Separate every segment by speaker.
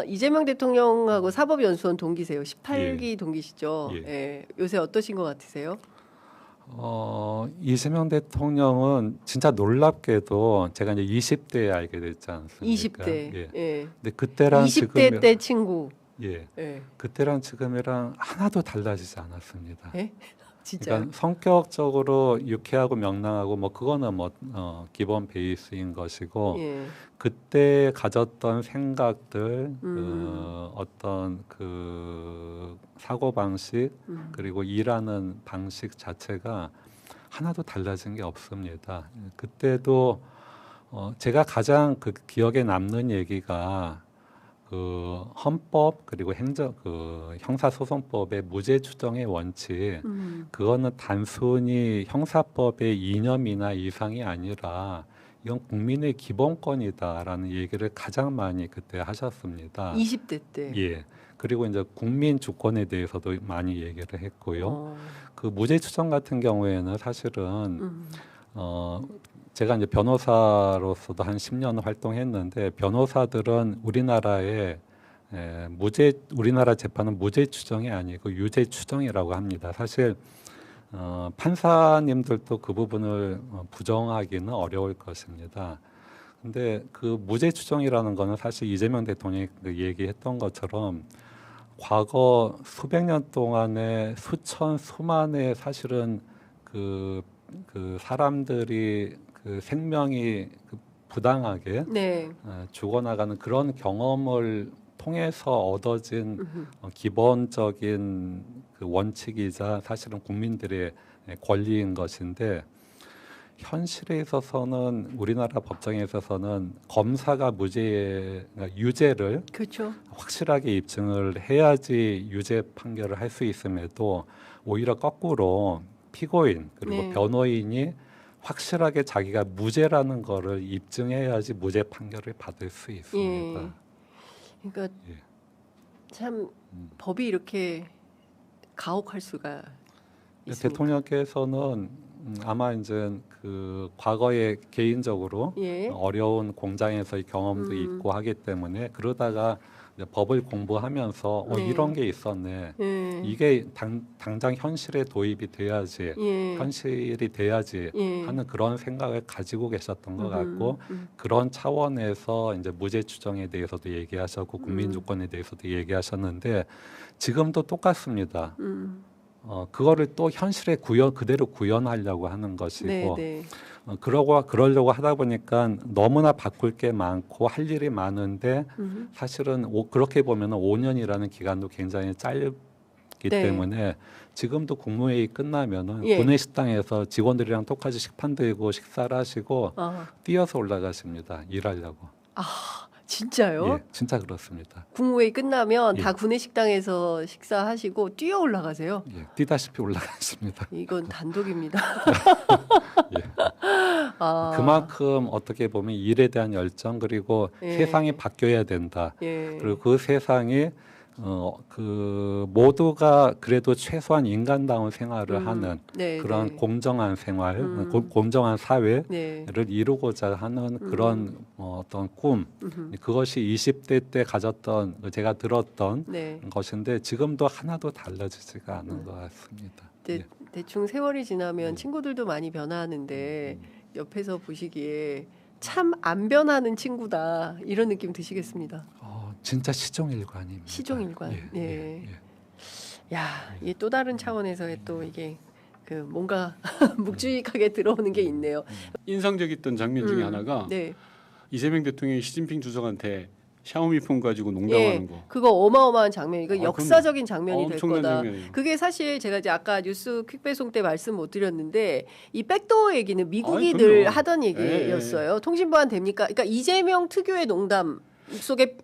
Speaker 1: 이재명 대통령하고 사법연수원 동기세요. 18기
Speaker 2: 예.
Speaker 1: 동기시죠.
Speaker 2: 예.
Speaker 1: 예. 요새 어떠신 것 같으세요?
Speaker 2: 이재명 대통령은 진짜 놀랍게도 제가 이제 20대에 알게 됐지 않습니까?
Speaker 1: 20대.
Speaker 2: 예.
Speaker 1: 예.
Speaker 2: 근데 그때랑
Speaker 1: 20대
Speaker 2: 지금
Speaker 1: 때 친구.
Speaker 2: 예.
Speaker 1: 예.
Speaker 2: 그때랑 지금이랑 하나도 달라지지 않았습니다.
Speaker 1: 예? 진짜.
Speaker 2: 그러니까 성격적으로 유쾌하고 명랑하고 뭐 그거는 뭐 기본 베이스인 것이고
Speaker 1: 예.
Speaker 2: 그때 가졌던 생각들 어떤 그 사고 방식 그리고 일하는 방식 자체가 하나도 달라진 게 없습니다. 그때도 제가 가장 그 기억에 남는 얘기가 그 헌법 그리고 형사소송법의 무죄 추정의 원칙 그거는 단순히 형사법의 이념이나 이상이 아니라 이건 국민의 기본권이다라는 얘기를 가장 많이 그때 하셨습니다.
Speaker 1: 20대 때.
Speaker 2: 예. 그리고 이제 국민 주권에 대해서도 많이 얘기를 했고요. 그 무죄 추정 같은 경우에는 사실은 제가 이제 변호사로서도 한 10년 활동했는데 변호사들은 우리나라 재판은 무죄 추정이 아니고 유죄 추정이라고 합니다. 사실 판사님들도 그 부분을 부정하기는 어려울 것입니다. 근데 그 무죄 추정이라는 거는 사실 이재명 대통령이 얘기했던 것처럼 과거 수백 년 동안에 수만의 사실은 그 사람들이 그 생명이 부당하게
Speaker 1: 네.
Speaker 2: 죽어나가는 그런 경험을 통해서 얻어진 기본적인 그 원칙이자 사실은 국민들의 권리인 것인데 현실에 있어서는 우리나라 법정에 있어서는 검사가 유죄를
Speaker 1: 그렇죠.
Speaker 2: 확실하게 입증을 해야지 유죄 판결을 할 수 있음에도 오히려 거꾸로 피고인 그리고
Speaker 1: 네.
Speaker 2: 변호인이 확실하게 자기가 무죄라는 거를 입증해야지 무죄 판결을 받을 수 있습니다.
Speaker 1: 예. 그러니까
Speaker 2: 예.
Speaker 1: 참 법이 이렇게 가혹할 수가 있습니다.
Speaker 2: 대통령께서는 아마 이제 그 과거에 개인적으로
Speaker 1: 예.
Speaker 2: 어려운 공장에서의 경험도 있고 하기 때문에 그러다가 이제 법을 공부하면서
Speaker 1: 네.
Speaker 2: 이런 게 있었네.
Speaker 1: 예.
Speaker 2: 이게 당장 현실에 도입이 돼야지
Speaker 1: 예.
Speaker 2: 현실이 돼야지
Speaker 1: 예.
Speaker 2: 하는 그런 생각을 가지고 계셨던 것 같고 그런 차원에서 이제 무죄 추정에 대해서도 얘기하셨고 국민주권에 대해서도 얘기하셨는데 지금도 똑같습니다. 그거를 또 현실에 그대로 구현하려고 하는 것이고
Speaker 1: 네.
Speaker 2: 그러려고 하다 보니까 너무나 바꿀 게 많고 할 일이 많은데 사실은 그렇게 보면 5년이라는 기간도 굉장히 짧기
Speaker 1: 네.
Speaker 2: 때문에 지금도 국무회의 끝나면은
Speaker 1: 예.
Speaker 2: 구내식당에서 직원들이랑 똑같이 식판 들고 식사를 하시고 뛰어서 올라가십니다. 일하려고.
Speaker 1: 진짜요?
Speaker 2: 예, 진짜 그렇습니다.
Speaker 1: 국무회의 끝나면
Speaker 2: 예.
Speaker 1: 다 구내식당에서 식사하시고 뛰어 올라가세요.
Speaker 2: 예, 뛰다시피 올라가십니다.
Speaker 1: 이건 단독입니다.
Speaker 2: 예. 그만큼 어떻게 보면 일에 대한 열정 그리고
Speaker 1: 예.
Speaker 2: 세상이 바뀌어야 된다.
Speaker 1: 예.
Speaker 2: 그리고 그 세상이 모두가 그래도 최소한 인간다운 생활을 하는
Speaker 1: 네,
Speaker 2: 그런
Speaker 1: 네.
Speaker 2: 공정한 생활, 공정한 사회를
Speaker 1: 네.
Speaker 2: 이루고자 하는 그런 어떤 꿈, 그것이 20대 때 가졌던 제가 들었던
Speaker 1: 네.
Speaker 2: 것인데 지금도 하나도 달라지지가 않은 것 같습니다. 예.
Speaker 1: 대충 세월이 지나면 친구들도 많이 변하는데 옆에서 보시기에 참 안 변하는 친구다 이런 느낌 드시겠습니다.
Speaker 2: 진짜 시종일관입니다.
Speaker 1: 시종일관.
Speaker 2: 예.
Speaker 1: 야, 이게 또 다른 차원에서의 또 이게 그 뭔가 묵직하게 들어오는 게 있네요.
Speaker 3: 인상적이었던 장면 중에 하나가
Speaker 1: 네.
Speaker 3: 이재명 대통령이 시진핑 주석한테 샤오미 폰 가지고 농담하는 거.
Speaker 1: 그거 어마어마한 장면. 이거 역사적인 장면이 될
Speaker 3: 엄청난
Speaker 1: 거다.
Speaker 3: 장면이에요.
Speaker 1: 그게 사실 제가 이제 아까 뉴스 퀵배송 때 말씀 못 드렸는데 이 백도어 얘기는 미국이 늘
Speaker 3: 그럼요.
Speaker 1: 하던 얘기였어요. 통신보안 됩니까? 그러니까 이재명 특유의 농담 속에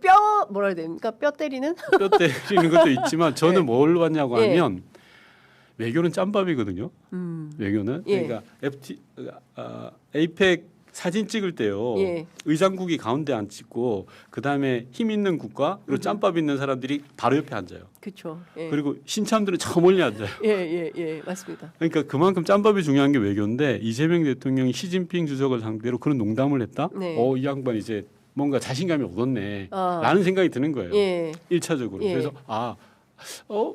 Speaker 1: 뭐라 해야 됩니까? 뼈 때리는?
Speaker 3: 뼈 때리는 것도 있지만 저는
Speaker 1: 네.
Speaker 3: 뭘 봤냐고
Speaker 1: 예.
Speaker 3: 하면 외교는 짬밥이거든요. 외교는
Speaker 1: 예.
Speaker 3: 그러니까 에이펙 사진 찍을 때요.
Speaker 1: 예.
Speaker 3: 의장국이 가운데 안 찍고 그 다음에 힘 있는 국가 그리고 짬밥 있는 사람들이 바로 옆에 앉아요.
Speaker 1: 그렇죠. 예.
Speaker 3: 그리고 신참들은 저 멀리 앉아요.
Speaker 1: 예, 맞습니다.
Speaker 3: 그러니까 그만큼 짬밥이 중요한 게 외교인데 이재명 대통령이 시진핑 주석을 상대로 그런 농담을 했다.
Speaker 1: 네.
Speaker 3: 이 양반 이제 뭔가 자신감이 얻었네
Speaker 1: 아.
Speaker 3: 라는 생각이 드는 거예요.
Speaker 1: 예.
Speaker 3: 1차적으로.
Speaker 1: 예.
Speaker 3: 그래서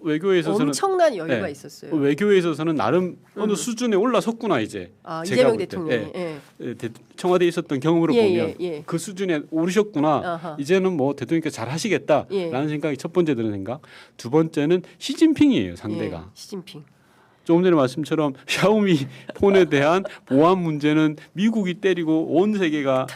Speaker 3: 외교에 있어서는
Speaker 1: 엄청난 여유가
Speaker 3: 네.
Speaker 1: 있었어요.
Speaker 3: 외교에 있어서는 나름 어느 수준에 올라섰구나 이제.
Speaker 1: 아,
Speaker 3: 제가
Speaker 1: 이재명
Speaker 3: 볼 때.
Speaker 1: 대통령이. 예.
Speaker 3: 청와대에 있었던 경험으로
Speaker 1: 예,
Speaker 3: 보면
Speaker 1: 예.
Speaker 3: 그 수준에 오르셨구나.
Speaker 1: 아하.
Speaker 3: 이제는 뭐 대통령께서 잘 하시겠다라는
Speaker 1: 예.
Speaker 3: 생각이 첫 번째 드는 생각. 두 번째는 시진핑이에요 상대가.
Speaker 1: 예. 시진핑.
Speaker 3: 조금 전에 말씀처럼 샤오미 폰에 대한 보안 문제는 미국이 때리고 온 세계가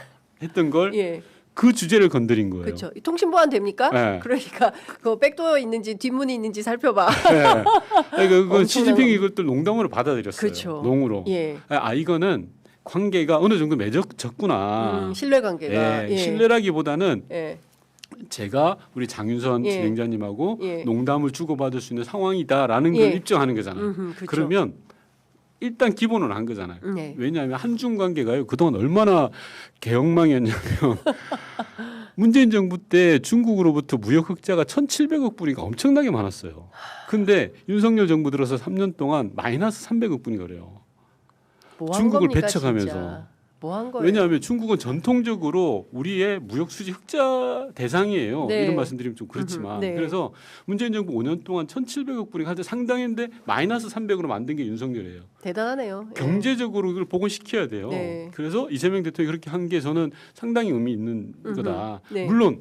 Speaker 3: 했던 걸
Speaker 1: 예.
Speaker 3: 그 주제를 건드린 거예요.
Speaker 1: 그렇죠. 통신 보안 됩니까?
Speaker 3: 네.
Speaker 1: 그러니까 그 백도어 있는지 뒷문이 있는지 살펴봐.
Speaker 3: 네. 그러니까 그건
Speaker 1: 엄청난
Speaker 3: 시진핑이 이것도 농담으로 받아들였어요.
Speaker 1: 그렇죠.
Speaker 3: 농으로.
Speaker 1: 예.
Speaker 3: 이거는 관계가 어느 정도 맺어졌구나.
Speaker 1: 신뢰 관계가.
Speaker 3: 예. 신뢰라기보다는
Speaker 1: 예.
Speaker 3: 제가 우리 장윤선
Speaker 1: 예.
Speaker 3: 진행자님하고
Speaker 1: 예.
Speaker 3: 농담을 주고받을 수 있는 상황이다라는
Speaker 1: 예.
Speaker 3: 걸 입증하는 거잖아요.
Speaker 1: 그렇죠.
Speaker 3: 그러면 일단 기본은 한 거잖아요.
Speaker 1: 네.
Speaker 3: 왜냐하면 한중 관계가요 그동안 얼마나 개혁망이었냐면 문재인 정부 때 중국으로부터 무역 흑자가 1,700억 불이가 엄청나게 많았어요. 근데 윤석열 정부 들어서 3년 동안 마이너스 300억 불이 그래요.
Speaker 1: 뭐한
Speaker 3: 중국을
Speaker 1: 겁니까,
Speaker 3: 배척하면서.
Speaker 1: 진짜? 뭐한 거예요?
Speaker 3: 왜냐하면 중국은 전통적으로 우리의 무역 수지 흑자 대상이에요.
Speaker 1: 네.
Speaker 3: 이런 말씀드리면 좀 그렇지만
Speaker 1: 네.
Speaker 3: 그래서 문재인 정부 5년 동안 1,700억 불이 한때 상당했는데 마이너스 300으로 만든 게 윤석열이에요.
Speaker 1: 대단하네요. 예.
Speaker 3: 경제적으로 이걸 복원시켜야 돼요.
Speaker 1: 네.
Speaker 3: 그래서 이재명 대통령이 그렇게 한 게 저는 상당히 의미 있는 거다.
Speaker 1: 네.
Speaker 3: 물론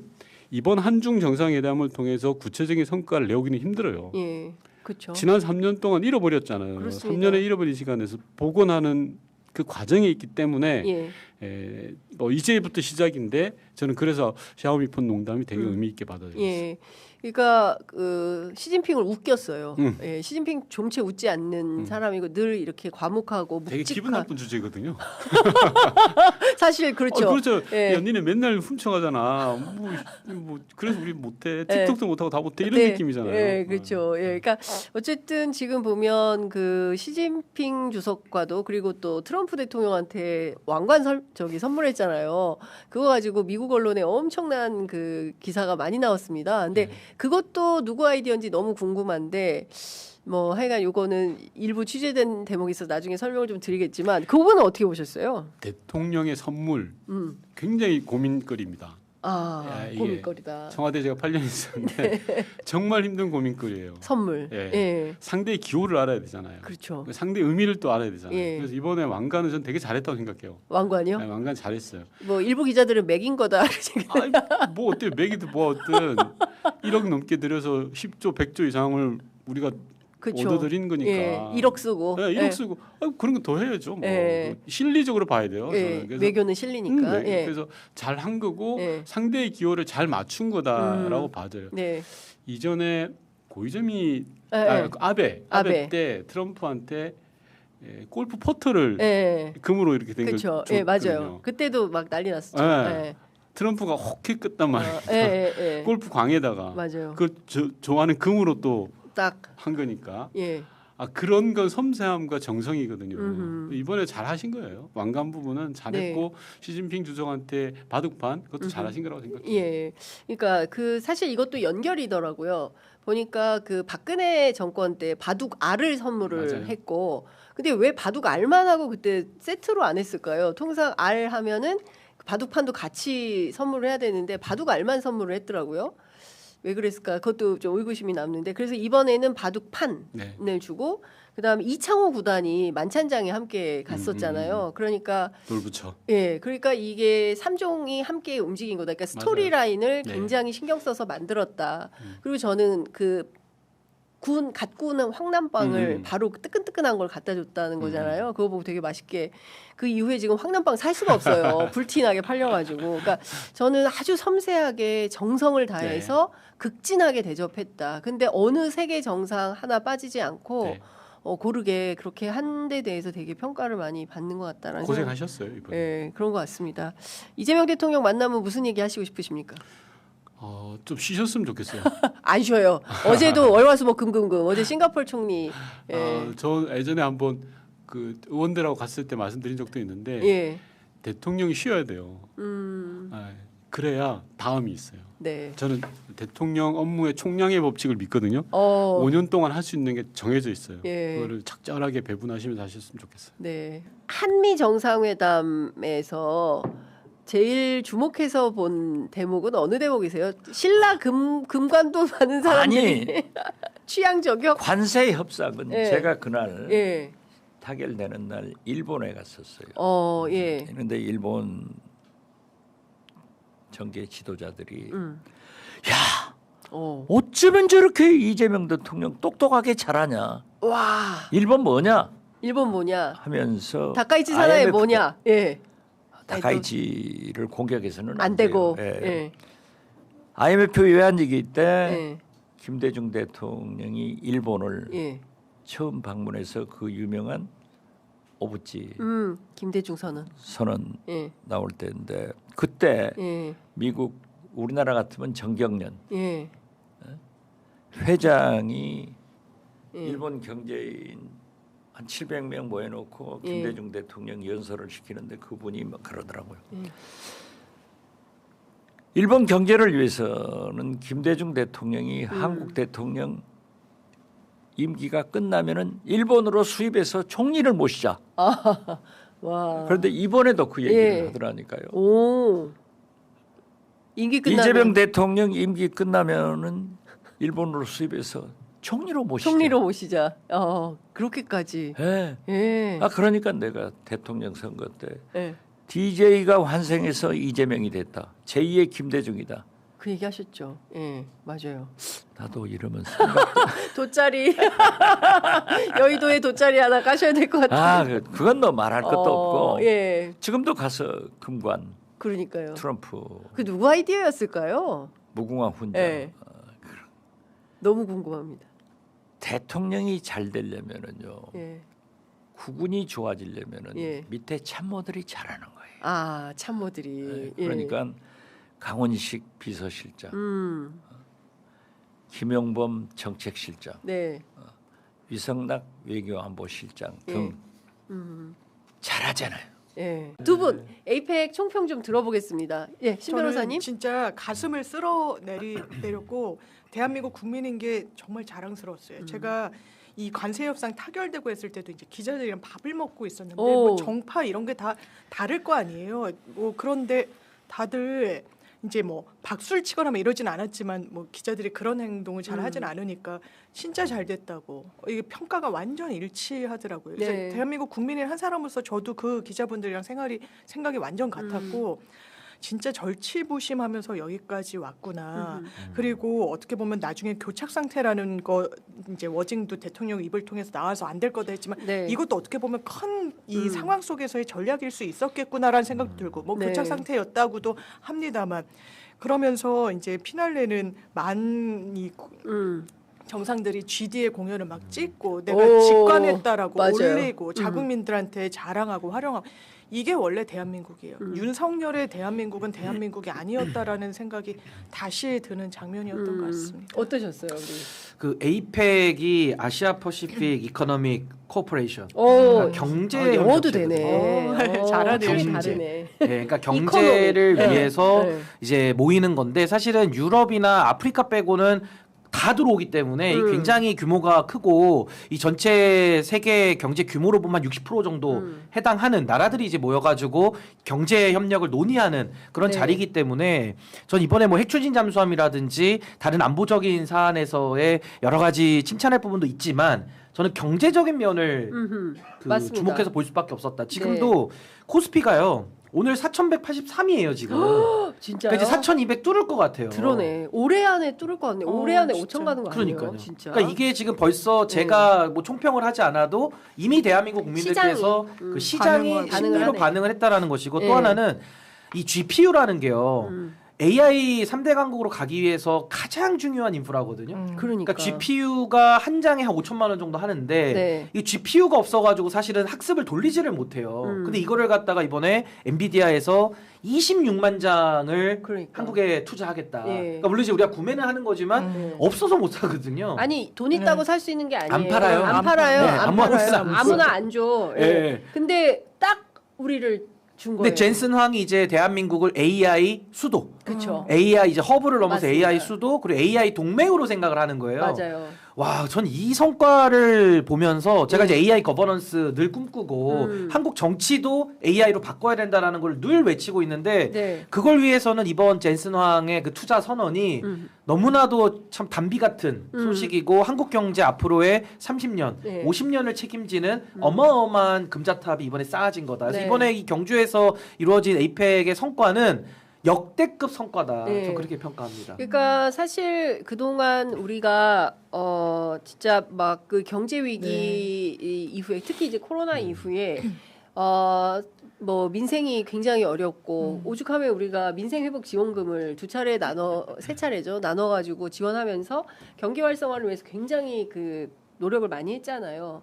Speaker 3: 이번 한중 정상회담을 통해서 구체적인 성과를 내오기는 힘들어요.
Speaker 1: 예. 그렇죠.
Speaker 3: 지난 3년 동안 잃어버렸잖아요.
Speaker 1: 그렇습니다.
Speaker 3: 3년의 잃어버린 시간에서 복원하는 그 과정에 있기 때문에
Speaker 1: 예.
Speaker 3: 뭐 이제부터 시작인데 저는 그래서 샤오미폰 농담이 되게 의미 있게 받아들였어요.
Speaker 1: 예. 그러니까 그 시진핑을 웃겼어요.
Speaker 3: 음.
Speaker 1: 예. 시진핑 좀체 웃지 않는 사람이고 늘 이렇게 과묵하고
Speaker 3: 되게 기분
Speaker 1: 묵직한.
Speaker 3: 나쁜 주제거든요.
Speaker 1: 사실 그렇죠.
Speaker 3: 그렇죠.
Speaker 1: 예.
Speaker 3: 야, 니네 맨날 훔쳐가잖아. 뭐 그래서 우리 못해.
Speaker 1: 예.
Speaker 3: 틱톡도 못하고 다 못해. 이런
Speaker 1: 네.
Speaker 3: 느낌이잖아요.
Speaker 1: 예, 그렇죠. 예, 그러니까 어쨌든 지금 보면 그 시진핑 주석과도 그리고 또 트럼프 대통령한테 왕관 선물했잖아요. 그거 가지고 미국 언론에 엄청난 그 기사가 많이 나왔습니다. 근데 그것도 누구 아이디어인지 너무 궁금한데. 뭐 하여간 요거는 일부 취재된 대목이 있어서 나중에 설명을 좀 드리겠지만 그 부분은 어떻게 보셨어요?
Speaker 3: 대통령의 선물 굉장히 고민거리입니다.
Speaker 1: 아,
Speaker 3: 이게
Speaker 1: 고민거리다.
Speaker 3: 청와대 제가 8년 있었는데 정말 힘든 고민거리예요.
Speaker 1: 선물.
Speaker 3: 예.
Speaker 1: 예.
Speaker 3: 상대의 기호를 알아야 되잖아요.
Speaker 1: 그렇죠.
Speaker 3: 상대의 의미를 또 알아야 되잖아요.
Speaker 1: 예.
Speaker 3: 그래서 이번에 왕관은 전 되게 잘했다고 생각해요.
Speaker 1: 왕관이요?
Speaker 3: 네, 왕관 잘했어요.
Speaker 1: 뭐 일부 기자들은 맥인 거다.
Speaker 3: 뭐 어때요? 맥이든 뭐 어떤 1억 넘게 들여서 10조, 100조 이상을 우리가
Speaker 1: 그쵸.
Speaker 3: 얻어들인 거니까.
Speaker 1: 예, 1억 쓰고.
Speaker 3: 네, 1억
Speaker 1: 예.
Speaker 3: 쓰고 그런 거 더 해야죠. 뭐.
Speaker 1: 예.
Speaker 3: 실리적으로 봐야 돼요.
Speaker 1: 예,
Speaker 3: 저는. 그래서
Speaker 1: 외교는 실리니까.
Speaker 3: 네.
Speaker 1: 예.
Speaker 3: 그래서 잘 한 거고
Speaker 1: 예.
Speaker 3: 상대의 기호를 잘 맞춘 거다라고 봐져요.
Speaker 1: 네.
Speaker 3: 이전에 고이점이
Speaker 1: 예, 예.
Speaker 3: 아베 때 트럼프한테 골프 퍼터를
Speaker 1: 예.
Speaker 3: 금으로 이렇게 된 걸
Speaker 1: 그렇죠.
Speaker 3: 줬거든요.
Speaker 1: 예, 맞아요. 그때도 막 난리 났었죠.
Speaker 3: 예.
Speaker 1: 예.
Speaker 3: 트럼프가 혹해 끄단 말이에요.
Speaker 1: 예, 예, 예.
Speaker 3: 골프 광에다가
Speaker 1: 맞아요.
Speaker 3: 그걸 좋아하는 금으로 또 한
Speaker 1: 딱
Speaker 3: 거니까.
Speaker 1: 예.
Speaker 3: 그런 건 섬세함과 정성이거든요.
Speaker 1: 음흠.
Speaker 3: 이번에 잘 하신 거예요. 왕관 부분은 잘했고
Speaker 1: 네.
Speaker 3: 시진핑 주석한테 바둑판 그것도 잘 하신 거라고 생각해요.
Speaker 1: 예. 그러니까 그 사실 이것도 연결이더라고요. 보니까 그 박근혜 정권 때 바둑 알을 선물을
Speaker 3: 맞아요.
Speaker 1: 했고 근데 왜 바둑 알만 하고 그때 세트로 안 했을까요? 통상 알 하면은 바둑판도 같이 선물을 해야 되는데 바둑 알만 선물을 했더라고요. 왜 그랬을까? 그것도 좀 의구심이 남는데 그래서 이번에는 바둑판을
Speaker 3: 네.
Speaker 1: 주고 그다음에 이창호 구단이 만찬장에 함께 갔었잖아요. 그러니까
Speaker 3: 놀부처.
Speaker 1: 예, 그러니까 이게 3종이 함께 움직인 거다. 그러니까 스토리 라인을
Speaker 3: 네.
Speaker 1: 굉장히 신경 써서 만들었다. 그리고 저는 그 갓 구우는 황남빵을 바로 뜨끈뜨끈한 걸 갖다 줬다는 거잖아요. 그거 보고 되게 맛있게 그 이후에 지금 황남빵 살 수가 없어요. 불티나게 팔려가지고. 그러니까 저는 아주 섬세하게 정성을 다해서 극진하게 대접했다. 근데 어느 세계 정상 하나 빠지지 않고
Speaker 3: 네.
Speaker 1: 고르게 그렇게 한 데 대해서 되게 평가를 많이 받는 것 같다라는
Speaker 3: 고생하셨어요 이번에.
Speaker 1: 예, 그런 것 같습니다. 이재명 대통령 만나면 무슨 얘기 하시고 싶으십니까?
Speaker 3: 좀 쉬셨으면 좋겠어요.
Speaker 1: 안 쉬어요. 어제도 월화수목금금금 어제 싱가포르 총리. 예.
Speaker 3: 저 예전에 한번 그 의원들하고 갔을 때 말씀드린 적도 있는데
Speaker 1: 예.
Speaker 3: 대통령이 쉬어야 돼요. 그래야 다음이 있어요.
Speaker 1: 네.
Speaker 3: 저는 대통령 업무의 총량의 법칙을 믿거든요. 5년 동안 할 수 있는 게 정해져 있어요.
Speaker 1: 예.
Speaker 3: 그거를 적절하게 배분하시면서 하셨으면 좋겠어요.
Speaker 1: 네. 한미 정상회담에서 제일 주목해서 본 대목은 어느 대목이세요? 신라 금관도 많은 사람들이
Speaker 4: 아니
Speaker 1: 취향 저격.
Speaker 4: 관세 협상은
Speaker 1: 예.
Speaker 4: 제가 그날
Speaker 1: 예.
Speaker 4: 타결되는 날 일본에 갔었어요.
Speaker 1: 예.
Speaker 4: 그런데 일본 정계 지도자들이 야 어쩌면 저렇게 이재명 대통령 똑똑하게 잘하냐.
Speaker 1: 와.
Speaker 4: 일본 뭐냐
Speaker 1: 일본 뭐냐?
Speaker 4: 하면서
Speaker 1: 다카이치 사나이
Speaker 4: IMF
Speaker 1: 뭐냐? 예.
Speaker 4: 다카이치를 공격해서는
Speaker 1: 안 되고.
Speaker 4: 돼요. 예.
Speaker 1: 예.
Speaker 4: IMF 외환위기 때
Speaker 1: 예.
Speaker 4: 김대중 대통령이 일본을
Speaker 1: 예.
Speaker 4: 처음 방문해서 그 유명한 오부지
Speaker 1: 김대중 선언.
Speaker 4: 선언
Speaker 1: 예.
Speaker 4: 나올 때인데 그때
Speaker 1: 예.
Speaker 4: 미국 우리나라 같으면 정경련
Speaker 1: 예.
Speaker 4: 회장이
Speaker 1: 예.
Speaker 4: 일본 경제인 한 700명 모여놓고
Speaker 1: 예.
Speaker 4: 김대중 대통령 연설을 시키는데 그분이 막 그러더라고요. 일본 경제를 위해서는 김대중 대통령이 한국 대통령 임기가 끝나면은 일본으로 수입해서 총리를 모시자.
Speaker 1: 와.
Speaker 4: 그런데 이번에도 그 얘기를
Speaker 1: 예.
Speaker 4: 하더라니까요.
Speaker 1: 오. 임기 끝나면
Speaker 4: 이재명 대통령 임기 끝나면은 일본으로 수입해서 총리로 모시자.
Speaker 1: 총리로 모시자. 그렇게까지.
Speaker 4: 예.
Speaker 1: 예.
Speaker 4: 그러니까 내가 대통령 선거 때
Speaker 1: 예.
Speaker 4: DJ가 환생해서 이재명이 됐다. 제2의 김대중이다.
Speaker 1: 그 얘기 하셨죠. 예. 맞아요.
Speaker 4: 나도 이러면
Speaker 1: 돗자리. 여의도에 돗자리 하나 까셔야 될 것 같아요.
Speaker 4: 그건 너 말할 것도 없고
Speaker 1: 예.
Speaker 4: 지금도 가서 금관
Speaker 1: 그러니까요.
Speaker 4: 트럼프
Speaker 1: 그 누구 아이디어였을까요?
Speaker 4: 무궁화 훈장
Speaker 1: 예. 너무 궁금합니다.
Speaker 4: 대통령이 잘 되려면은요
Speaker 1: 예.
Speaker 4: 국군이 좋아지려면은
Speaker 1: 예.
Speaker 4: 밑에 참모들이 잘하는 거예요.
Speaker 1: 참모들이. 예.
Speaker 4: 그러니까 강원식 비서실장,
Speaker 1: 음.
Speaker 4: 김용범 정책실장,
Speaker 1: 네.
Speaker 4: 위성락 외교안보실장 등 잘하잖아요.
Speaker 1: 예. 두 분 에이펙 총평 좀 들어보겠습니다. 예, 신
Speaker 5: 저는
Speaker 1: 변호사님.
Speaker 5: 진짜 가슴을 내렸고 대한민국 국민인 게 정말 자랑스러웠어요. 제가 이 관세 협상 타결되고 했을 때도 이제 기자들이랑 밥을 먹고 있었는데 뭐 정파 이런 게 다 다를 거 아니에요. 뭐 그런데 다들 이제 뭐 박수를 치거나 뭐 이러진 않았지만 뭐 기자들이 그런 행동을 잘 하진 않으니까 진짜 잘 됐다고 이게 평가가 완전 일치하더라고요. 그래서
Speaker 1: 네.
Speaker 5: 대한민국 국민의 한 사람으로서 저도 그 기자분들이랑 생각이 완전 같았고 진짜 절치부심하면서 여기까지 왔구나. 그리고 어떻게 보면 나중에 교착 상태라는 거 이제 워징도 대통령 입을 통해서 나와서 안 될 거다 했지만
Speaker 1: 네.
Speaker 5: 이것도 어떻게 보면 큰 이 상황 속에서의 전략일 수 있었겠구나라는 생각도 들고 뭐
Speaker 1: 네.
Speaker 5: 교착 상태였다고도 합니다만 그러면서 이제 피날레는 정상들이 GD의 공연을 막 찍고 내가
Speaker 1: 오,
Speaker 5: 직관했다라고
Speaker 1: 맞아요.
Speaker 5: 올리고 자국민들한테 자랑하고 활용하고 이게 원래 대한민국이에요. 윤석열의 대한민국은 대한민국이 아니었다라는 생각이 다시 드는 장면이었던 것 같습니다.
Speaker 1: 어떠셨어요, 우리?
Speaker 6: 그 에이펙이 아시아 퍼시픽 이코노믹 코퍼레이션
Speaker 1: 오,
Speaker 6: 경제
Speaker 1: 영어도
Speaker 6: 협력체거든요.
Speaker 1: 되네.
Speaker 5: 잘하네요,
Speaker 1: 탐이
Speaker 6: 경제.
Speaker 1: 다르네.
Speaker 6: 네, 그러니까 경제를
Speaker 1: 이코노미.
Speaker 6: 위해서
Speaker 1: 네.
Speaker 6: 이제 모이는 건데 사실은 유럽이나 아프리카 빼고는 다 들어오기 때문에 굉장히 규모가 크고 이 전체 세계 경제 규모로 보면 60% 정도 해당하는 나라들이 이제 모여가지고 경제 협력을 논의하는 그런
Speaker 1: 네.
Speaker 6: 자리이기 때문에 전 이번에 뭐 핵추진 잠수함이라든지 다른 안보적인 사안에서의 여러 가지 칭찬할 부분도 있지만 저는 경제적인 면을 그
Speaker 1: 맞습니다.
Speaker 6: 주목해서 볼 수밖에 없었다. 지금도 코스피가요. 오늘 4,183이에요 지금.
Speaker 1: 진짜요?
Speaker 6: 그러니까 이제 4,200 뚫을 것 같아요.
Speaker 1: 그러네. 올해 안에 뚫을 것 같네. 올해 안에
Speaker 5: 진짜.
Speaker 1: 5천 가는 거 아니에요?
Speaker 6: 그러니까요.
Speaker 1: 진짜.
Speaker 6: 그러니까 이게 지금 벌써 제가 뭐 총평을 하지 않아도 이미 대한민국 국민들께서
Speaker 1: 시장이,
Speaker 6: 그 시장이
Speaker 5: 반응을
Speaker 6: 심리로
Speaker 1: 하네.
Speaker 6: 반응을 했다라는 것이고
Speaker 1: 예.
Speaker 6: 또 하나는 이 GPU라는 게요. AI 3대 강국으로 가기 위해서 가장 중요한 인프라거든요.
Speaker 1: 그러니까.
Speaker 6: 그러니까 GPU가 한 장에 한 5천만 원 정도 하는데
Speaker 1: 네.
Speaker 6: 이 GPU가 없어가지고 사실은 학습을 돌리지를 못해요. 근데 이거를 갖다가 이번에 엔비디아에서 26만 장을
Speaker 1: 그러니까.
Speaker 6: 한국에 투자하겠다.
Speaker 1: 예.
Speaker 6: 그러니까 물론 이제 우리가 구매는 하는 거지만 없어서 못 사거든요.
Speaker 1: 아니 돈 있다고 살 수 있는 게 아니에요.
Speaker 6: 안 팔아요.
Speaker 1: 안 팔아요.
Speaker 6: 네,
Speaker 1: 안
Speaker 6: 아무나
Speaker 1: 팔아요.
Speaker 6: 안
Speaker 1: 아무나 안 줘. 예.
Speaker 6: 예.
Speaker 1: 근데 딱 우리를 준 거예요.
Speaker 6: 근데 젠슨 황이 이제 대한민국을 AI 수도,
Speaker 1: 그렇죠.
Speaker 6: AI 이제 허브를 넘어서
Speaker 1: 맞습니다.
Speaker 6: AI 수도 그리고 AI 동맹으로 생각을 하는 거예요.
Speaker 1: 맞아요.
Speaker 6: 와, 전 이 성과를 보면서 제가 이제 AI 거버넌스 늘 꿈꾸고 한국 정치도 AI로 바꿔야 된다라는 걸 늘 외치고 있는데
Speaker 1: 네.
Speaker 6: 그걸 위해서는 이번 젠슨 황의 그 투자 선언이 너무나도 참 단비 같은 소식이고 한국 경제 앞으로의 30년,
Speaker 1: 네.
Speaker 6: 50년을 책임지는 어마어마한 금자탑이 이번에 쌓아진 거다. 그래서
Speaker 1: 네.
Speaker 6: 이번에 이 경주에서 이루어진 에이펙의 성과는 역대급 성과다.
Speaker 1: 네.
Speaker 6: 전 그렇게 평가합니다.
Speaker 1: 그러니까 사실 그동안 우리가 진짜 막 그 경제 위기 이후에 특히 이제 코로나 이후에 뭐 민생이 굉장히 어렵고 오죽하면 우리가 민생 회복 지원금을 세 차례죠 나눠 가지고 지원하면서 경기 활성화를 위해서 굉장히 그 노력을 많이 했잖아요.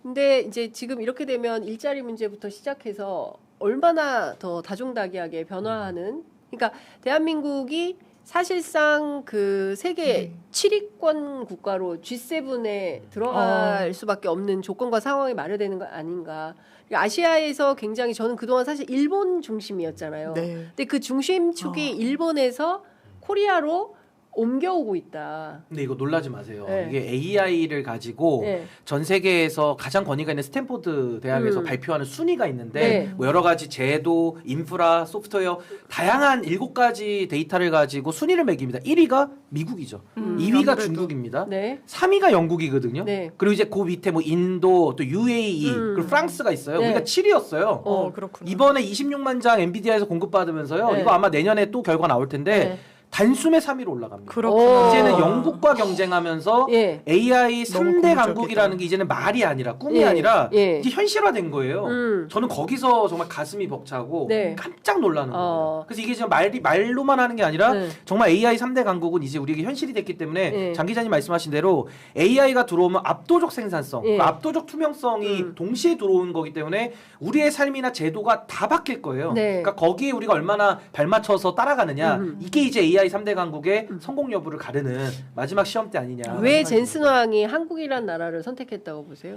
Speaker 1: 근데 이제 지금 이렇게 되면 일자리 문제부터 시작해서 얼마나 더 다종다기하게 변화하는, 그러니까 대한민국이 사실상 그 세계 7위권 국가로 G7에 들어갈 수밖에 없는 조건과 상황이 마련되는 거 아닌가. 아시아에서 굉장히 저는 그동안 사실 일본 중심이었잖아요.
Speaker 5: 네.
Speaker 1: 근데 그 중심축이 일본에서 코리아로 옮겨오고 있다.
Speaker 6: 근데 이거 놀라지 마세요.
Speaker 1: 네.
Speaker 6: 이게 AI를 가지고
Speaker 1: 네.
Speaker 6: 전 세계에서 가장 권위가 있는 스탠포드 대학에서 발표하는 순위가 있는데
Speaker 1: 네.
Speaker 6: 뭐 여러 가지 제도, 인프라, 소프트웨어 다양한 7가지 데이터를 가지고 순위를 매깁니다. 1위가 미국이죠. 2위가
Speaker 5: 아무래도.
Speaker 6: 중국입니다.
Speaker 1: 네.
Speaker 6: 3위가 영국이거든요.
Speaker 1: 네.
Speaker 6: 그리고 이제 그 밑에 뭐 인도, 또 UAE, 그리고 프랑스가 있어요.
Speaker 1: 네.
Speaker 6: 우리가 7위였어요.
Speaker 5: 그렇구나.
Speaker 6: 이번에 26만 장 엔비디아에서 공급받으면서요.
Speaker 1: 네.
Speaker 6: 이거 아마 내년에 또 결과 나올 텐데
Speaker 1: 네.
Speaker 6: 단숨에 3위로 올라갑니다.
Speaker 5: 그렇구나.
Speaker 6: 이제는 영국과 경쟁하면서
Speaker 1: 예.
Speaker 6: AI
Speaker 5: 너무
Speaker 6: 3대
Speaker 5: 고무적이다.
Speaker 6: 강국이라는 게 이제는 말이 아니라 꿈이
Speaker 1: 예.
Speaker 6: 아니라
Speaker 1: 예.
Speaker 6: 이제 현실화된 거예요. 저는 거기서 정말 가슴이 벅차고
Speaker 1: 네.
Speaker 6: 깜짝 놀라는
Speaker 1: 어.
Speaker 6: 거예요. 그래서 이게 지금 말로만 하는 게 아니라
Speaker 1: 네.
Speaker 6: 정말 AI 3대 강국은 이제 우리에게 현실이 됐기 때문에
Speaker 1: 네.
Speaker 6: 장 기자님 말씀하신 대로 AI가 들어오면 압도적 생산성,
Speaker 1: 예.
Speaker 6: 압도적 투명성이 동시에 들어오는 거기 때문에 우리의 삶이나 제도가 다 바뀔 거예요.
Speaker 1: 네.
Speaker 6: 그러니까 거기에 우리가 얼마나 발맞춰서 따라가느냐 이게 이제 AI 3대 강국의 성공 여부를 가르는 마지막 시험대 아니냐.
Speaker 1: 왜 젠슨 왕이 한국이란 나라를 선택했다고 보세요?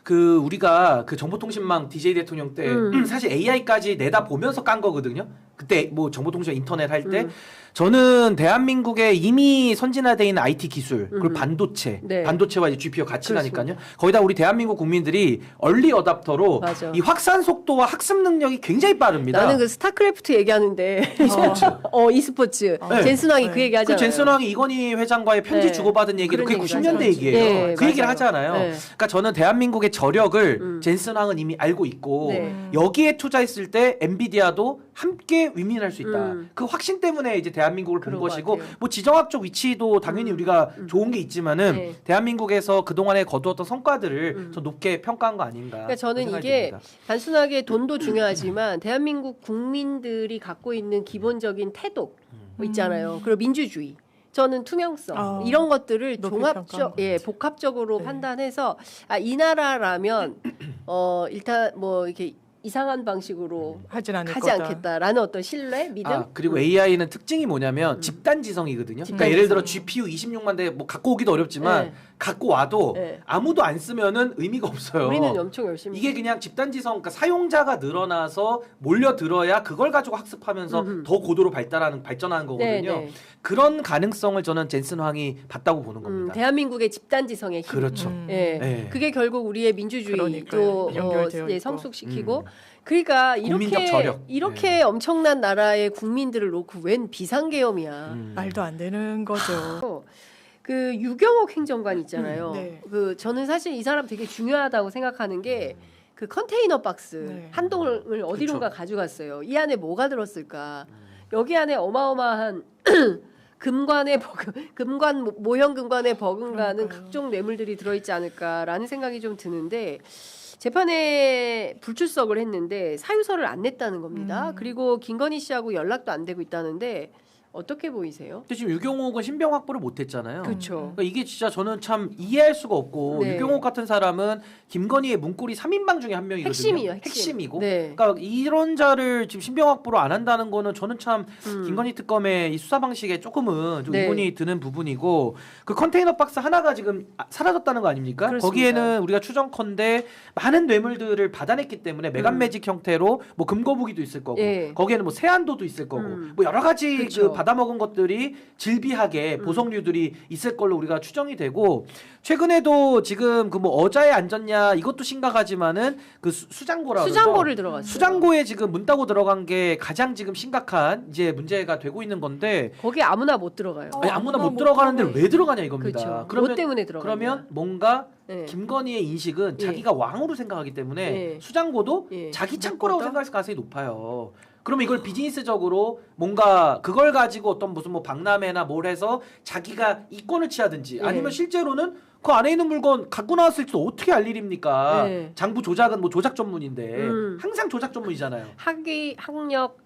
Speaker 6: 그 우리가 그 정보통신망 DJ 대통령 때 사실 AI까지 내다 보면서 깐 거거든요. 그때 뭐 정보통신 인터넷 할 때 저는 대한민국에 이미 선진화되어 있는 IT 기술 그리고 반도체,
Speaker 1: 네.
Speaker 6: 반도체와 이제 GPU 같이
Speaker 1: 그렇죠.
Speaker 6: 가니까요. 거기다 우리 대한민국 국민들이 얼리 어답터로
Speaker 1: 맞아.
Speaker 6: 이 확산 속도와 학습 능력이 굉장히 빠릅니다.
Speaker 1: 나는 그 스타크래프트 얘기하는데
Speaker 6: e스포츠.
Speaker 1: e스포츠.
Speaker 6: 네.
Speaker 1: 젠슨 왕이
Speaker 5: 네.
Speaker 1: 그 얘기
Speaker 6: 그
Speaker 1: 하잖아요.
Speaker 6: 젠슨 왕이 이건희 회장과의 편지
Speaker 1: 네.
Speaker 6: 주고받은 얘기를 그게
Speaker 1: 그런
Speaker 6: 90년대
Speaker 1: 얘기
Speaker 6: 얘기예요.
Speaker 1: 네,
Speaker 6: 그 얘기를
Speaker 1: 맞아요.
Speaker 6: 하잖아요.
Speaker 1: 네.
Speaker 6: 그러니까 저는 대한민국의 저력을 젠슨 왕은 이미 알고 있고
Speaker 1: 네.
Speaker 6: 여기에 투자했을 때 엔비디아도 함께 윈윈할 수 있다.
Speaker 1: 음.
Speaker 6: 그 확신 때문에 이제 대한민국을 본
Speaker 1: 그런 것
Speaker 6: 것이고
Speaker 1: 같아요.
Speaker 6: 뭐 지정학적 위치도 당연히 우리가 좋은 게 있지만은
Speaker 1: 네.
Speaker 6: 대한민국에서 그동안에 거두었던 성과들을 더 높게 평가한 거 아닌가.
Speaker 1: 그러니까 저는
Speaker 6: 그런 생각이
Speaker 1: 이게
Speaker 6: 듭니다.
Speaker 1: 단순하게 돈도 중요하지만 대한민국 국민들이 갖고 있는 기본적인 태도 있잖아요. 그리고 민주주의. 저는 투명성 이런 것들을
Speaker 5: 높이
Speaker 1: 종합적,
Speaker 5: 평가한
Speaker 1: 예,
Speaker 5: 것
Speaker 1: 복합적으로
Speaker 5: 네.
Speaker 1: 판단해서 이 나라라면 일단 뭐 이렇게 이상한 방식으로
Speaker 5: 하진 않을
Speaker 1: 하지
Speaker 5: 거다.
Speaker 1: 않겠다라는 어떤 신뢰, 믿음.
Speaker 6: 그리고 AI는 특징이 뭐냐면 집단지성이거든요. 그러니까 예를 들어 GPU 26만 대 뭐 갖고 오기도 어렵지만
Speaker 1: 네.
Speaker 6: 갖고 와도
Speaker 1: 네.
Speaker 6: 아무도 안 쓰면은 의미가 없어요.
Speaker 1: 우리는 엄청 열심히.
Speaker 6: 이게 그냥 집단지성, 그러니까 사용자가 늘어나서 몰려들어야 그걸 가지고 학습하면서 더 고도로 발전하는 거거든요.
Speaker 1: 네, 네.
Speaker 6: 그런 가능성을 저는 젠슨 황이 봤다고 보는 겁니다.
Speaker 1: 대한민국의 집단지성의 힘.
Speaker 6: 그렇죠.
Speaker 1: 예,
Speaker 6: 네.
Speaker 1: 그게 결국 우리의 민주주의도
Speaker 5: 그러니까요. 연결되어 있고.
Speaker 1: 성숙시키고, 그러니까
Speaker 6: 국민적 저력.
Speaker 1: 이렇게 엄청난 나라의 국민들을 놓고 웬 비상계엄이야.
Speaker 5: 말도 안 되는 거죠.
Speaker 1: 그 유경옥 행정관 있잖아요.
Speaker 5: 네.
Speaker 1: 그 저는 사실 이 사람 되게 중요하다고 생각하는 게 그 컨테이너 박스
Speaker 5: 네.
Speaker 1: 한 동을 어디론가 가져갔어요. 이 안에 뭐가 들었을까? 여기 안에 어마어마한 금관 모형 금관에 버금가는
Speaker 5: 그러니까요.
Speaker 1: 각종 뇌물들이 들어있지 않을까라는 생각이 좀 드는데 재판에 불출석을 했는데 사유서를 안 냈다는 겁니다. 그리고 김건희 씨하고 연락도 안 되고 있다는데 어떻게 보이세요?
Speaker 6: 근데 지금 유경옥은 신병 확보를 못했잖아요.
Speaker 1: 그렇죠.
Speaker 6: 그러니까 이게 진짜 저는 참 이해할 수가 없고
Speaker 1: 네.
Speaker 6: 유경옥 같은 사람은 김건희의 문고리 3인방 중에 한 명이거든요.
Speaker 1: 핵심이에요.
Speaker 6: 핵심이고.
Speaker 1: 네.
Speaker 6: 그러니까 이런 자를 지금 신병 확보를 안 한다는 거는 저는 참 김건희 특검의 이 수사 방식에 조금은 좀
Speaker 1: 네.
Speaker 6: 의문이 드는 부분이고 그 컨테이너 박스 하나가 지금 사라졌다는 거 아닙니까?
Speaker 1: 그렇습니다.
Speaker 6: 거기에는 우리가 추정컨대 많은 뇌물들을 받아냈기 때문에 메간 매직 형태로 뭐 금거북이도 있을 거고
Speaker 1: 예.
Speaker 6: 거기에는 뭐 세안도도 있을 거고 뭐 여러 가지
Speaker 1: 그쵸.
Speaker 6: 그 받아먹은 것들이 질비하게 보석류들이 있을 걸로 우리가 추정이 되고 최근에도 지금 그 뭐 어자에 앉았냐 이것도 심각하지만은 그 수장고라
Speaker 1: 수장고를 들어갔어요.
Speaker 6: 수장고에 지금 문 따고 들어간 게 가장 지금 심각한 이제 문제가 되고 있는 건데
Speaker 1: 거기 아무나 못 들어가요.
Speaker 6: 아니, 아무나 못
Speaker 5: 못
Speaker 6: 들어가는 데를
Speaker 5: 들어가요.
Speaker 6: 왜 들어가냐 이겁니다.
Speaker 1: 그렇죠.
Speaker 6: 그러면
Speaker 1: 뭐 때문에 들어가냐.
Speaker 6: 그러면 뭔가
Speaker 1: 네.
Speaker 6: 김건희의 인식은
Speaker 1: 예.
Speaker 6: 자기가 왕으로 생각하기 때문에
Speaker 1: 예.
Speaker 6: 수장고도
Speaker 1: 예.
Speaker 6: 자기 창고라고
Speaker 5: 거다?
Speaker 6: 생각할 가능성이 높아요. 그러면 이걸 비즈니스적으로 뭔가 그걸 가지고 어떤 무슨 뭐 박람회나 뭘 해서 자기가 이권을 취하든지
Speaker 1: 예.
Speaker 6: 아니면 실제로는 그 안에 있는 물건 갖고 나왔을지도 어떻게 알 일입니까?
Speaker 1: 예.
Speaker 6: 장부 조작은 뭐 조작 전문인데
Speaker 1: 음.
Speaker 6: 항상 조작 전문이잖아요.
Speaker 1: 학력,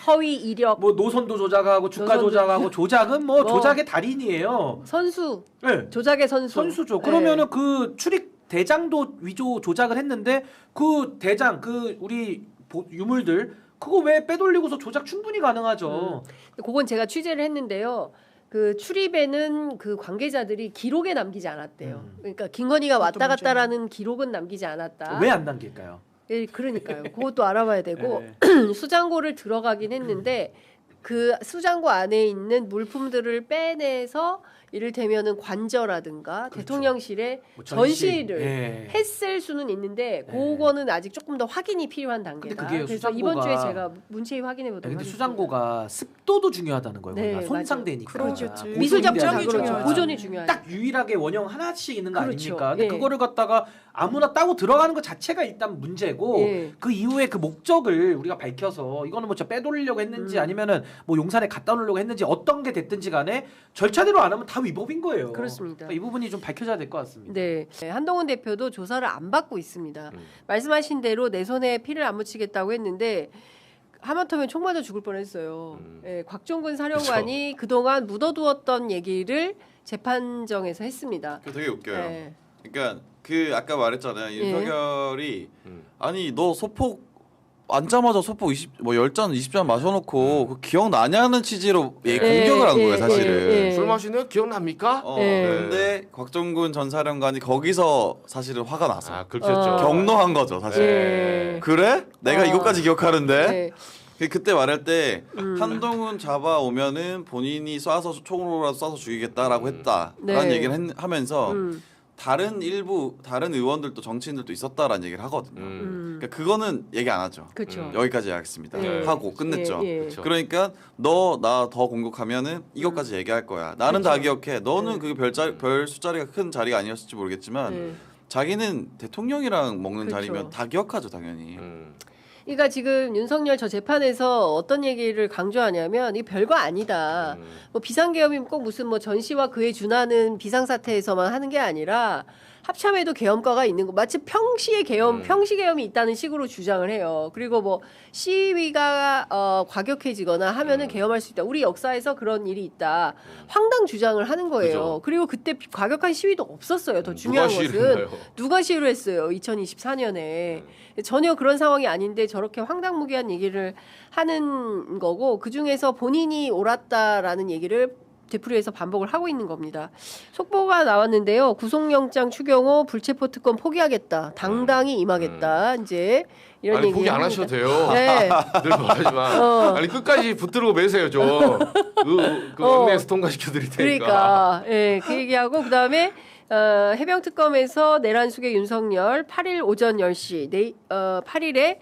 Speaker 1: 허위 이력,
Speaker 6: 뭐 노선도 조작하고 주가
Speaker 1: 노선도-
Speaker 6: 조작하고 조작은 뭐
Speaker 1: 뭐.
Speaker 6: 조작의 달인이에요.
Speaker 1: 선수,
Speaker 6: 네.
Speaker 1: 조작의 선수.
Speaker 6: 선수죠.
Speaker 1: 네.
Speaker 6: 그러면은 그 출입 대장도 위조 조작을 했는데 그 대장 그 우리 유물들 그거 왜 빼돌리고서 조작 충분히 가능하죠.
Speaker 1: 그건 제가 취재를 했는데요. 그 출입에는 그 관계자들이 기록에 남기지 않았대요. 그러니까 김건희가 왔다
Speaker 5: 어떤
Speaker 1: 갔다라는 기록은 남기지 않았다.
Speaker 6: 왜 안 남길까요?
Speaker 1: 예, 그러니까요. 그것도 알아봐야 되고
Speaker 6: 네.
Speaker 1: 수장고를 들어가긴 했는데 그 수장고 안에 있는 물품들을 빼내서 이를테면은 관저라든가 대통령실에
Speaker 6: 뭐
Speaker 1: 전시를
Speaker 6: 예.
Speaker 1: 했을 수는 있는데
Speaker 6: 네.
Speaker 1: 그거는 아직 조금 더 확인이 필요한 단계다.
Speaker 6: 근데 그게
Speaker 1: 그래서 이번
Speaker 6: 수장고가-
Speaker 1: 주에 제가 문체위 확인해 보도록
Speaker 6: 근데
Speaker 1: 하겠습니다.
Speaker 6: 수장고가 습도도 중요하다는 거예요.
Speaker 1: 네,
Speaker 6: 거기가 손상되니까.
Speaker 5: 그러겠지.
Speaker 6: 보존이
Speaker 1: 미술적
Speaker 6: 돼야
Speaker 1: 자그
Speaker 6: 되니까.
Speaker 1: 그렇죠. 보존이 중요하죠.
Speaker 6: 딱 유일하게 원형 하나씩 있는 거
Speaker 1: 그렇죠.
Speaker 6: 아닙니까? 근데
Speaker 1: 예.
Speaker 6: 그거를 갖다가 아무나 따고 들어가는 것 자체가 일단 문제고
Speaker 1: 예.
Speaker 6: 그 이후에 그 목적을 우리가 밝혀서 이거는 뭐 저 빼돌리려고 했는지
Speaker 1: 음.
Speaker 6: 아니면은 뭐 용산에 갖다 놓으려고 했는지 어떤 게 됐든지 간에 절차대로 안 하면 다 위법인 거예요.
Speaker 1: 그렇습니다.
Speaker 6: 그러니까 이 부분이 좀 밝혀져야 될 것 같습니다.
Speaker 1: 네. 한동훈 대표도 조사를 안 받고 있습니다. 말씀하신 대로 내 손에 피를 안 묻히겠다고 했는데 하마터면 총 맞아 죽을 뻔했어요. 예, 곽종근 사령관이 그동안 묻어두었던 얘기를 재판정에서 했습니다.
Speaker 7: 그거 되게 웃겨요.
Speaker 1: 예.
Speaker 7: 그러니까 그 아까 말했잖아요.
Speaker 1: 예.
Speaker 7: 윤석열이 아니 너 소폭 앉자마자 소폭 10잔 20잔 마셔놓고 그 기억나냐는 취지로 공격을 한 거예요 사실은.
Speaker 1: 예.
Speaker 8: 술 마시는 기억납니까?
Speaker 1: 예.
Speaker 7: 근데 곽종근 전 사령관이 거기서 사실은 화가 났어.
Speaker 8: 아, 긁혔죠.
Speaker 1: 어.
Speaker 7: 경노한 거죠 사실.
Speaker 1: 예.
Speaker 7: 그래? 내가
Speaker 1: 어.
Speaker 7: 이것까지 기억하는데?
Speaker 1: 네.
Speaker 7: 그때 말할 때 한동훈 잡아오면은 본인이 쏴서 총으로라도 쏴서 죽이겠다라고 했다라는
Speaker 1: 네.
Speaker 7: 얘기를 하면서
Speaker 1: 음.
Speaker 7: 다른 의원들도 정치인들도 있었다라는 얘기를 하거든요. 그러니까 그거는 얘기 안 하죠.
Speaker 1: 그렇죠.
Speaker 7: 여기까지 하겠습니다.
Speaker 1: 네.
Speaker 7: 하고 끝냈죠.
Speaker 1: 예, 예.
Speaker 8: 그렇죠.
Speaker 7: 그러니까 너 나 더 공격하면은 이것까지 얘기할 거야. 나는 다 기억해. 너는 그게 별 숫자리가 큰 자리가 아니었을지 모르겠지만
Speaker 1: 네.
Speaker 7: 자기는 대통령이랑 먹는
Speaker 1: 그렇죠.
Speaker 7: 자리면 다 기억하죠 당연히.
Speaker 1: 그러니까 지금 윤석열 저 재판에서 어떤 얘기를 강조하냐면 이 별거 아니다. 뭐 비상계엄이 꼭 무슨 뭐 전시와 그에 준하는 비상사태에서만 하는 게 아니라 합참에도 계엄과가 있는 거 마치 평시에 평시 계엄이 있다는 식으로 주장을 해요. 그리고 뭐 시위가 과격해지거나 하면은 계엄할 수 있다. 우리 역사에서 그런 일이 있다. 황당 주장을 하는 거예요.
Speaker 8: 그죠.
Speaker 1: 그리고 그때 과격한 시위도 없었어요. 더 중요한
Speaker 8: 누가
Speaker 1: 것은
Speaker 8: 시위를 했나요?
Speaker 1: 누가 시위를 했어요. 2024년에 전혀 그런 상황이 아닌데 저렇게 황당무계한 얘기를 하는 거고 그 중에서 본인이 옳았다라는 얘기를 되풀이해서 반복을 하고 있는 겁니다. 속보가 나왔는데요. 구속영장 추경 후 불체포 특권 포기하겠다. 당당히 임하겠다. 이제 이런
Speaker 8: 아니
Speaker 1: 얘기
Speaker 8: 포기 안 하셔도 돼요.
Speaker 1: 네.
Speaker 8: 늘 말하지만 아니 끝까지 붙들고 매세요 좀. 그 엉내에서 통과시켜 드릴 테니까.
Speaker 1: 그러니까 예, 그 얘기하고 그다음에 해병 특검에서 내란숙의 윤석열 8일 오전 10시 8일에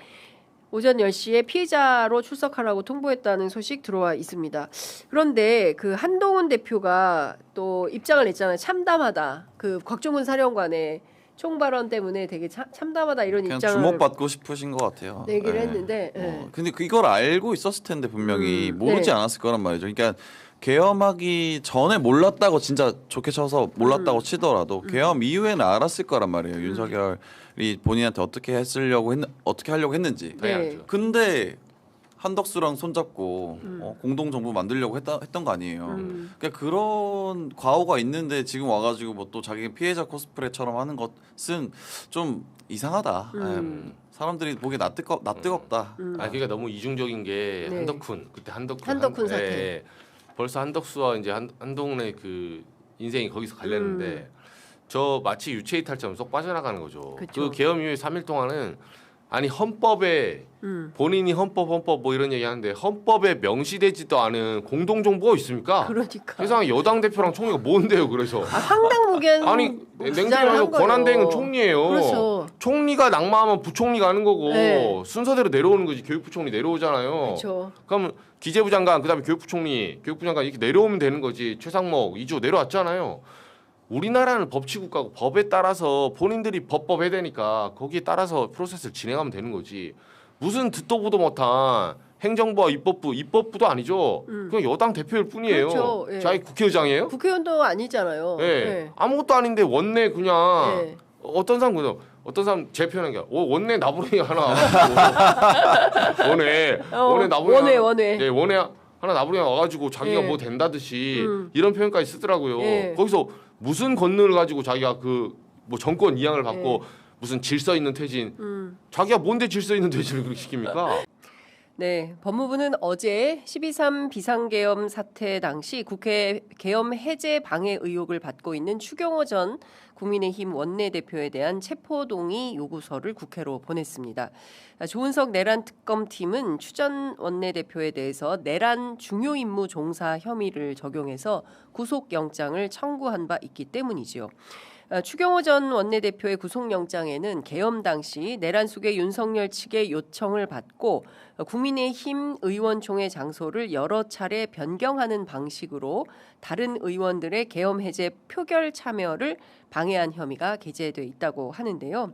Speaker 1: 오전 10시에 피해자로 출석하라고 통보했다는 소식 들어와 있습니다. 그런데 그 한동훈 대표가 또 입장을 냈잖아요. 참담하다. 그 곽종훈 사령관의 총발언 때문에 되게 참담하다 이런
Speaker 7: 그냥
Speaker 1: 입장을
Speaker 7: 주목받고 싶으신 것 같아요.
Speaker 1: 내기를
Speaker 7: 네.
Speaker 1: 했는데 예.
Speaker 7: 근데 이걸 알고 있었을 텐데 분명히 모르지
Speaker 1: 네.
Speaker 7: 않았을 거란 말이죠. 그러니까 계엄하기 전에 몰랐다고 진짜 좋게 쳐서 몰랐다고 치더라도 계엄 이후에는 알았을 거란 말이에요. 윤석열이 본인한테 어떻게 하려고 했는지.
Speaker 1: 네.
Speaker 8: 당연하죠.
Speaker 7: 근데 한덕수랑 손잡고 공동 정부 만들려고 했던 거 아니에요. 그러니까 그런 과오가 있는데 지금 와가지고 뭐 또 자기 피해자 코스프레처럼 하는 것은 좀 이상하다. 사람들이 보기에 낯뜨겁다.
Speaker 8: 아 그러니까 너무 이중적인 게
Speaker 1: 네.
Speaker 8: 한덕훈 그때
Speaker 1: 한덕훈 사태.
Speaker 8: 예, 벌써 한덕수와 이제 한동훈의 그 인생이 거기서 갈렸는데 저 마치 유체이탈처럼 쏙 빠져나가는 거죠.
Speaker 1: 그쵸.
Speaker 8: 그 계엄 이후에 3일 동안은 아니 헌법에 본인이 헌법 뭐 이런 얘기 하는데 헌법에 명시되지도 않은 공동정부가 있습니까?
Speaker 1: 그러니까.
Speaker 8: 세상에 여당 대표랑 총리가 뭔데요? 그래서
Speaker 1: 황당무계한
Speaker 8: 아니
Speaker 1: 주장을
Speaker 8: 냉정하게
Speaker 1: 한 거예요.
Speaker 8: 권한대행은 총리예요.
Speaker 1: 그렇죠.
Speaker 8: 총리가 낙마하면 부총리가 하는 거고
Speaker 1: 네.
Speaker 8: 순서대로 내려오는 거지. 교육부 총리 내려오잖아요.
Speaker 1: 그렇죠.
Speaker 8: 그럼 기재부 장관 그다음에 교육부 장관 이렇게 내려오면 되는 거지. 최상목 2주 내려왔잖아요. 우리나라는 법치국가고 법에 따라서 본인들이 법해야 되니까 거기에 따라서 프로세스를 진행하면 되는 거지. 무슨 듣도 보도 못한 행정부와 입법부도 아니죠. 그냥 여당 대표일 뿐이에요.
Speaker 1: 그렇죠. 예.
Speaker 8: 자기 국회의장이에요?
Speaker 1: 국회의원도 아니잖아요.
Speaker 8: 예.
Speaker 1: 예.
Speaker 8: 아무것도 아닌데 원내 그냥
Speaker 1: 예.
Speaker 8: 어떤 사람 제 표현한 게 원내 나부랭이 하나 원내 나부랭이
Speaker 1: 원외.
Speaker 8: 예, 원내 하나 나부랭이 와가지고 자기가
Speaker 1: 예.
Speaker 8: 뭐 된다듯이 이런 표현까지 쓰더라고요.
Speaker 1: 예.
Speaker 8: 거기서 무슨 권능을 가지고 자기가 그 뭐 정권 이양을 받고
Speaker 1: 예.
Speaker 8: 무슨 질서 있는 퇴진 자기가 뭔데 질서 있는 퇴진을 그렇게 시킵니까?
Speaker 1: 네, 법무부는 어제 12.3 비상계엄 사태 당시 국회 계엄 해제 방해 의혹을 받고 있는 추경호 전 국민의힘 원내대표에 대한 체포동의 요구서를 국회로 보냈습니다. 조은석 내란 특검팀은 추 전 원내대표에 대해서 내란 중요 임무 종사 혐의를 적용해서 구속영장을 청구한 바 있기 때문이지요. 추경호 전 원내대표의 구속영장에는 계엄 당시 내란 속의 윤석열 측의 요청을 받고 국민의힘 의원총회 장소를 여러 차례 변경하는 방식으로 다른 의원들의 계엄 해제 표결 참여를 방해한 혐의가 게재돼 있다고 하는데요.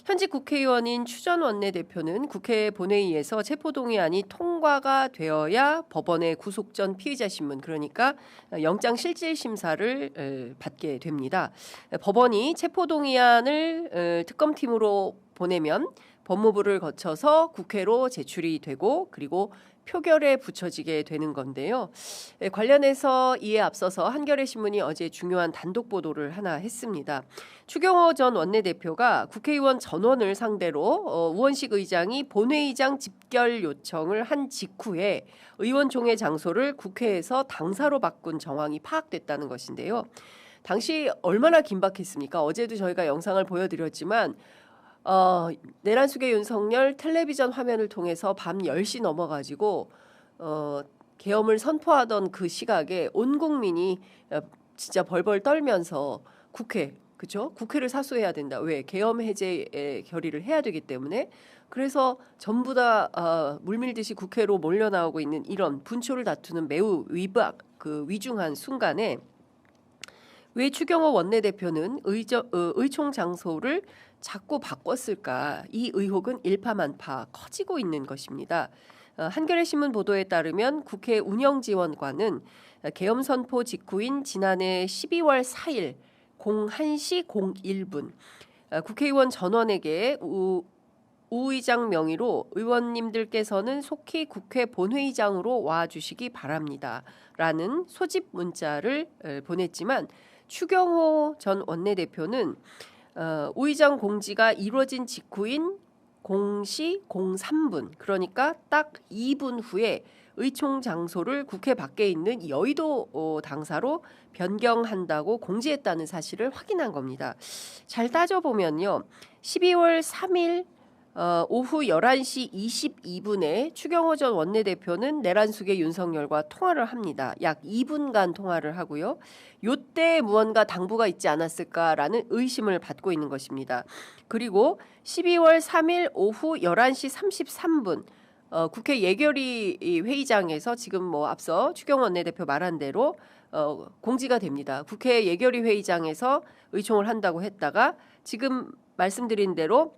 Speaker 1: 현직 국회의원인 추 전 원내대표는 국회 본회의에서 체포동의안이 통과가 되어야 법원의 구속 전 피의자 신문 그러니까 영장 실질 심사를 받게 됩니다. 법원이 체포동의안을 특검팀으로 보내면 법무부를 거쳐서 국회로 제출이 되고 그리고 표결에 붙여지게 되는 건데요. 관련해서 이에 앞서서 한겨레 신문이 어제 중요한 단독 보도를 하나 했습니다. 추경호 전 원내대표가 국회의원 전원을 상대로 우원식 의장이 본회의장 집결 요청을 한 직후에 의원총회 장소를 국회에서 당사로 바꾼 정황이 파악됐다는 것인데요. 당시 얼마나 긴박했습니까? 어제도 저희가 영상을 보여드렸지만 내란 속의 윤석열 텔레비전 화면을 통해서 밤 10시 넘어가지고 계엄을 선포하던 그 시각에 온 국민이 진짜 벌벌 떨면서 국회를 사수해야 된다. 왜? 계엄 해제의 결의를 해야 되기 때문에. 그래서 전부 다 물밀듯이 국회로 몰려 나오고 있는 이런 분초를 다투는 매우 위중한 순간에 왜 추경호 원내대표는 의총 장소를 자꾸 바꿨을까? 이 의혹은 일파만파 커지고 있는 것입니다. 한겨레 신문 보도에 따르면 국회 운영지원관은 계엄 선포 직후인 지난해 12월 4일 01시 01분 국회의원 전원에게 우 의장 명의로 의원님들께서는 속히 국회 본회의장으로 와주시기 바랍니다. 라는 소집 문자를 보냈지만 추경호 전 원내대표는 우 의장 공지가 이루어진 직후인 0시 03분 그러니까 딱 2분 후에 의총 장소를 국회 밖에 있는 여의도 당사로 변경한다고 공지했다는 사실을 확인한 겁니다. 잘 따져보면요. 12월 3일 오후 11시 22분에 추경호 전 원내대표는 내란 속의 윤석열과 통화를 합니다. 약 2분간 통화를 하고요. 요때 무언가 당부가 있지 않았을까라는 의심을 받고 있는 것입니다. 그리고 12월 3일 오후 11시 33분 국회 예결위 회의장에서 지금 뭐 앞서 추경호 원내대표 말한 대로 공지가 됩니다. 국회 예결위 회의장에서 의총을 한다고 했다가 지금 말씀드린 대로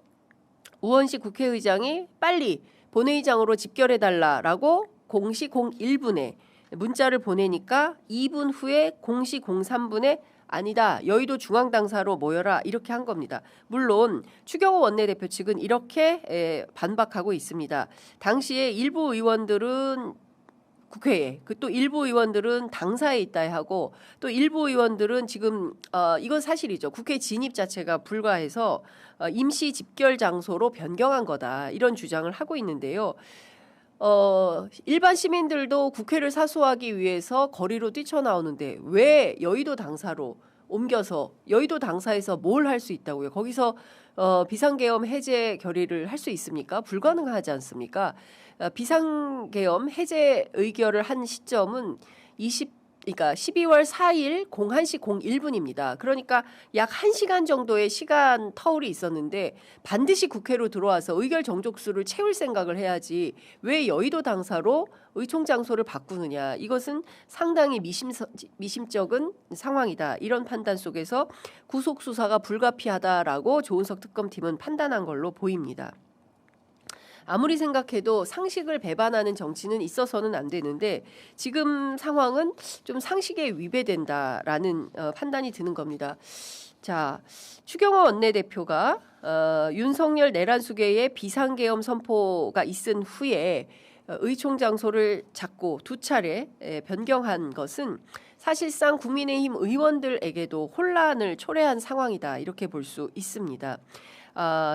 Speaker 1: 우원식 국회의장이 빨리 본회의장으로 집결해달라라고 0시 01분에 문자를 보내니까 2분 후에 0시 03분에 아니다. 여의도 중앙당사로 모여라. 이렇게 한 겁니다. 물론 추경호 원내대표 측은 이렇게 반박하고 있습니다. 당시에 일부 의원들은 국회에, 또 일부 의원들은 당사에 있다 하고 또 일부 의원들은 지금 이건 사실이죠. 국회 진입 자체가 불가해서 임시 집결 장소로 변경한 거다. 이런 주장을 하고 있는데요. 일반 시민들도 국회를 사수하기 위해서 거리로 뛰쳐나오는데 왜 여의도 당사로 옮겨서 여의도 당사에서 뭘 할 수 있다고요? 거기서 비상계엄 해제 결의를 할 수 있습니까? 불가능하지 않습니까? 비상계엄 해제 의결을 한 시점은 그러니까 12월 4일 01시 01분입니다. 그러니까 약 1시간 정도의 시간 터울이 있었는데 반드시 국회로 들어와서 의결 정족수를 채울 생각을 해야지 왜 여의도 당사로 의총 장소를 바꾸느냐. 이것은 상당히 미심쩍은 상황이다. 이런 판단 속에서 구속 수사가 불가피하다라고 조은석 특검팀은 판단한 걸로 보입니다. 아무리 생각해도 상식을 배반하는 정치는 있어서는 안 되는데 지금 상황은 좀 상식에 위배된다라는 판단이 드는 겁니다. 자, 추경호 원내대표가 윤석열 내란 수계의 비상계엄 선포가 있은 후에 의총 장소를 잡고 2차례 변경한 것은 사실상 국민의힘 의원들에게도 혼란을 초래한 상황이다. 이렇게 볼 수 있습니다.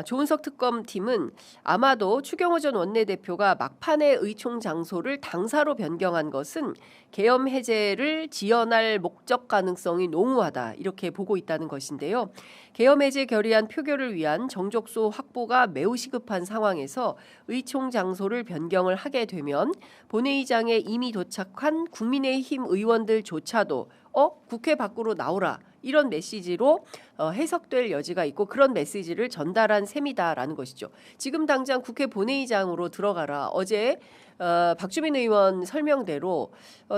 Speaker 1: 조은석 특검팀은 아마도 추경호 전 원내대표가 막판의 의총 장소를 당사로 변경한 것은 계엄 해제를 지연할 목적 가능성이 농후하다 이렇게 보고 있다는 것인데요. 계엄 해제 결의안 표결을 위한 정족수 확보가 매우 시급한 상황에서 의총 장소를 변경을 하게 되면 본회의장에 이미 도착한 국민의힘 의원들조차도 국회 밖으로 나오라. 이런 메시지로 해석될 여지가 있고 그런 메시지를 전달한 셈이다라는 것이죠. 지금 당장 국회 본회의장으로 들어가라. 어제 박주민 의원 설명대로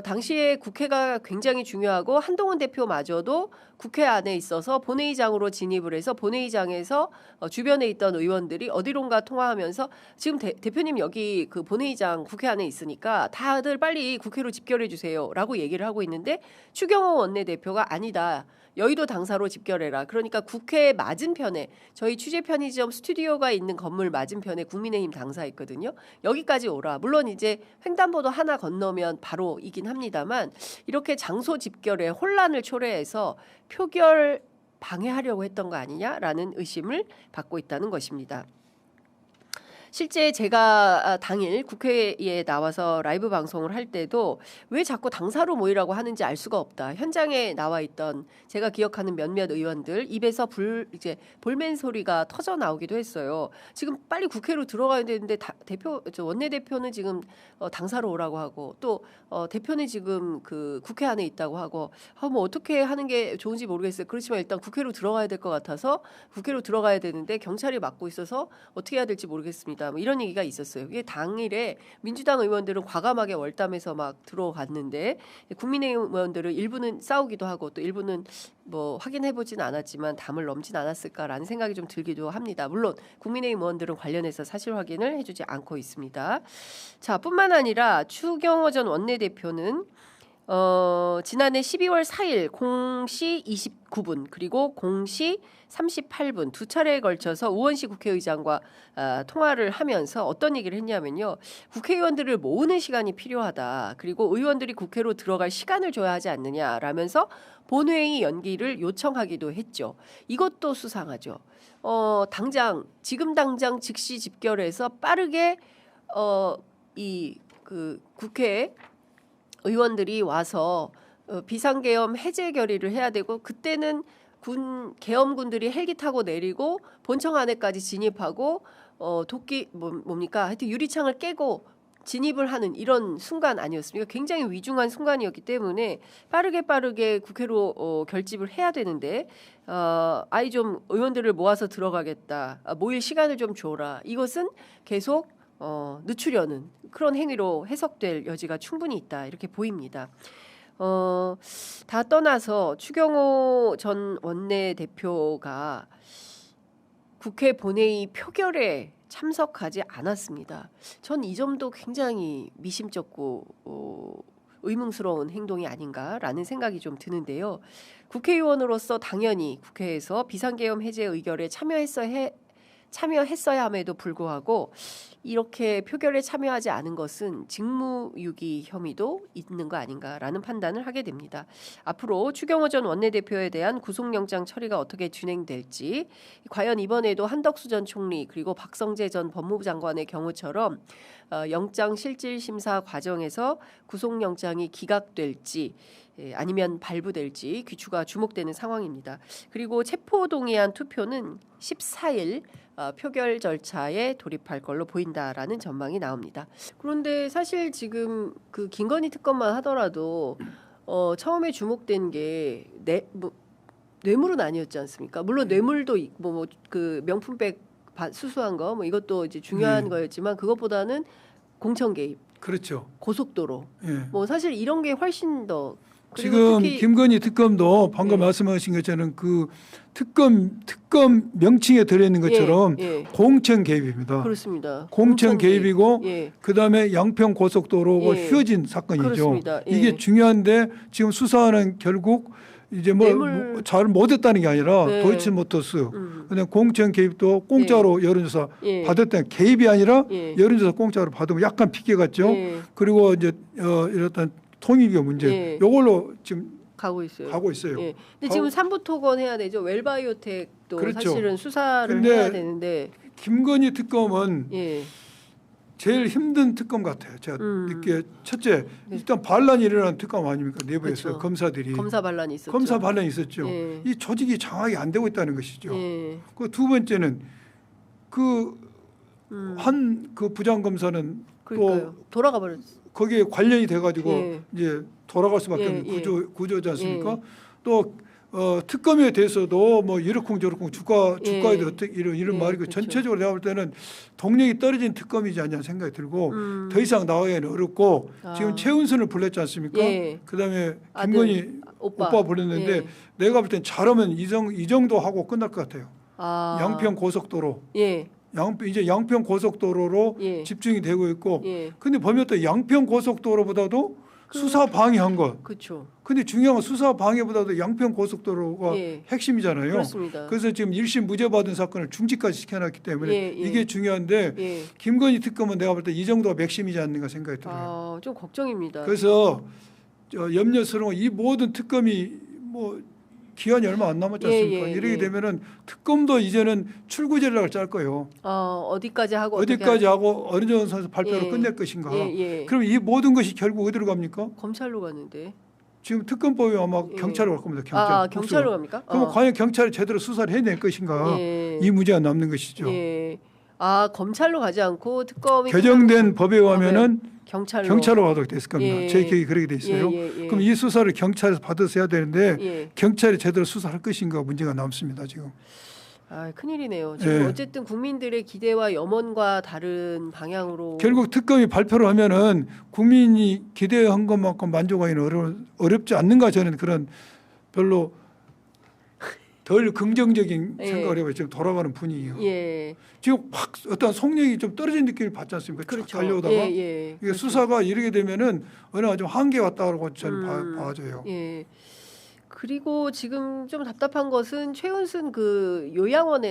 Speaker 1: 당시에 국회가 굉장히 중요하고 한동훈 대표마저도 국회 안에 있어서 본회의장으로 진입을 해서 본회의장에서 주변에 있던 의원들이 어디론가 통화하면서 지금 대표님 여기 그 본회의장 국회 안에 있으니까 다들 빨리 국회로 집결해 주세요라고 얘기를 하고 있는데 추경호 원내대표가 아니다. 여의도 당사로 집결해라. 그러니까 국회 맞은편에 저희 취재 편의점 스튜디오가 있는 건물 맞은편에 국민의힘 당사 있거든요. 여기까지 오라. 물론 이제 횡단보도 하나 건너면 바로이긴 합니다만 이렇게 장소 집결에 혼란을 초래해서 표결 방해하려고 했던 거 아니냐라는 의심을 받고 있다는 것입니다. 실제 제가 당일 국회에 나와서 라이브 방송을 할 때도 왜 자꾸 당사로 모이라고 하는지 알 수가 없다. 현장에 나와 있던 제가 기억하는 몇몇 의원들 입에서 이제 볼멘 소리가 터져 나오기도 했어요. 지금 빨리 국회로 들어가야 되는데 원내대표는 지금 당사로 오라고 하고 또 대표는 지금 그 국회 안에 있다고 하고 뭐 어떻게 하는 게 좋은지 모르겠어요. 그렇지만 일단 국회로 들어가야 될 것 같아서 국회로 들어가야 되는데 경찰이 막고 있어서 어떻게 해야 될지 모르겠습니다. 뭐 이런 얘기가 있었어요. 이게 당일에 민주당 의원들은 과감하게 월담해서 막 들어갔는데 국민의힘 의원들은 일부는 싸우기도 하고 또 일부는 뭐 확인해보진 않았지만 담을 넘진 않았을까라는 생각이 좀 들기도 합니다. 물론 국민의힘 의원들은 관련해서 사실 확인을 해주지 않고 있습니다. 자, 뿐만 아니라 추경호 전 원내대표는 지난해 12월 4일 0시 29분 그리고 0시 38분 2차례에 걸쳐서 우원식 국회의장과 통화를 하면서 어떤 얘기를 했냐면요. 국회의원들을 모으는 시간이 필요하다. 그리고 의원들이 국회로 들어갈 시간을 줘야 하지 않느냐라면서 본회의 연기를 요청하기도 했죠. 이것도 수상하죠. 지금 당장 즉시 집결해서 빠르게 국회에 의원들이 와서 비상계엄 해제 결의를 해야 되고 그때는 계엄군들이 헬기 타고 내리고 본청 안에까지 진입하고 하여튼 유리창을 깨고 진입을 하는 이런 순간 아니었습니까? 굉장히 위중한 순간이었기 때문에 빠르게 국회로 결집을 해야 되는데 좀 의원들을 모아서 들어가겠다. 모일 시간을 좀 줘라. 이것은 계속 늦추려는 그런 행위로 해석될 여지가 충분히 있다. 이렇게 보입니다. 다 떠나서 추경호 전 원내대표가 국회 본회의 표결에 참석하지 않았습니다. 전 이 점도 굉장히 미심쩍고 의문스러운 행동이 아닌가라는 생각이 좀 드는데요. 국회의원으로서 당연히 국회에서 비상계엄 해제 의결에 참여했어야 함에도 불구하고 이렇게 표결에 참여하지 않은 것은 직무유기 혐의도 있는 거 아닌가라는 판단을 하게 됩니다. 앞으로 추경호 전 원내대표에 대한 구속영장 처리가 어떻게 진행될지, 과연 이번에도 한덕수 전 총리 그리고 박성재 전 법무부 장관의 경우처럼 영장 실질 심사 과정에서 구속영장이 기각될지 아니면 발부될지 귀추가 주목되는 상황입니다. 그리고 체포동의안 투표는 14일 표결 절차에 돌입할 걸로 보인다라는 전망이 나옵니다. 그런데 사실 지금 그 김건희 특검만 하더라도 처음에 주목된 게 뇌물은 아니었지 않습니까? 물론 뇌물도 그 명품백 수수한 거 뭐 이것도 이제 중요한 거였지만 그것보다는 공천 개입,
Speaker 9: 그렇죠.
Speaker 1: 고속도로,
Speaker 9: 예.
Speaker 1: 뭐 사실 이런 게 훨씬 더
Speaker 9: 지금
Speaker 1: 특히
Speaker 9: 김건희 특검도 방금
Speaker 1: 예.
Speaker 9: 말씀하신 것처럼 그 특검 명칭에 들어있는 것처럼
Speaker 1: 예.
Speaker 9: 공천 개입입니다.
Speaker 1: 그렇습니다.
Speaker 9: 공천 개입이고
Speaker 1: 예.
Speaker 9: 그다음에 양평 고속도로가
Speaker 1: 예.
Speaker 9: 휘어진 사건이죠.
Speaker 1: 그렇습니다. 예.
Speaker 9: 이게 중요한데 지금 수사하는 결국 이제 잘 못했다는 게 아니라
Speaker 1: 네.
Speaker 9: 도이치모터스 그다음 공천 개입도 공짜로 여론조사
Speaker 1: 예.
Speaker 9: 받았다는 개입이 아니라
Speaker 1: 예.
Speaker 9: 여론조사 공짜로 받으면 약간 피해 갔죠.
Speaker 1: 예.
Speaker 9: 그리고 이제 이렇던 통일교 문제
Speaker 1: 예.
Speaker 9: 요걸로 지금
Speaker 1: 가고 있어요.
Speaker 9: 가고 있어요.
Speaker 1: 예. 근데 지금 삼부토건 해야 되죠. 웰바이오텍도
Speaker 9: 그렇죠.
Speaker 1: 사실은 수사를
Speaker 9: 근데
Speaker 1: 해야 되는데
Speaker 9: 김건희 특검은
Speaker 1: 예.
Speaker 9: 제일 힘든 특검 같아요. 제가 느끼기에 첫째
Speaker 1: 네.
Speaker 9: 일단 반란이 일어난 특검 아닙니까? 내부에서
Speaker 1: 그렇죠.
Speaker 9: 검사들이
Speaker 1: 검사 반란이 있었죠.
Speaker 9: 검사 반란이 있었죠.
Speaker 1: 예.
Speaker 9: 이 조직이 장악이 안 되고 있다는 것이죠.
Speaker 1: 예.
Speaker 9: 그 두 번째는 그 한 그 부장 검사는
Speaker 1: 그러니까요. 돌아가 버렸어.
Speaker 9: 거기에 관련이 돼가지고
Speaker 1: 예.
Speaker 9: 이제 돌아갈 수밖에
Speaker 1: 예,
Speaker 9: 없는 구조지 않습니까?
Speaker 1: 예.
Speaker 9: 또 특검에 대해서도 뭐 이러쿵 저러쿵 주가에 대해 어떻게 이런
Speaker 1: 예,
Speaker 9: 말이고
Speaker 1: 그렇죠.
Speaker 9: 전체적으로 내가 볼 때는 동력이 떨어진 특검이지 않냐 생각이 들고 더 이상 나가기는 어렵고 지금 최은순을 불렀지 않습니까?
Speaker 1: 예.
Speaker 9: 그다음에
Speaker 1: 아들,
Speaker 9: 김건희
Speaker 1: 오빠,
Speaker 9: 오빠 불렀는데
Speaker 1: 예.
Speaker 9: 내가 볼 땐 잘하면 이 정도 하고 끝날 것 같아요.
Speaker 1: 아.
Speaker 9: 양평 고속도로
Speaker 1: 예.
Speaker 9: 이제 양평 고속도로로
Speaker 1: 예.
Speaker 9: 집중이 되고 있고
Speaker 1: 예.
Speaker 9: 근데 보면 또 양평 고속도로보다도 수사 방해한 것.
Speaker 1: 그렇죠.
Speaker 9: 근데 중요한 건 수사 방해보다도 양평 고속도로가
Speaker 1: 예.
Speaker 9: 핵심이잖아요.
Speaker 1: 그렇습니다.
Speaker 9: 그래서 지금 1심 무죄 받은 사건을 중지까지 시켜놨기 때문에
Speaker 1: 예, 예.
Speaker 9: 이게 중요한데
Speaker 1: 예.
Speaker 9: 김건희 특검은 내가 볼 때 이 정도가 맥심이지 않는가 생각이 들어요.
Speaker 1: 아, 좀 걱정입니다.
Speaker 9: 그래서 염려스러운 이 모든 특검이 뭐 기한이 얼마 안 남았지 않습니까?
Speaker 1: 예, 예,
Speaker 9: 이렇게
Speaker 1: 예.
Speaker 9: 되면은 특검도 이제는 출구 전략을 짤 거예요.
Speaker 1: 어디까지 하고
Speaker 9: 어디까지 하고 어느 정도 선에서 발표를
Speaker 1: 예.
Speaker 9: 끝낼 것인가.
Speaker 1: 예, 예.
Speaker 9: 그럼 이 모든 것이 결국 어디로 갑니까?
Speaker 1: 검찰로 가는데.
Speaker 9: 지금 특검법이 아마
Speaker 1: 예.
Speaker 9: 경찰로 갈 겁니다. 경찰.
Speaker 1: 경찰로 갑니까?
Speaker 9: 그럼 과연 경찰이 제대로 수사를 해낼 것인가?
Speaker 1: 예.
Speaker 9: 이 문제가 남는 것이죠.
Speaker 1: 예. 검찰로 가지 않고 특검이
Speaker 9: 개정된 법에 의하면은
Speaker 1: 경찰로
Speaker 9: 가도록 됐을 겁니다.
Speaker 1: 예.
Speaker 9: 제 기억이 그렇게 돼 있어요.
Speaker 1: 예.
Speaker 9: 그럼 이 수사를 경찰에서 받아서 해야 되는데
Speaker 1: 예.
Speaker 9: 경찰이 제대로 수사할 것인가 문제가 남습니다. 지금.
Speaker 1: 큰일이네요. 지금
Speaker 9: 예.
Speaker 1: 어쨌든 국민들의 기대와 염원과 다른 방향으로
Speaker 9: 결국 특검이 발표를 하면은 국민이 기대한 것만큼 만족하기는 어렵지 않는가 저는 그런 별로 덜 긍정적인
Speaker 1: 예.
Speaker 9: 생각을 해봐요. 지금 돌아가는 분위기예요.
Speaker 1: 예.
Speaker 9: 지금 확 어떤 속력이 좀 떨어진 느낌을 받지 않습니까?
Speaker 1: 그렇죠.
Speaker 9: 달려오다가
Speaker 1: 예.
Speaker 9: 이게
Speaker 1: 그렇죠.
Speaker 9: 수사가 이르게 되면은 어느 좀 한계 왔다고 저는 봐줘요.
Speaker 1: 예. 그리고 지금 좀 답답한 것은 최은순 그 요양원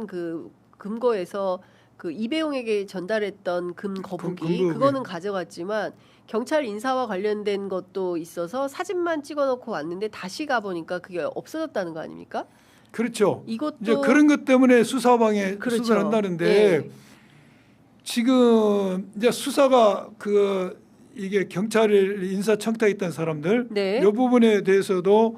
Speaker 1: 그 금고에서 그 이배용에게 전달했던 금 거북이 그거는 가져갔지만 경찰 인사와 관련된 것도 있어서 사진만 찍어놓고 왔는데 다시 가 보니까 그게 없어졌다는 거 아닙니까?
Speaker 9: 그렇죠.
Speaker 1: 이것도
Speaker 9: 이제 그런 것 때문에 수사방에
Speaker 1: 그렇죠.
Speaker 9: 수사를 한다는데
Speaker 1: 예.
Speaker 9: 지금 이제 수사가 이게 경찰을 인사청탁했던 사람들
Speaker 1: 네.
Speaker 9: 이 부분에 대해서도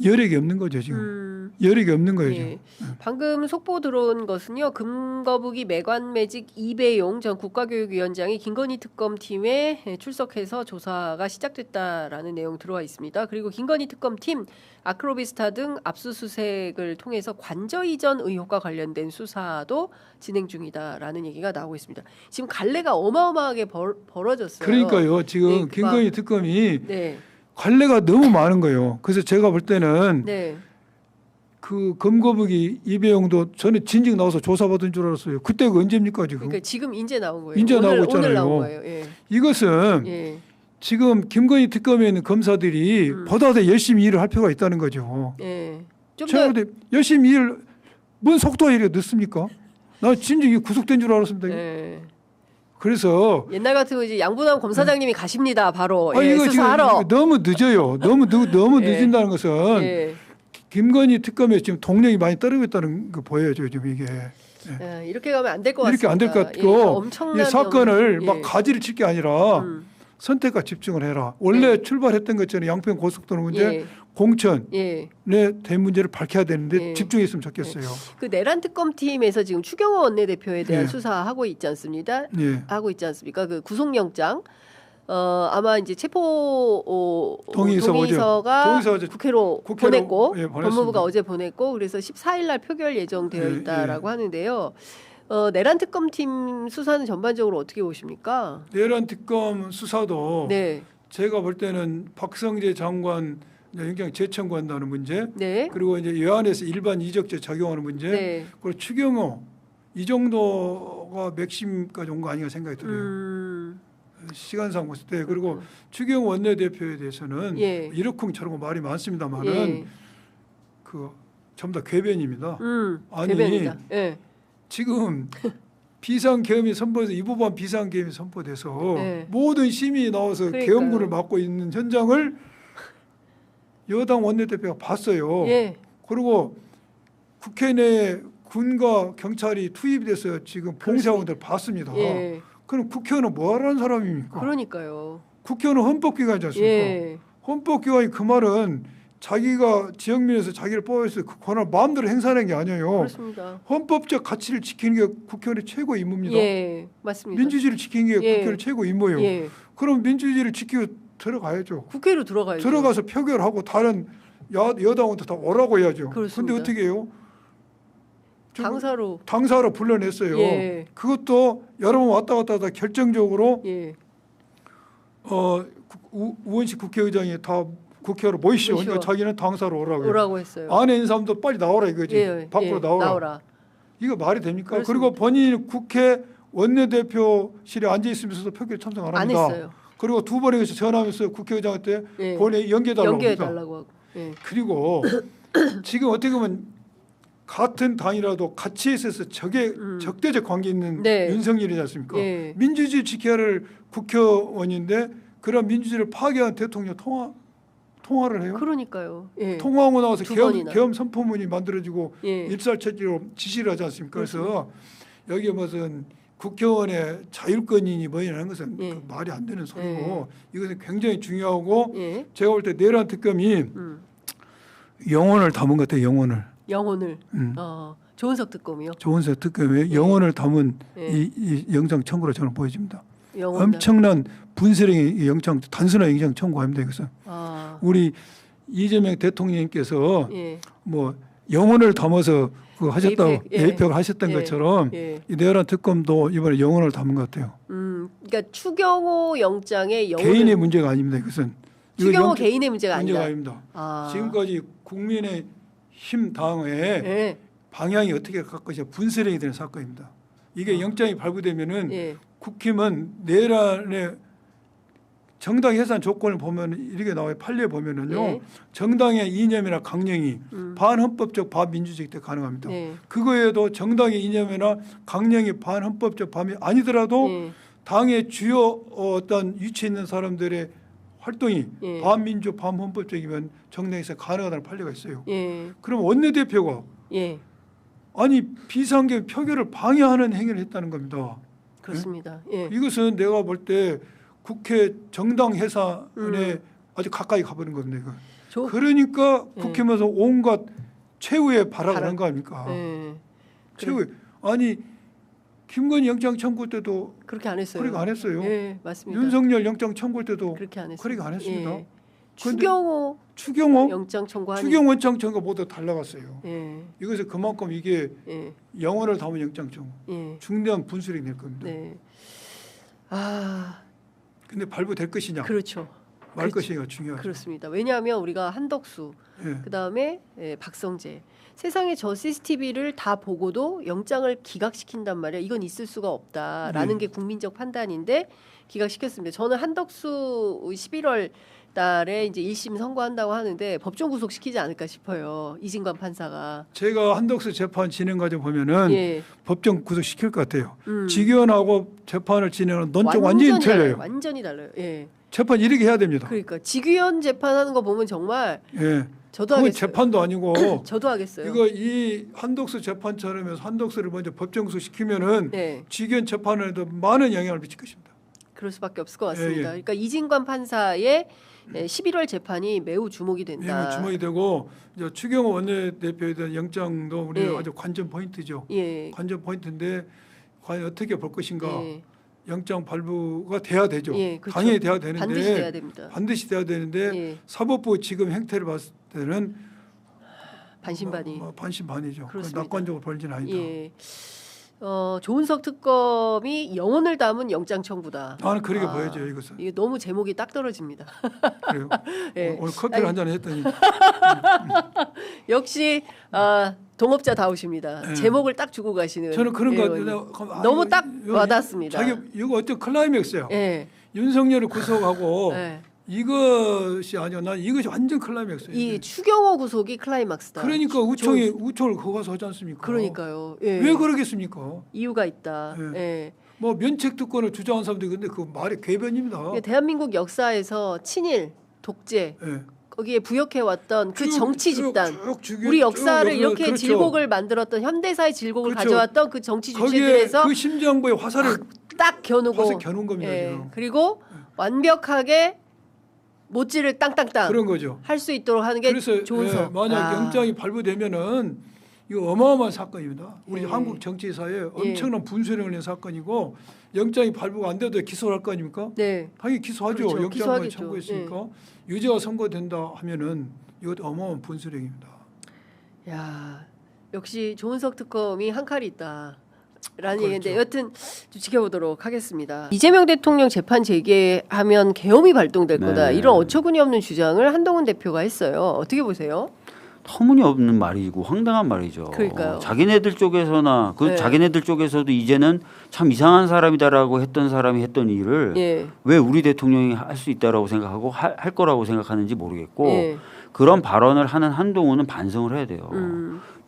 Speaker 9: 여력이 없는 거죠 지금. 여력이 없는 거예요
Speaker 1: 예.
Speaker 9: 지금.
Speaker 1: 방금 속보 들어온 것은요. 금거북이 매관매직 이배용 전 국가교육위원장이 김건희 특검팀에 출석해서 조사가 시작됐다라는 내용 들어와 있습니다. 그리고 김건희 특검팀 아크로비스타 등 압수수색을 통해서 관저 이전 의혹과 관련된 수사도 진행 중이다라는 얘기가 나오고 있습니다. 지금 갈래가 어마어마하게 벌어졌어요.
Speaker 9: 그러니까요. 지금
Speaker 1: 네,
Speaker 9: 김건희 특검이
Speaker 1: 네.
Speaker 9: 관례가 너무 많은 거예요. 그래서 제가 볼 때는
Speaker 1: 네.
Speaker 9: 그 검거북이 이배용도 저는 진즉 나와서 조사받은 줄 알았어요. 그때가 언제입니까 지금?
Speaker 1: 그러니까 지금 인제 나온 거예요.
Speaker 9: 인제 나오고 있잖아요.
Speaker 1: 오늘 나온 거예요. 예.
Speaker 9: 이것은
Speaker 1: 예.
Speaker 9: 지금 김건희 특검에 있는 검사들이 보다 더 열심히 일을 할 필요가 있다는 거죠.
Speaker 1: 예. 좀
Speaker 9: 제가
Speaker 1: 더
Speaker 9: 볼 때 열심히 일, 뭔 속도가 이렇게 늦습니까? 나 진즉 이게 구속된 줄 알았습니다.
Speaker 1: 예.
Speaker 9: 그래서
Speaker 1: 옛날 같으면 이제 양부남 검사장님이 가십니다. 바로
Speaker 9: 아니,
Speaker 1: 예,
Speaker 9: 이거 지금
Speaker 1: 수사하러.
Speaker 9: 너무 늦어요. 너무
Speaker 1: 예.
Speaker 9: 늦은다는 것은
Speaker 1: 예.
Speaker 9: 김건희 특검에 지금 동력이 많이 떨어지고 있다는 거 보여요. 지금 이게
Speaker 1: 예, 이렇게 가면 안 될 것 같습니다.
Speaker 9: 이렇게 안 될 것
Speaker 1: 예,
Speaker 9: 같고
Speaker 1: 엄청난
Speaker 9: 이 사건을
Speaker 1: 예.
Speaker 9: 막 가지를 칠 게 아니라 선택과 집중을 해라. 원래 출발했던 것처럼 양평 고속도로 문제,
Speaker 1: 예.
Speaker 9: 공천의
Speaker 1: 예.
Speaker 9: 대 문제를 밝혀야 되는데
Speaker 1: 예.
Speaker 9: 집중했으면 좋겠어요.
Speaker 1: 그 내란 특검팀에서 지금 추경호 원내대표에 대한
Speaker 9: 예.
Speaker 1: 수사하고 있지 않습니다.
Speaker 9: 예.
Speaker 1: 하고 있지 않습니까? 그 구속영장 아마 이제 체포
Speaker 9: 동의서가
Speaker 1: 동의서가
Speaker 9: 어제
Speaker 1: 국회로
Speaker 9: 국회로,
Speaker 1: 보냈고
Speaker 9: 예, 보냈습니다.
Speaker 1: 법무부가 어제 보냈고 그래서 14일 날 표결 예정되어
Speaker 9: 예,
Speaker 1: 있다라고 하는데요. 내란 특검팀 수사는 전반적으로 어떻게 보십니까?
Speaker 9: 내란 특검 수사도
Speaker 1: 네,
Speaker 9: 제가 볼 때는 박성재 장관 영장 재청구한다는 문제,
Speaker 1: 네,
Speaker 9: 그리고 이제 여안에서 일반 이적죄 적용하는 문제,
Speaker 1: 네.
Speaker 9: 그리고 추경호 이 정도가 맥심까지 온 거 아닌가 생각이 들어요. 시간상 봤을 때. 그리고 추경호 원내대표에 대해서는
Speaker 1: 예.
Speaker 9: 이러쿵저러쿵 말이 많습니다만은
Speaker 1: 예.
Speaker 9: 그 전부 다 궤변입니다. 아니,
Speaker 1: 대변이다. 예.
Speaker 9: 지금 비상계엄이 선포돼서 이 부분 비상계엄이 선포돼서
Speaker 1: 네.
Speaker 9: 모든 시민이 나와서
Speaker 1: 그러니까요.
Speaker 9: 계엄군을 맡고 있는 현장을 여당 원내대표가 봤어요.
Speaker 1: 예.
Speaker 9: 그리고 국회 내에 군과 경찰이 투입이 돼서 지금 봉쇄하고 있는 걸 봤습니다.
Speaker 1: 예.
Speaker 9: 그럼 국회의원은 뭐 하라는 사람입니까?
Speaker 1: 그러니까요.
Speaker 9: 국회의원은 헌법기관이지 않습니까?
Speaker 1: 예.
Speaker 9: 헌법기관이 그 말은 자기가 지역민에서 자기를 뽑아서 그 권한을 마음대로 행사하는 게 아니에요.
Speaker 1: 그렇습니다.
Speaker 9: 헌법적 가치를 지키는 게 국회의원의 최고 임무입니다.
Speaker 1: 예, 맞습니다.
Speaker 9: 민주주의를 지키는 게
Speaker 1: 예.
Speaker 9: 국회의원의 최고 임무예요.
Speaker 1: 예.
Speaker 9: 그럼 민주주의를 지키고 들어가야죠.
Speaker 1: 국회로 들어가야죠.
Speaker 9: 들어가서 표결하고 다른 여당원도 다 오라고 해야죠.
Speaker 1: 그렇습니다.
Speaker 9: 근데 어떻게 해요?
Speaker 1: 당사로.
Speaker 9: 당사로 불러냈어요.
Speaker 1: 예.
Speaker 9: 그것도 여러 번 왔다 갔다 하다 결정적으로
Speaker 1: 예.
Speaker 9: 우원식 국회의장이 다 국회로 모이시오.
Speaker 1: 모이시오.
Speaker 9: 그러니까 자기는 당사로 오라고요.
Speaker 1: 오라고 했어요.
Speaker 9: 안에 있는 사람도 빨리 나오라 이거지.
Speaker 1: 예,
Speaker 9: 밖으로
Speaker 1: 예,
Speaker 9: 나오라. 이거 말이 됩니까?
Speaker 1: 그렇습니다.
Speaker 9: 그리고 본인이 국회 원내대표실에 앉아 있으면서도 표결 참석 안
Speaker 1: 안
Speaker 9: 합니다.
Speaker 1: 했어요.
Speaker 9: 그리고 두 번에 전화하면서 국회의장한테
Speaker 1: 예.
Speaker 9: 본회의 연계해달라고
Speaker 1: 연계해
Speaker 9: 합니다.
Speaker 1: 달라고 하고. 예.
Speaker 9: 그리고 지금 어떻게 보면 같은 당이라도 같이 있어서 적대적 관계 있는
Speaker 1: 네.
Speaker 9: 윤석열이지 않습니까?
Speaker 1: 예.
Speaker 9: 민주주의 지켜야 할 국회의원인데 그런 민주주의를 파괴한 대통령 통화를 해요.
Speaker 1: 그러니까요. 예.
Speaker 9: 통화하고 나와서
Speaker 1: 두 번이나.
Speaker 9: 계엄 선포문이 만들어지고
Speaker 1: 예.
Speaker 9: 일살처리로 지시를 하지 않습니까? 그래서 여기 무슨 국회의원의 자율권이니 뭐냐는 것은
Speaker 1: 예.
Speaker 9: 그 말이 안 되는 소리고 이것은 굉장히 중요하고
Speaker 1: 예.
Speaker 9: 제가 볼 때 내란 특검이 영혼을 담은 것 같아요. 영혼을.
Speaker 1: 영혼을. 조은석 특검이요.
Speaker 9: 조은석 특검의 영혼을 담은
Speaker 1: 예.
Speaker 9: 이 영장 청구로 저는 보여집니다.
Speaker 1: 영혼.
Speaker 9: 엄청난 분쇄령의 영장, 단순한 영장 청구합니다. 이것은
Speaker 1: 아.
Speaker 9: 우리 이재명 대통령님께서
Speaker 1: 예.
Speaker 9: 뭐 영혼을 담아서 그 하셨다고
Speaker 1: 에이펙, 예.
Speaker 9: 에이펙을 하셨던
Speaker 1: 예.
Speaker 9: 것처럼
Speaker 1: 예.
Speaker 9: 이 내란 특검도 이번에 영혼을 담은 것 같아요.
Speaker 1: 그러니까 추경호 영장의 영혼을
Speaker 9: 개인의 문제가 아닙니다. 이것은 이거
Speaker 1: 추경호
Speaker 9: 영-
Speaker 1: 개인의 문제가 아니다.
Speaker 9: 아닙니다.
Speaker 1: 아.
Speaker 9: 지금까지 국민의 힘 당에
Speaker 1: 예.
Speaker 9: 방향이 어떻게 갈 것이냐 분쇄령이 되는 사건입니다. 이게 영장이 발부되면은
Speaker 1: 예.
Speaker 9: 국힘은 내란의 정당 해산 조건을 보면 이렇게 나와요. 판례 보면은요.
Speaker 1: 예.
Speaker 9: 정당의 이념이나 강령이 반헌법적 반민주적 때 가능합니다.
Speaker 1: 예.
Speaker 9: 그거에도 정당의 이념이나 강령이 반헌법적 반이 아니더라도
Speaker 1: 예.
Speaker 9: 당의 주요 어떤 위치에 있는 사람들의 활동이
Speaker 1: 예.
Speaker 9: 반민주 반헌법적이면 정당에서 가능하다는 판례가 있어요.
Speaker 1: 예.
Speaker 9: 그럼 원내대표가
Speaker 1: 예.
Speaker 9: 아니 비상계 표결을 방해하는 행위를 했다는 겁니다.
Speaker 1: 그렇습니다. 예.
Speaker 9: 이것은 내가 볼 때 국회 정당 해산에 아주 가까이 가버린 겁니다. 이거. 그러니까
Speaker 1: 예.
Speaker 9: 국회에서 온갖 최후의 발악을
Speaker 1: 발악.
Speaker 9: 한 거 아닙니까?
Speaker 1: 예.
Speaker 9: 최후의 아니 김건희 영장 청구 때도
Speaker 1: 그렇게 안 했어요.
Speaker 9: 그렇게 안 했어요.
Speaker 1: 예, 맞습니다.
Speaker 9: 윤석열 영장 청구 때도
Speaker 1: 그렇게 안 했어요.
Speaker 9: 그렇게 안 했습니다.
Speaker 1: 예. 추경호
Speaker 9: 추경호
Speaker 1: 영장 청구하는
Speaker 9: 추경 원장 청구 모두 달라갔어요.
Speaker 1: 예.
Speaker 9: 이것은 그만큼 이게
Speaker 1: 예.
Speaker 9: 영혼을 담은 영장 청구
Speaker 1: 예.
Speaker 9: 중대한 분수령이 될 겁니다.
Speaker 1: 네. 아,
Speaker 9: 근데 발부될 것이냐?
Speaker 1: 그렇죠.
Speaker 9: 말
Speaker 1: 그렇죠.
Speaker 9: 것이가 중요하죠.
Speaker 1: 그렇습니다. 왜냐하면 우리가 한덕수,
Speaker 9: 예.
Speaker 1: 그다음에 박성재, 세상에 저 CCTV를 다 보고도 영장을 기각시킨단 말이야. 이건 있을 수가 없다라는 게 국민적 판단인데 기각시켰습니다. 저는 한덕수 11월 달에 이제 1심 선고한다고 하는데 법정 구속시키지 않을까 싶어요. 이진관 판사가.
Speaker 9: 제가 한덕수 재판 진행 과정 보면은
Speaker 1: 예.
Speaker 9: 법정 구속시킬 것 같아요. 직위원하고 재판을 진행하는 논점 완전히
Speaker 1: 달라요.
Speaker 9: 틀려요.
Speaker 1: 완전히 달라요. 예.
Speaker 9: 재판 이렇게 해야 됩니다.
Speaker 1: 그러니까 직위원 재판하는 거 보면 정말
Speaker 9: 예.
Speaker 1: 저도
Speaker 9: 그건
Speaker 1: 하겠어요.
Speaker 9: 재판도 아니고
Speaker 1: 저도 하겠어요.
Speaker 9: 이거 이 한덕수 재판처럼 해서 한덕수를 먼저 법정 구속시키면은
Speaker 1: 네.
Speaker 9: 직위원 재판에도 많은 영향을 미칠 것입니다.
Speaker 1: 그럴 수밖에 없을 것 같습니다.
Speaker 9: 예, 예.
Speaker 1: 그러니까 이진관 판사의 11월 재판이 매우 주목이 된다.
Speaker 9: 예, 주목이 되고 이제 추경호 원내대표에 대한 영장도 우리
Speaker 1: 예.
Speaker 9: 아주 관전 포인트죠.
Speaker 1: 예.
Speaker 9: 관전 포인트인데 과연 어떻게 볼 것인가.
Speaker 1: 예.
Speaker 9: 영장 발부가 돼야 되죠.
Speaker 1: 예, 그렇죠.
Speaker 9: 당연히 돼야 되는데
Speaker 1: 반드시 돼야 됩니다.
Speaker 9: 반드시 돼야 되는데
Speaker 1: 예.
Speaker 9: 사법부 지금 행태를 봤을 때는
Speaker 1: 반신반의.
Speaker 9: 반신반의죠.
Speaker 1: 그렇습니다.
Speaker 9: 낙관적으로 벌진 아니다.
Speaker 1: 예. 조은석 특검이 영혼을 담은 영장 청구다.
Speaker 9: 나는 그렇게 보여져요 이것은.
Speaker 1: 이게 너무 제목이 딱 떨어집니다.
Speaker 9: 그래요.
Speaker 1: 예.
Speaker 9: 오늘 커피를 한 잔 했더니
Speaker 1: 역시 동업자다우십니다.
Speaker 9: 예.
Speaker 1: 제목을 딱 주고 가시는.
Speaker 9: 저는 그런 거
Speaker 1: 의원님.
Speaker 9: 같아요.
Speaker 1: 너무 딱 와닿습니다.
Speaker 9: 자기 이거 어떤 클라이맥스예요.
Speaker 1: 예.
Speaker 9: 윤석열을 구속하고
Speaker 1: 예.
Speaker 9: 이것이 아니야. 난 이것이 완전 클라이맥스예요.
Speaker 1: 이 추경호 구속이 클라이막스다.
Speaker 9: 그러니까 우총이 우총을 그거 가서 하지 않습니까?
Speaker 1: 그러니까요. 예.
Speaker 9: 왜 그러겠습니까?
Speaker 1: 이유가 있다.
Speaker 9: 예.
Speaker 1: 예.
Speaker 9: 뭐 면책 특권을 주장한 사람도 있는데 그 말이 궤변입니다.
Speaker 1: 그러니까 대한민국 역사에서 친일, 독재
Speaker 9: 예.
Speaker 1: 거기에 부역해왔던 그
Speaker 9: 쭉,
Speaker 1: 정치
Speaker 9: 쭉,
Speaker 1: 집단,
Speaker 9: 쭉 죽여-
Speaker 1: 우리 역사를
Speaker 9: 쭉
Speaker 1: 이렇게
Speaker 9: 그렇죠.
Speaker 1: 질곡을 만들었던 현대사의 질곡을
Speaker 9: 그렇죠.
Speaker 1: 가져왔던 그 정치
Speaker 9: 거기에
Speaker 1: 주체들에서
Speaker 9: 그 심장부에 화살을
Speaker 1: 딱 겨누고
Speaker 9: 화살 겨눈 겁니다.
Speaker 1: 예.
Speaker 9: 지금.
Speaker 1: 그리고 완벽하게 못지를 땅땅땅
Speaker 9: 그런 거죠.
Speaker 1: 할 수 있도록 하는 게
Speaker 9: 그래서
Speaker 1: 좋은서.
Speaker 9: 만약 영장이 발부되면은 이거 어마어마한 사건입니다. 우리
Speaker 1: 예.
Speaker 9: 한국 정치사에 엄청난 분수령을 낸 사건이고 영장이 발부가 안 돼도 기소를 할 거 아닙니까?
Speaker 1: 네.
Speaker 9: 당연히 기소하죠.
Speaker 1: 그렇죠.
Speaker 9: 영장을
Speaker 1: 기소하겠죠.
Speaker 9: 청구했으니까 유죄가 선고된다 하면은 이것도 어마어마한 분수령입니다.
Speaker 1: 야, 역시 조은석 특검이 한 칼이 있다. 라는
Speaker 9: 그렇죠.
Speaker 1: 얘기인데 여튼 좀 지켜보도록 하겠습니다. 이재명 대통령 재판 재개하면 계엄이 발동될
Speaker 10: 네.
Speaker 1: 거다. 이런 어처구니없는 주장을 한동훈 대표가 했어요. 어떻게 보세요?
Speaker 10: 터무니없는 말이고 황당한 말이죠.
Speaker 1: 그러니까요.
Speaker 10: 자기네들 쪽에서나
Speaker 1: 네.
Speaker 10: 자기네들 쪽에서도 이제는 참 이상한 사람이다라고 했던 사람이 했던 일을
Speaker 1: 예.
Speaker 10: 왜 우리 대통령이 할 수 있다라고 생각하고 할 거라고 생각하는지 모르겠고
Speaker 1: 예.
Speaker 10: 그런 발언을 하는 한동훈은 반성을 해야 돼요.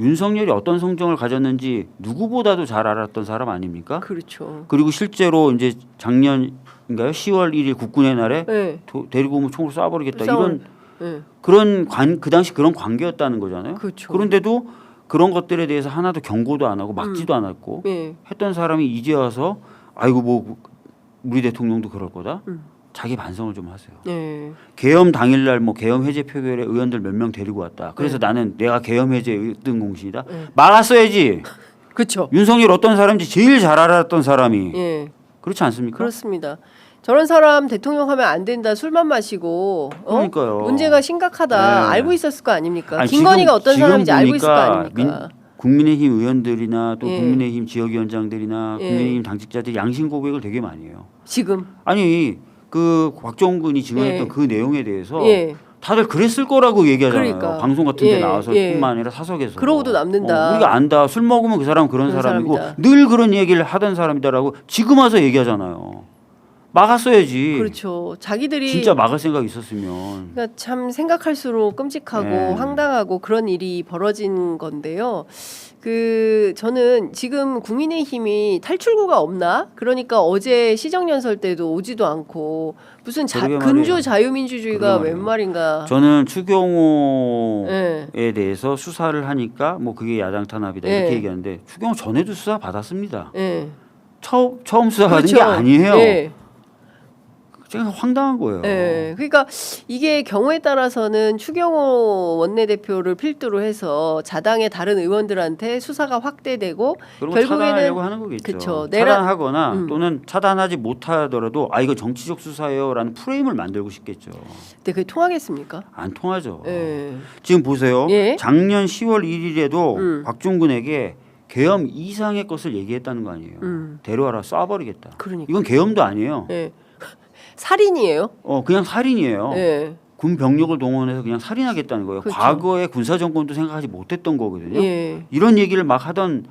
Speaker 10: 윤석열이 어떤 성정을 가졌는지 누구보다도 잘 알았던 사람 아닙니까?
Speaker 1: 그렇죠.
Speaker 10: 그리고 실제로 이제 작년인가요? 10월 1일 국군의 날에
Speaker 1: 예.
Speaker 10: 데리고 오면 총으로 쏴버리겠다
Speaker 1: 싸울-
Speaker 10: 이런
Speaker 1: 예.
Speaker 10: 그런 그 당시 그런 관계였다는 거잖아요.
Speaker 1: 그렇죠.
Speaker 10: 그런데도 그런 것들에 대해서 하나도 경고도 안 하고 막지도 않았고
Speaker 1: 예.
Speaker 10: 했던 사람이 이제 와서 아이고 뭐 우리 대통령도 그럴 거다. 자기 반성을 좀 하세요.
Speaker 1: 예.
Speaker 10: 계엄 당일날 뭐 계엄 해제 표결에 의원들 몇 명 데리고 왔다. 그래서 나는 내가 계엄 해제 1등 공신이다. 막았어야지.
Speaker 1: 그렇죠.
Speaker 10: 윤석열 어떤 사람인지 제일 잘 알았던 사람이.
Speaker 1: 예.
Speaker 10: 그렇지 않습니까?
Speaker 1: 그렇습니다. 저런 사람 대통령 하면 안 된다. 술만 마시고
Speaker 10: 그러니까요.
Speaker 1: 문제가 심각하다.
Speaker 10: 네.
Speaker 1: 알고 있었을 거 아닙니까?
Speaker 10: 아니,
Speaker 1: 김건희가 어떤
Speaker 10: 지금
Speaker 1: 사람인지 알고 있을 거
Speaker 10: 보니까
Speaker 1: 아닙니까?
Speaker 10: 국민의힘 의원들이나 또
Speaker 1: 예.
Speaker 10: 국민의힘 지역위원장들이나
Speaker 1: 예.
Speaker 10: 국민의힘 당직자들이 양심 고백을 되게 많이 해요.
Speaker 1: 지금
Speaker 10: 아니 그 곽종근이 증언했던
Speaker 1: 예.
Speaker 10: 그 내용에 대해서
Speaker 1: 예.
Speaker 10: 다들 그랬을 거라고 얘기하잖아요.
Speaker 1: 그러니까.
Speaker 10: 방송 같은 데
Speaker 1: 예,
Speaker 10: 나와서
Speaker 1: 예.
Speaker 10: 뿐만 아니라 사석에서.
Speaker 1: 그러고도 남는다.
Speaker 10: 우리가 안다. 술 먹으면 그 사람은 그런
Speaker 1: 그런
Speaker 10: 사람이고
Speaker 1: 사람이다.
Speaker 10: 늘 그런 얘기를 하던 사람이다라고 지금 와서 얘기하잖아요. 막았어야지.
Speaker 1: 그렇죠. 자기들이
Speaker 10: 진짜 막을 생각 있었으면.
Speaker 1: 그러니까 참 생각할수록 끔찍하고
Speaker 10: 네.
Speaker 1: 황당하고 그런 일이 벌어진 건데요. 저는 지금 국민의힘이 탈출구가 없나? 그러니까 어제 시정연설 때도 오지도 않고 무슨
Speaker 10: 그러게
Speaker 1: 근주
Speaker 10: 말이에요.
Speaker 1: 자유민주주의가
Speaker 10: 그러게
Speaker 1: 웬
Speaker 10: 말이에요.
Speaker 1: 말인가?
Speaker 10: 저는 추경호에
Speaker 1: 예.
Speaker 10: 대해서 수사를 하니까 뭐 그게 야당 탄압이다
Speaker 1: 예.
Speaker 10: 이렇게 얘기하는데 추경호 전에도 수사 받았습니다.
Speaker 1: 예.
Speaker 10: 처음 수사 받은
Speaker 1: 그렇죠.
Speaker 10: 게 아니에요.
Speaker 1: 예.
Speaker 10: 제가 황당한 거예요.
Speaker 1: 네, 그러니까 이게 경우에 따라서는 추경호 원내대표를 필두로 해서 자당의 다른 의원들한테 수사가 확대되고
Speaker 10: 그런 거 차단하려고 하는 거겠죠.
Speaker 1: 그쵸.
Speaker 10: 차단하거나 또는 차단하지 못하더라도 이거 정치적 수사예요라는 프레임을 만들고 싶겠죠.
Speaker 1: 근데 그게 통하겠습니까?
Speaker 10: 안 통하죠.
Speaker 1: 예.
Speaker 10: 지금 보세요.
Speaker 1: 예.
Speaker 10: 작년 10월 1일에도 박종근에게 계엄 이상의 것을 얘기했다는 거 아니에요. 데려와라 쏴버리겠다.
Speaker 1: 그러니까.
Speaker 10: 이건 계엄도 아니에요.
Speaker 1: 예. 살인이에요?
Speaker 10: 그냥 살인이에요.
Speaker 1: 예.
Speaker 10: 군 병력을 동원해서 그냥 살인하겠다는 거예요.
Speaker 1: 그렇죠.
Speaker 10: 과거에 군사 정권도 생각하지 못했던 거거든요.
Speaker 1: 예.
Speaker 10: 이런 얘기를 막 하던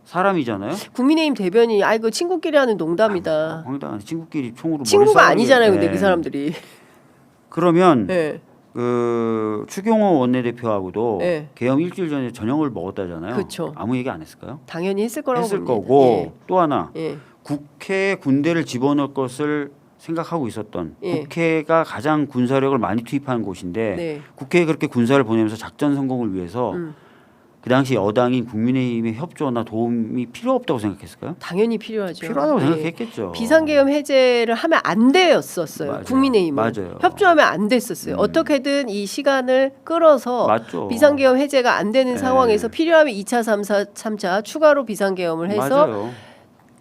Speaker 10: 사람이잖아요.
Speaker 1: 국민의힘 대변인이 아이고 친구끼리 하는 농담이다.
Speaker 10: 황당한 친구끼리 총으로 머리
Speaker 1: 친구가
Speaker 10: 싸우는
Speaker 1: 아니잖아요,
Speaker 10: 게-
Speaker 1: 근데 그 사람들이.
Speaker 10: 그러면
Speaker 1: 예.
Speaker 10: 그 추경호 원내대표하고도
Speaker 1: 네.
Speaker 10: 계엄 일주일 전에 저녁을 먹었다잖아요.
Speaker 1: 그쵸.
Speaker 10: 아무 얘기 안 했을까요?
Speaker 1: 당연히 했을 거라고
Speaker 10: 했을
Speaker 1: 봅니다.
Speaker 10: 거고 또 하나
Speaker 1: 예.
Speaker 10: 국회에 군대를 집어넣을 것을 생각하고 있었던
Speaker 1: 예.
Speaker 10: 국회가 가장 군사력을 많이 투입하는 곳인데
Speaker 1: 네.
Speaker 10: 국회에 그렇게 군사를 보내면서 작전 성공을 위해서 그 당시 여당인 국민의힘의 협조나 도움이 필요 없다고 생각했을까요?
Speaker 1: 당연히 필요하죠.
Speaker 10: 필요하다고
Speaker 1: 예.
Speaker 10: 생각했겠죠.
Speaker 1: 비상계엄 해제를 하면 안 되었었어요.
Speaker 10: 맞아요.
Speaker 1: 국민의힘은
Speaker 10: 맞아요.
Speaker 1: 협조하면 안 됐었어요. 어떻게든 이 시간을 끌어서
Speaker 10: 맞죠.
Speaker 1: 비상계엄 해제가 안 되는
Speaker 10: 네.
Speaker 1: 상황에서 필요하면 2차, 3차, 3차 추가로 비상계엄을 해서
Speaker 10: 맞아요.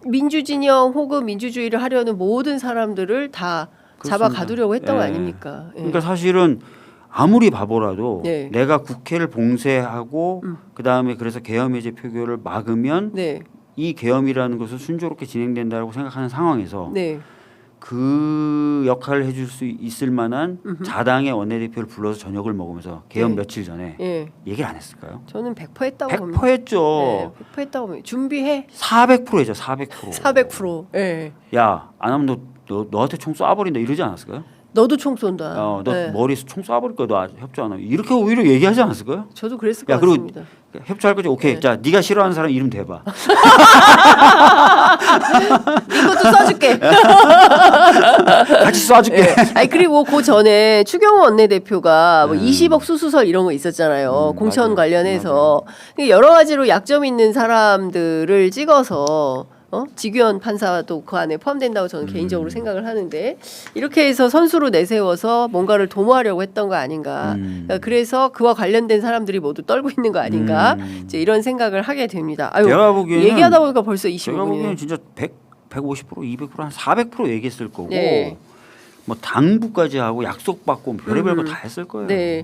Speaker 1: 민주진영 혹은 민주주의를 하려는 모든 사람들을 다 잡아
Speaker 10: 그렇습니다.
Speaker 1: 가두려고 했던 거
Speaker 10: 예.
Speaker 1: 아닙니까? 예.
Speaker 10: 그러니까 사실은 아무리 바보라도
Speaker 1: 네.
Speaker 10: 내가 국회를 봉쇄하고 그다음에 그래서 계엄 해제 표결을 막으면
Speaker 1: 네,
Speaker 10: 이 계엄이라는 것은 순조롭게 진행된다고 생각하는 상황에서
Speaker 1: 네,
Speaker 10: 그 역할을 해줄 수 있을 만한 자당의 원내대표를 불러서 저녁을 먹으면서 계엄
Speaker 1: 네.
Speaker 10: 며칠 전에
Speaker 1: 예.
Speaker 10: 얘기를 안 했을까요?
Speaker 1: 저는 100% 했다고 봅니다.
Speaker 10: 100% 했죠.
Speaker 1: 네, 100% 했다고 봅니다. 준비해.
Speaker 10: 400%죠. 400%.
Speaker 1: 400%. 예.
Speaker 10: 야, 안 하면 너한테 총 쏴버린다 이러지 않았을까요?
Speaker 1: 너도 총 쏜다.
Speaker 10: 너
Speaker 1: 네.
Speaker 10: 머리에 총 쏴버릴 거야. 너 협조 안 하면 이렇게 오히려 얘기하지 않았을까요?
Speaker 1: 저도 그랬을 것
Speaker 10: 야, 그리고
Speaker 1: 같습니다.
Speaker 10: 협조할 거지. 오케이.
Speaker 1: 네.
Speaker 10: 자, 네가 싫어하는 사람 이름 대봐.
Speaker 1: 이것도 써줄게.
Speaker 10: 같이 쏴줄게.
Speaker 1: 예. 아니 그리고 그 전에 추경호 원내대표가 뭐 20억 수수설 이런 거 있었잖아요. 공천
Speaker 10: 맞아요.
Speaker 1: 관련해서 여러 가지로 약점 있는 사람들을 찍어서 직위원 판사도 그 안에 포함된다고 저는 개인적으로 생각을 하는데 이렇게 해서 선수로 내세워서 뭔가를 도모하려고 했던 거 아닌가. 그러니까 그래서 그와 관련된 사람들이 모두 떨고 있는 거 아닌가. 이제 이런 생각을 하게 됩니다. 아유,
Speaker 10: 제가 보기에는
Speaker 1: 얘기하다 보니까 벌써
Speaker 10: 제가 보기에는
Speaker 1: 25분이에요.
Speaker 10: 진짜 150%, 200%한 400% 얘기했을 거고.
Speaker 1: 네.
Speaker 10: 뭐 당부까지 하고 약속받고 별의별 거 다 했을 거예요.
Speaker 1: 네,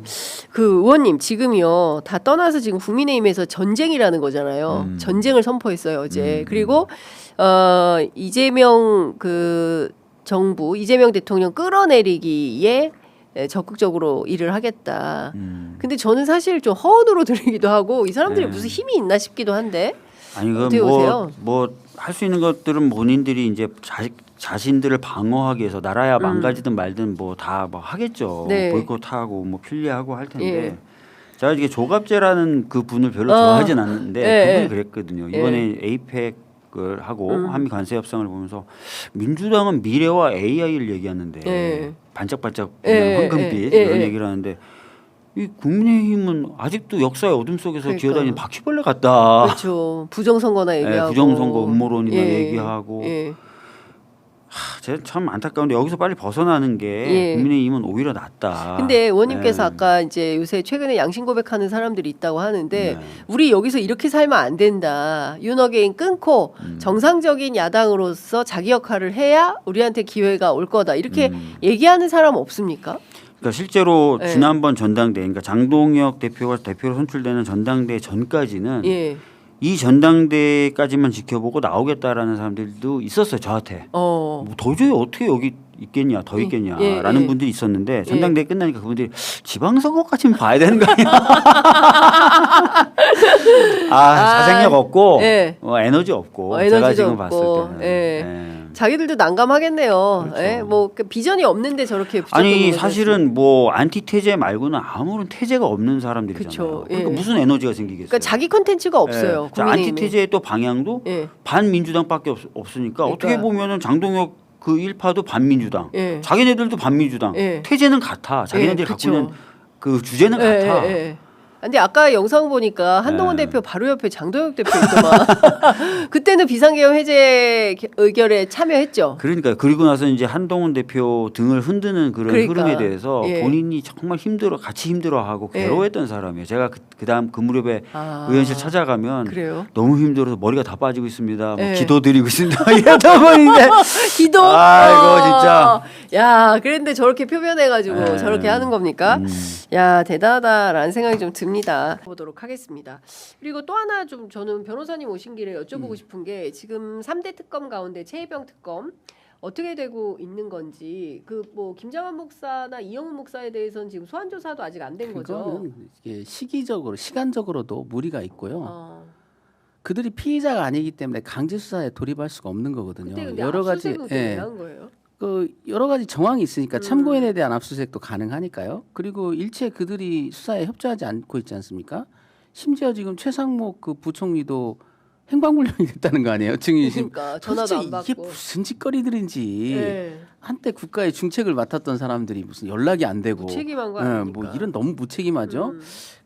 Speaker 1: 그 의원님 지금요 다 떠나서 지금 국민의힘에서 전쟁이라는 거잖아요. 전쟁을 선포했어요 어제. 그리고 이재명 그 정부 이재명 대통령 끌어내리기에 적극적으로 일을 하겠다. 근데 저는 사실 좀 허언으로 들리기도 하고 이 사람들이
Speaker 10: 네.
Speaker 1: 무슨 힘이 있나 싶기도 한데.
Speaker 10: 아니
Speaker 1: 어떻게 보세요?
Speaker 10: 그뭐 할 수 있는 것들은 본인들이 이제 자신들을 방어하기 위해서 나라야 망가지든 말든 뭐 다 뭐 하겠죠.
Speaker 1: 네.
Speaker 10: 보이콧하고 뭐 필리하고 할 텐데.
Speaker 1: 예.
Speaker 10: 제가 이게 조갑재라는 그 분을 별로 좋아하진 않는데
Speaker 1: 예,
Speaker 10: 그분이
Speaker 1: 예.
Speaker 10: 그랬거든요. 이번에 에이펙을 하고 한미 관세 협상을 보면서 민주당은 미래와 AI를 얘기하는데
Speaker 1: 예.
Speaker 10: 반짝반짝
Speaker 1: 예,
Speaker 10: 황금빛
Speaker 1: 예, 예,
Speaker 10: 이런
Speaker 1: 예.
Speaker 10: 얘기를 하는데 이 국민의힘은 아직도 역사의 어둠 속에서
Speaker 1: 그러니까요.
Speaker 10: 기어다니는 바퀴벌레 같다.
Speaker 1: 그렇죠. 부정선거나 얘기하고.
Speaker 10: 부정선거 음모론이나
Speaker 1: 예.
Speaker 10: 얘기하고
Speaker 1: 예.
Speaker 10: 제가 참 안타까운데 여기서 빨리 벗어나는 게
Speaker 1: 예.
Speaker 10: 국민의힘은 오히려 낫다.
Speaker 1: 근데 의원님께서
Speaker 10: 네.
Speaker 1: 아까 이제 요새 최근에 양심 고백하는 사람들이 있다고 하는데
Speaker 10: 네.
Speaker 1: 우리 여기서 이렇게 살면 안 된다. 윤어게인 끊고 정상적인 야당으로서 자기 역할을 해야 우리한테 기회가 올 거다. 이렇게 얘기하는 사람 없습니까?
Speaker 10: 그러니까 실제로
Speaker 1: 네.
Speaker 10: 지난번 전당대, 그러니까 장동혁 대표가 대표로 선출되는 전당대 전까지는
Speaker 1: 예.
Speaker 10: 이 전당대까지만 지켜보고 나오겠다라는 사람들도 있었어요. 저한테. 뭐 도저히 어떻게 여기 있겠냐, 더 있겠냐라는
Speaker 1: 예.
Speaker 10: 분들이 있었는데 전당대 끝나니까 그분들이 지방선거까지는 봐야 되는 거 아니야? 사생력 없고
Speaker 1: 예.
Speaker 10: 에너지 없고 제가
Speaker 1: 에너지도
Speaker 10: 지금
Speaker 1: 없고,
Speaker 10: 봤을 때는.
Speaker 1: 예. 자기들도 난감하겠네요.
Speaker 10: 그렇죠.
Speaker 1: 예? 뭐그 비전이 없는데 저렇게 붙잡고
Speaker 10: 아니
Speaker 1: 있는 거죠.
Speaker 10: 사실은 뭐 안티테제 말고는 아무런 태제가 없는 사람들이잖아요.
Speaker 1: 그쵸.
Speaker 10: 그러니까
Speaker 1: 예.
Speaker 10: 무슨 에너지가 생기겠어요?
Speaker 1: 그러니까 자기 컨텐츠가 없어요.
Speaker 10: 자,
Speaker 1: 국민의힘에.
Speaker 10: 안티테제의 또 방향도
Speaker 1: 예.
Speaker 10: 반민주당밖에 없으니까
Speaker 1: 그러니까.
Speaker 10: 어떻게 보면은 장동혁 그 일파도 반민주당,
Speaker 1: 예.
Speaker 10: 자기네들도 반민주당,
Speaker 1: 예.
Speaker 10: 태제는 같아. 자기네들이
Speaker 1: 예,
Speaker 10: 갖고
Speaker 1: 그쵸.
Speaker 10: 있는 그 주제는
Speaker 1: 예,
Speaker 10: 같아.
Speaker 1: 예, 예. 근데 아까 영상 보니까 한동훈
Speaker 10: 네.
Speaker 1: 대표 바로 옆에 장동혁 대표 있더만. 그때는 비상계엄 해제 의결에 참여했죠.
Speaker 10: 그러니까 그리고 나서 이제 한동훈 대표 등을 흔드는 그런
Speaker 1: 그러니까.
Speaker 10: 흐름에 대해서
Speaker 1: 예.
Speaker 10: 본인이 정말 같이 힘들어하고
Speaker 1: 예.
Speaker 10: 괴로워했던 사람이에요. 제가 그다음 그 무렵에 의원실 찾아가면
Speaker 1: 그래요?
Speaker 10: 너무 힘들어서 머리가 다 빠지고 있습니다. 뭐
Speaker 1: 예.
Speaker 10: 기도드리고 있습니다. 이러다 보니까
Speaker 1: 기도.
Speaker 10: 아이고, 진짜.
Speaker 1: 야, 그런데 저렇게 표현해가지고
Speaker 10: 예.
Speaker 1: 저렇게 하는 겁니까? 야, 대단하다라는 생각이 좀 듭니다. 보도록 하겠습니다. 그리고 또 하나 좀 저는 변호사님 오신 길에 여쭤보고 싶은 게 지금 3대 특검 가운데 최혜병 특검 어떻게 되고 있는 건지 그 뭐 김장한 목사나 이영훈 목사에 대해서는 지금 소환 조사도 아직 안 된 거죠.
Speaker 11: 그거는 이게 시기적으로 시간적으로도 무리가 있고요.
Speaker 1: 어.
Speaker 11: 그들이 피의자가 아니기 때문에 강제 수사에 돌입할 수가 없는 거거든요.
Speaker 1: 그때 근데
Speaker 11: 여러 가지
Speaker 1: 압수수색은 왜 한 거예요?
Speaker 11: 그 여러 가지 정황이 있으니까 참고인에 대한 압수수색도 가능하니까요. 그리고 일체 그들이 수사에 협조하지 않고 있지 않습니까? 심지어 지금 최상목 그 부총리도 행방불명이 됐다는 거 아니에요? 증인심.
Speaker 1: 그러니까 전화도 안
Speaker 11: 도대체 이게
Speaker 1: 받고.
Speaker 11: 무슨 짓거리들인지.
Speaker 1: 네.
Speaker 11: 한때 국가의 중책을 맡았던 사람들이 무슨 연락이 안 되고.
Speaker 1: 무책임한 거
Speaker 11: 예,
Speaker 1: 아닙니까?
Speaker 11: 뭐 이런 너무 무책임하죠.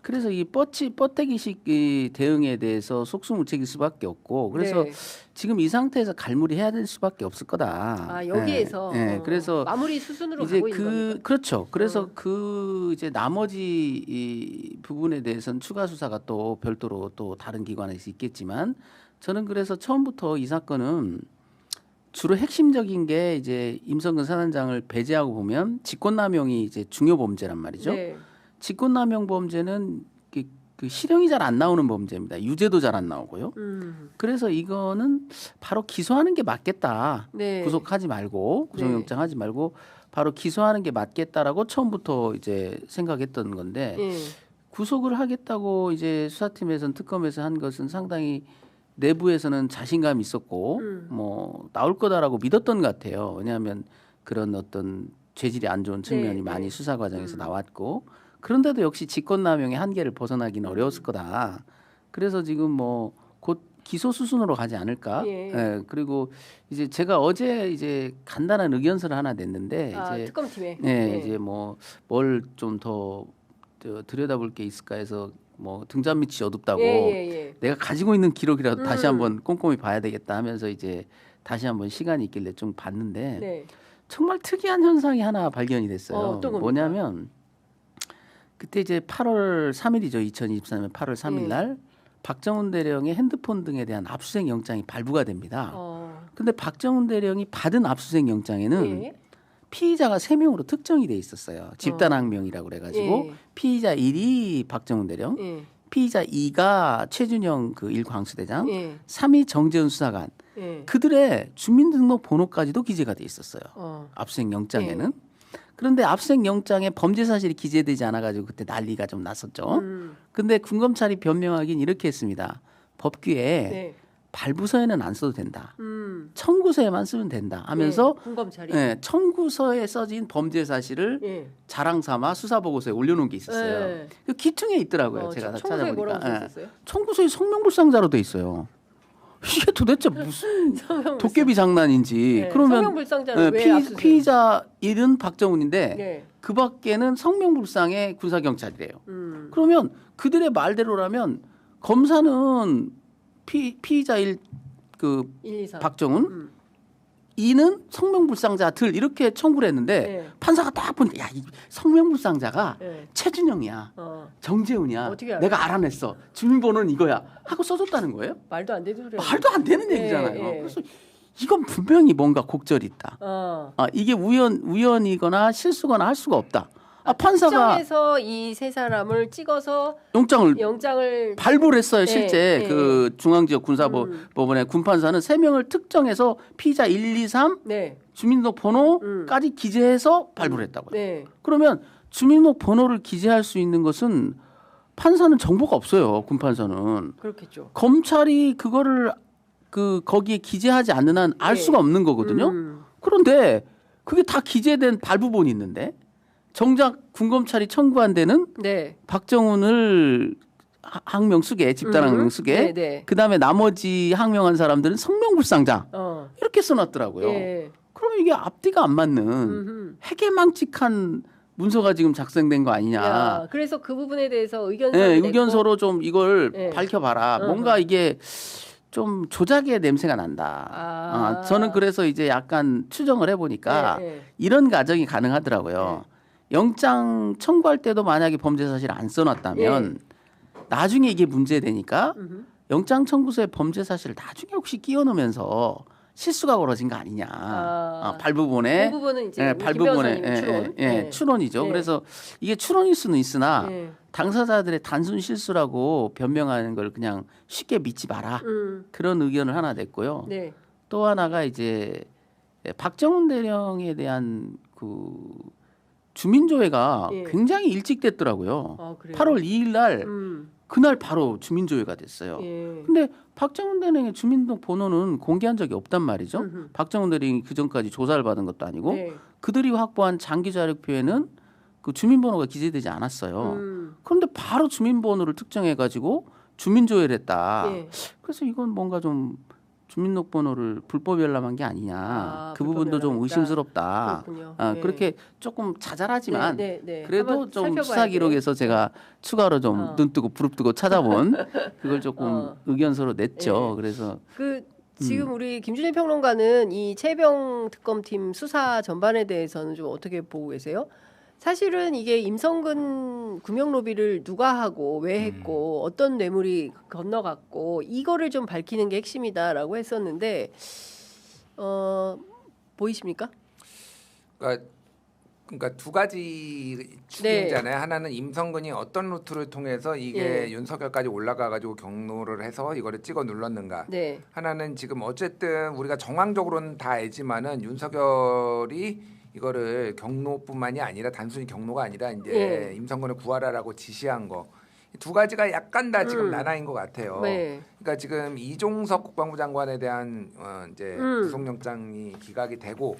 Speaker 11: 그래서 이 뻗대기식 이 대응에 대해서 속수무책일 수밖에 없고 그래서
Speaker 1: 네.
Speaker 11: 지금 이 상태에서 갈무리해야 될 수밖에 없을 거다.
Speaker 1: 아 여기에서
Speaker 11: 그래서
Speaker 1: 마무리 수순으로
Speaker 11: 이제
Speaker 1: 가고 있는 겁니까?
Speaker 11: 그렇죠. 그래서 그 이제 나머지 이 부분에 대해서는 추가 수사가 또 별도로 또 다른 기관에서 있겠지만 저는 그래서 처음부터 이 사건은 주로 핵심적인 게 이제 임성근 사단장을 배제하고 보면 직권남용이 이제 중요 범죄란 말이죠.
Speaker 1: 네.
Speaker 11: 직권남용 범죄는 그 실형이 잘 안 나오는 범죄입니다. 유죄도 잘 안 나오고요. 그래서 이거는 바로 기소하는 게 맞겠다.
Speaker 1: 네.
Speaker 11: 구속하지 말고 구속영장 하지 말고 바로 기소하는 게 맞겠다라고 처음부터 이제 생각했던 건데
Speaker 1: 네.
Speaker 11: 구속을 하겠다고 이제 수사팀에서는 특검에서 한 것은 상당히 내부에서는 자신감이 있었고 뭐 나올 거다라고 믿었던 것 같아요. 왜냐하면 그런 어떤 죄질이 안 좋은 측면이
Speaker 1: 네,
Speaker 11: 많이
Speaker 1: 네.
Speaker 11: 수사 과정에서 나왔고 그런데도 역시 직권남용의 한계를 벗어나기는 어려웠을 거다. 그래서 지금 뭐 곧 기소 수순으로 가지 않을까.
Speaker 1: 예.
Speaker 11: 예, 그리고 이제 제가 어제 이제 간단한 의견서를 하나 냈는데
Speaker 1: 아,
Speaker 11: 이제
Speaker 1: 특검팀에.
Speaker 11: 네, 이제 뭐 뭘 좀 더 들여다볼 게 있을까 해서 뭐 등잔 밑이 어둡다고
Speaker 1: 예.
Speaker 11: 내가 가지고 있는 기록이라도 다시 한번 꼼꼼히 봐야 되겠다 하면서 이제 다시 한번 시간이 있길래 좀 봤는데
Speaker 1: 네.
Speaker 11: 정말 특이한 현상이 하나 발견이 됐어요.
Speaker 1: 어떤 겁니까?
Speaker 11: 뭐냐면 그때 이제 8월 3일이죠. 2023년 8월 3일
Speaker 1: 예.
Speaker 11: 날 박정훈 대령의 핸드폰 등에 대한 압수수색 영장이 발부가 됩니다. 근데 박정훈 대령이 받은 압수수색 영장에는
Speaker 1: 예.
Speaker 11: 피의자가 3명으로 특정이 돼 있었어요. 집단항명이라고 그래가지고
Speaker 1: 예.
Speaker 11: 피의자 1이 박정훈 대령,
Speaker 1: 예.
Speaker 11: 피의자 2가 최준영 그 1광수대장,
Speaker 1: 예.
Speaker 11: 3위 정재훈 수사관.
Speaker 1: 예.
Speaker 11: 그들의 주민등록 번호까지도 기재가 돼 있었어요. 압수수색 영장에는. 그런데 압수수색 영장에 범죄 사실이 기재되지 않아가지고 그때 난리가 좀 났었죠. 근데 군검찰이 변명하긴 이렇게 했습니다. 법규에
Speaker 1: 네.
Speaker 11: 발부서에는 안 써도 된다. 청구서에만 쓰면 된다 하면서
Speaker 1: 네, 군검찰이.
Speaker 11: 네, 청구서에 써진 범죄 사실을
Speaker 1: 예.
Speaker 11: 자랑 삼아 수사 보고서에 올려놓은 게 있었어요.
Speaker 1: 네.
Speaker 11: 그 기퉁에 있더라고요. 제가
Speaker 1: 청구서에 뭐라고
Speaker 11: 찾아보니까.
Speaker 1: 써있었어요?
Speaker 11: 청구서에 성명불상자로 돼 있어요. 이게 도대체 무슨 도깨비 장난인지.
Speaker 1: 네,
Speaker 11: 그러면
Speaker 1: 성명불상자를 왜 압수수색?
Speaker 11: 피의자 1은 박정훈인데
Speaker 1: 네.
Speaker 11: 그 밖에는 성명불상의 군사경찰이래요. 그러면 그들의 말대로라면 검사는 피의자 1 그
Speaker 1: 1, 2, 3.
Speaker 11: 박정훈 2는 성명불상자들 이렇게 청구를 했는데
Speaker 1: 네.
Speaker 11: 판사가 딱 보니까 야, 이 성명불상자가
Speaker 1: 네.
Speaker 11: 최준영이야. 정재훈이야.
Speaker 1: 어떻게 알아요?
Speaker 11: 내가 알아냈어. 주민번호는 이거야. 하고 써줬다는 거예요.
Speaker 1: 말도 안 되는 소리.
Speaker 11: 말도 안 되는
Speaker 1: 예,
Speaker 11: 얘기잖아요.
Speaker 1: 예.
Speaker 11: 그래서 이건 분명히 뭔가 곡절이 있다. 이게 우연이거나 실수거나 할 수가 없다. 판사가
Speaker 1: 특정해서 이 세 사람을 찍어서
Speaker 11: 영장을 발부를 했어요. 실제 그 중앙지역 군사법원의 군판사는 3명을 특정해서 피의자 1, 2, 3
Speaker 1: 네.
Speaker 11: 주민등록 번호까지 기재해서 발부를 했다고요.
Speaker 1: 네.
Speaker 11: 그러면 주민등록 번호를 기재할 수 있는 것은 판사는 정보가 없어요. 군판사는.
Speaker 1: 그렇겠죠.
Speaker 11: 검찰이 그거를 거기에 기재하지 않는 한 알 수가 없는 거거든요. 그런데 그게 다 기재된 발부본이 있는데 정작 군검찰이 청구한 데는
Speaker 1: 네.
Speaker 11: 박정훈을 항명 쓰게 집단 항명 쓰게
Speaker 1: 네.
Speaker 11: 그다음에 나머지 항명한 사람들은 성명불상자 이렇게 써놨더라고요.
Speaker 1: 예.
Speaker 11: 그러면 이게 앞뒤가 안 맞는 해괴망측한 문서가 지금 작성된 거 아니냐.
Speaker 1: 야, 그래서 그 부분에 대해서
Speaker 11: 의견서로 좀 이걸
Speaker 1: 네.
Speaker 11: 밝혀봐라. 뭔가 이게 좀 조작의 냄새가 난다. 저는 그래서 이제 약간 추정을 해보니까 이런 가정이 가능하더라고요. 영장 청구할 때도 만약에 범죄 사실 안 써놨다면 나중에 이게 문제되니까 영장 청구서에 범죄 사실을 나중에 혹시 끼워 넣으면서 실수가 벌어진 거 아니냐. 발부본에.
Speaker 1: 그 부분은 이제
Speaker 11: 발부본에 추론이죠.
Speaker 1: 네.
Speaker 11: 그래서 이게 추론일 수는 있으나 당사자들의 단순 실수라고 변명하는 걸 그냥 쉽게 믿지 마라. 그런 의견을 하나 냈고요.
Speaker 1: 네.
Speaker 11: 또 하나가 이제 박정훈 대령에 대한 그 주민조회가
Speaker 1: 예.
Speaker 11: 굉장히 일찍 됐더라고요.
Speaker 1: 아, 그래요?
Speaker 11: 8월 2일 날 그날 바로 주민조회가 됐어요.
Speaker 1: 예.
Speaker 11: 근데 박정훈 대령의 주민등록번호는 공개한 적이 없단 말이죠. 박정훈 대령이 그 전까지 조사를 받은 것도 아니고
Speaker 1: 네.
Speaker 11: 그들이 확보한 장기 자력표에는 그 주민번호가 기재되지 않았어요. 그런데 바로 주민번호를 특정해가지고 주민조회를 했다.
Speaker 1: 예.
Speaker 11: 그래서 이건 뭔가 좀 주민등록번호를 불법 열람한 게 아니냐.
Speaker 1: 아,
Speaker 11: 그
Speaker 1: 불법
Speaker 11: 부분도 좀
Speaker 1: 열람했다.
Speaker 11: 의심스럽다.
Speaker 1: 그렇군요.
Speaker 11: 아,
Speaker 1: 예.
Speaker 11: 그렇게 조금 자잘하지만
Speaker 1: 네, 네, 네.
Speaker 11: 그래도
Speaker 1: 한번
Speaker 11: 좀
Speaker 1: 살펴봐야
Speaker 11: 수사 기록에서 제가 추가로 좀 눈뜨고 부릅뜨고 찾아본 그걸 조금 의견서로 냈죠.
Speaker 1: 네.
Speaker 11: 그래서
Speaker 1: 그 지금 우리 김준일 평론가는 이 최병 특검팀 수사 전반에 대해서는 좀 어떻게 보고 계세요? 사실은 이게 임성근 구명 로비를 누가 하고 왜 했고 어떤 뇌물이 건너갔고 이거를 좀 밝히는 게 핵심이다라고 했었는데 보이십니까?
Speaker 12: 그러니까 두 가지 추진이잖아요. 하나는 임성근이 어떤 루트를 통해서 이게 윤석열까지 올라가가지고 경로를 해서 이거를 찍어 눌렀는가.
Speaker 1: 네.
Speaker 12: 하나는 지금 어쨌든 우리가 정황적으로는 다 알지만은 윤석열이 이거를 경로뿐만이 아니라 단순히 경로가 아니라 이제 임성근을 구하라라고 지시한 거. 두 가지가 약간 다 지금 난항인 것 같아요.
Speaker 1: 네.
Speaker 12: 그러니까 지금 이종석 국방부 장관에 대한 이제 구속영장이 기각이 되고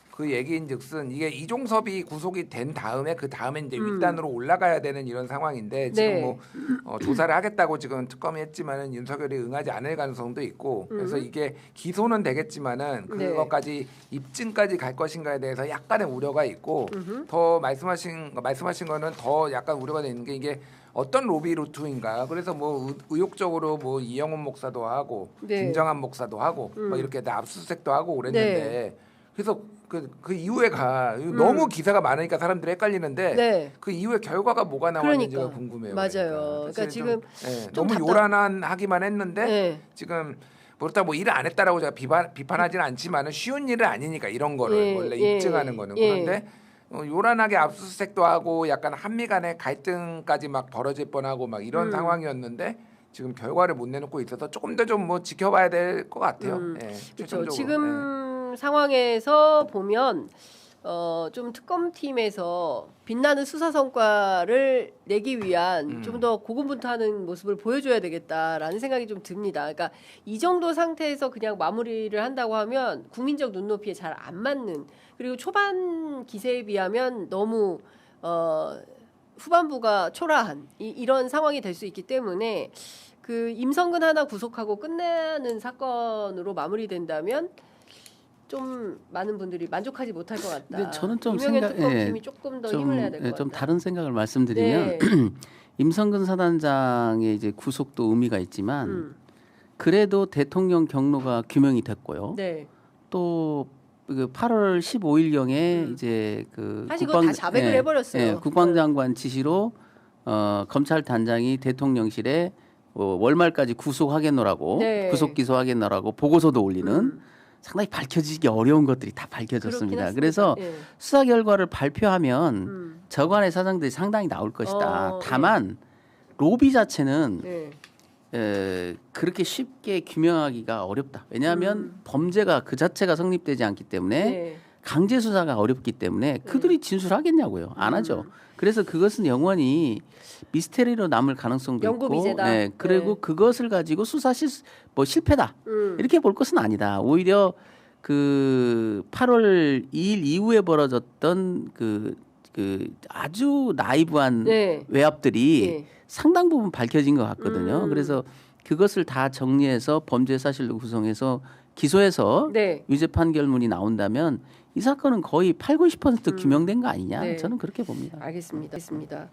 Speaker 12: 그 얘기인즉슨 이게 이종섭이 구속이 된 다음에 그 다음에 이제 윗단으로 올라가야 되는 이런 상황인데 지금
Speaker 1: 네.
Speaker 12: 뭐 조사를 하겠다고 지금 특검이 했지만은 윤석열이 응하지 않을 가능성도 있고 그래서 이게 기소는 되겠지만은 그것까지 입증까지 갈 것인가에 대해서 약간의 우려가 있고 더 말씀하신 거는 더 약간 우려가 되는 게 이게 어떤 로비 루트인가. 그래서 뭐 의욕적으로 뭐 이영훈 목사도 하고 김정한 목사도 하고 뭐 이렇게 다 압수수색도 하고 그랬는데 그래서 그 이후에 너무 기사가 많으니까 사람들이 헷갈리는데 그 이후에 결과가 뭐가 나왔는지가 궁금해요.
Speaker 1: 맞아요. 그러니까 지금 좀
Speaker 12: 너무 요란하기만 했는데 지금 그렇다고 뭐 일을 안 했다라고 제가 비판하지는 않지만은 쉬운 일은 아니니까 이런 거를 원래 입증하는 거는 그런데 요란하게 압수수색도 하고 약간 한미 간의 갈등까지 막 벌어질 뻔하고 막 이런 상황이었는데 지금 결과를 못 내놓고 있어서 조금 더 좀 뭐 지켜봐야 될 것 같아요.
Speaker 1: 그렇죠. 지금 상황에서 보면 좀 특검팀에서 빛나는 수사 성과를 내기 위한 좀 더 고군분투하는 모습을 보여줘야 되겠다라는 생각이 좀 듭니다. 그러니까 이 정도 상태에서 그냥 마무리를 한다고 하면 국민적 눈높이에 잘 안 맞는 그리고 초반 기세에 비하면 너무 후반부가 초라한 이런 상황이 될 수 있기 때문에 그 임성근 하나 구속하고 끝내는 사건으로 마무리된다면 좀 많은 분들이 만족하지 못할 것 같다.
Speaker 11: 근데 저는 좀
Speaker 1: 이명현 특검팀이 조금 더 힘을 내야 될 것 같다.
Speaker 11: 좀 다른 생각을 말씀드리면 임성근 사단장의 이제 구속도 의미가 있지만 그래도 대통령 경로가 규명이 됐고요. 또 그 8월 15일경에 이제 그
Speaker 1: 사실 그거 다 자백을 해버렸어요.
Speaker 11: 국방장관 지시로 검찰단장이 대통령실에 월말까지 구속하겠노라고 구속 기소하겠노라고 보고서도 올리는 상당히 밝혀지기 어려운 것들이 다 밝혀졌습니다. 그래서 수사 결과를 발표하면 저간의 사정들이 상당히 나올 것이다. 다만 로비 자체는 그렇게 쉽게 규명하기가 어렵다. 왜냐하면 범죄가 그 자체가 성립되지 않기 때문에 강제 수사가 어렵기 때문에 그들이 진술하겠냐고요. 안 하죠. 그래서 그것은 영원히 미스테리로 남을 가능성도 있고, 그리고 그것을 가지고 수사 실패다 이렇게 볼 것은 아니다. 오히려 그 8월 2일 이후에 벌어졌던 그 아주 나이브한 외압들이 상당 부분 밝혀진 것 같거든요. 그래서 그것을 다 정리해서 범죄 사실로 구성해서 기소해서 유죄 판결문이 나온다면 이 사건은 거의 80~90% 규명된 거 아니냐? 저는 그렇게 봅니다.
Speaker 1: 알겠습니다.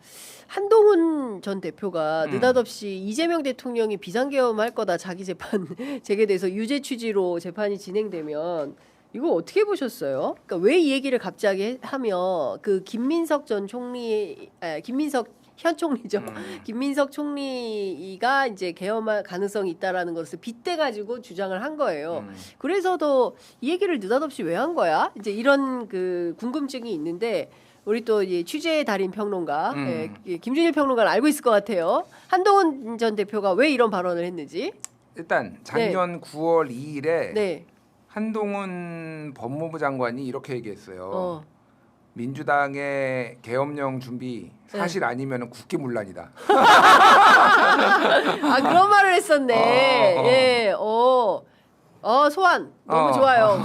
Speaker 1: 한동훈 전 대표가 느닷없이 이재명 대통령이 비상계엄할 거다 자기 재판 재개돼서 유죄 취지로 재판이 진행되면 이거 어떻게 보셨어요? 그러니까 왜 이 얘기를 갑자기 하며 그 김민석 전 총리, 현 총리죠. 김민석 총리가 이제 계엄할 가능성이 있다라는 것을 빗대 가지고 주장을 한 거예요. 그래서도 이 얘기를 느닷없이 왜 한 거야? 이제 이런 그 궁금증이 있는데 우리 또 취재의 달인 평론가 김준일 평론가는 알고 있을 것 같아요. 한동훈 전 대표가 왜 이런 발언을 했는지.
Speaker 12: 일단 작년 9월 2일에 한동훈 법무부 장관이 이렇게 얘기했어요. 민주당의 계엄령 준비 사실 아니면 국기문란이다.
Speaker 1: 아 그런 말을 했었네. 예, 소환 너무 좋아요.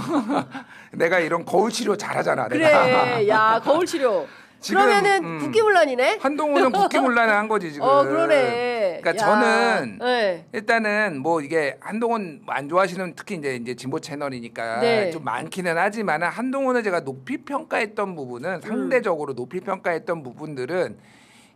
Speaker 12: 내가 이런 거울 치료 잘하잖아.
Speaker 1: 그래,
Speaker 12: 내가.
Speaker 1: 야 거울 치료. 그러면은 국기문란이네.
Speaker 12: 한동훈은 국기문란을 한 거지 지금.
Speaker 1: 그러네.
Speaker 12: 그러니까
Speaker 1: 야.
Speaker 12: 저는
Speaker 1: 네.
Speaker 12: 일단은 뭐 이게 한동훈 안 좋아하시는 특히 이제 진보 채널이니까
Speaker 1: 네.
Speaker 12: 좀 많기는 하지만 한동훈을 제가 높이 평가했던 부분은 상대적으로 높이 평가했던 부분들은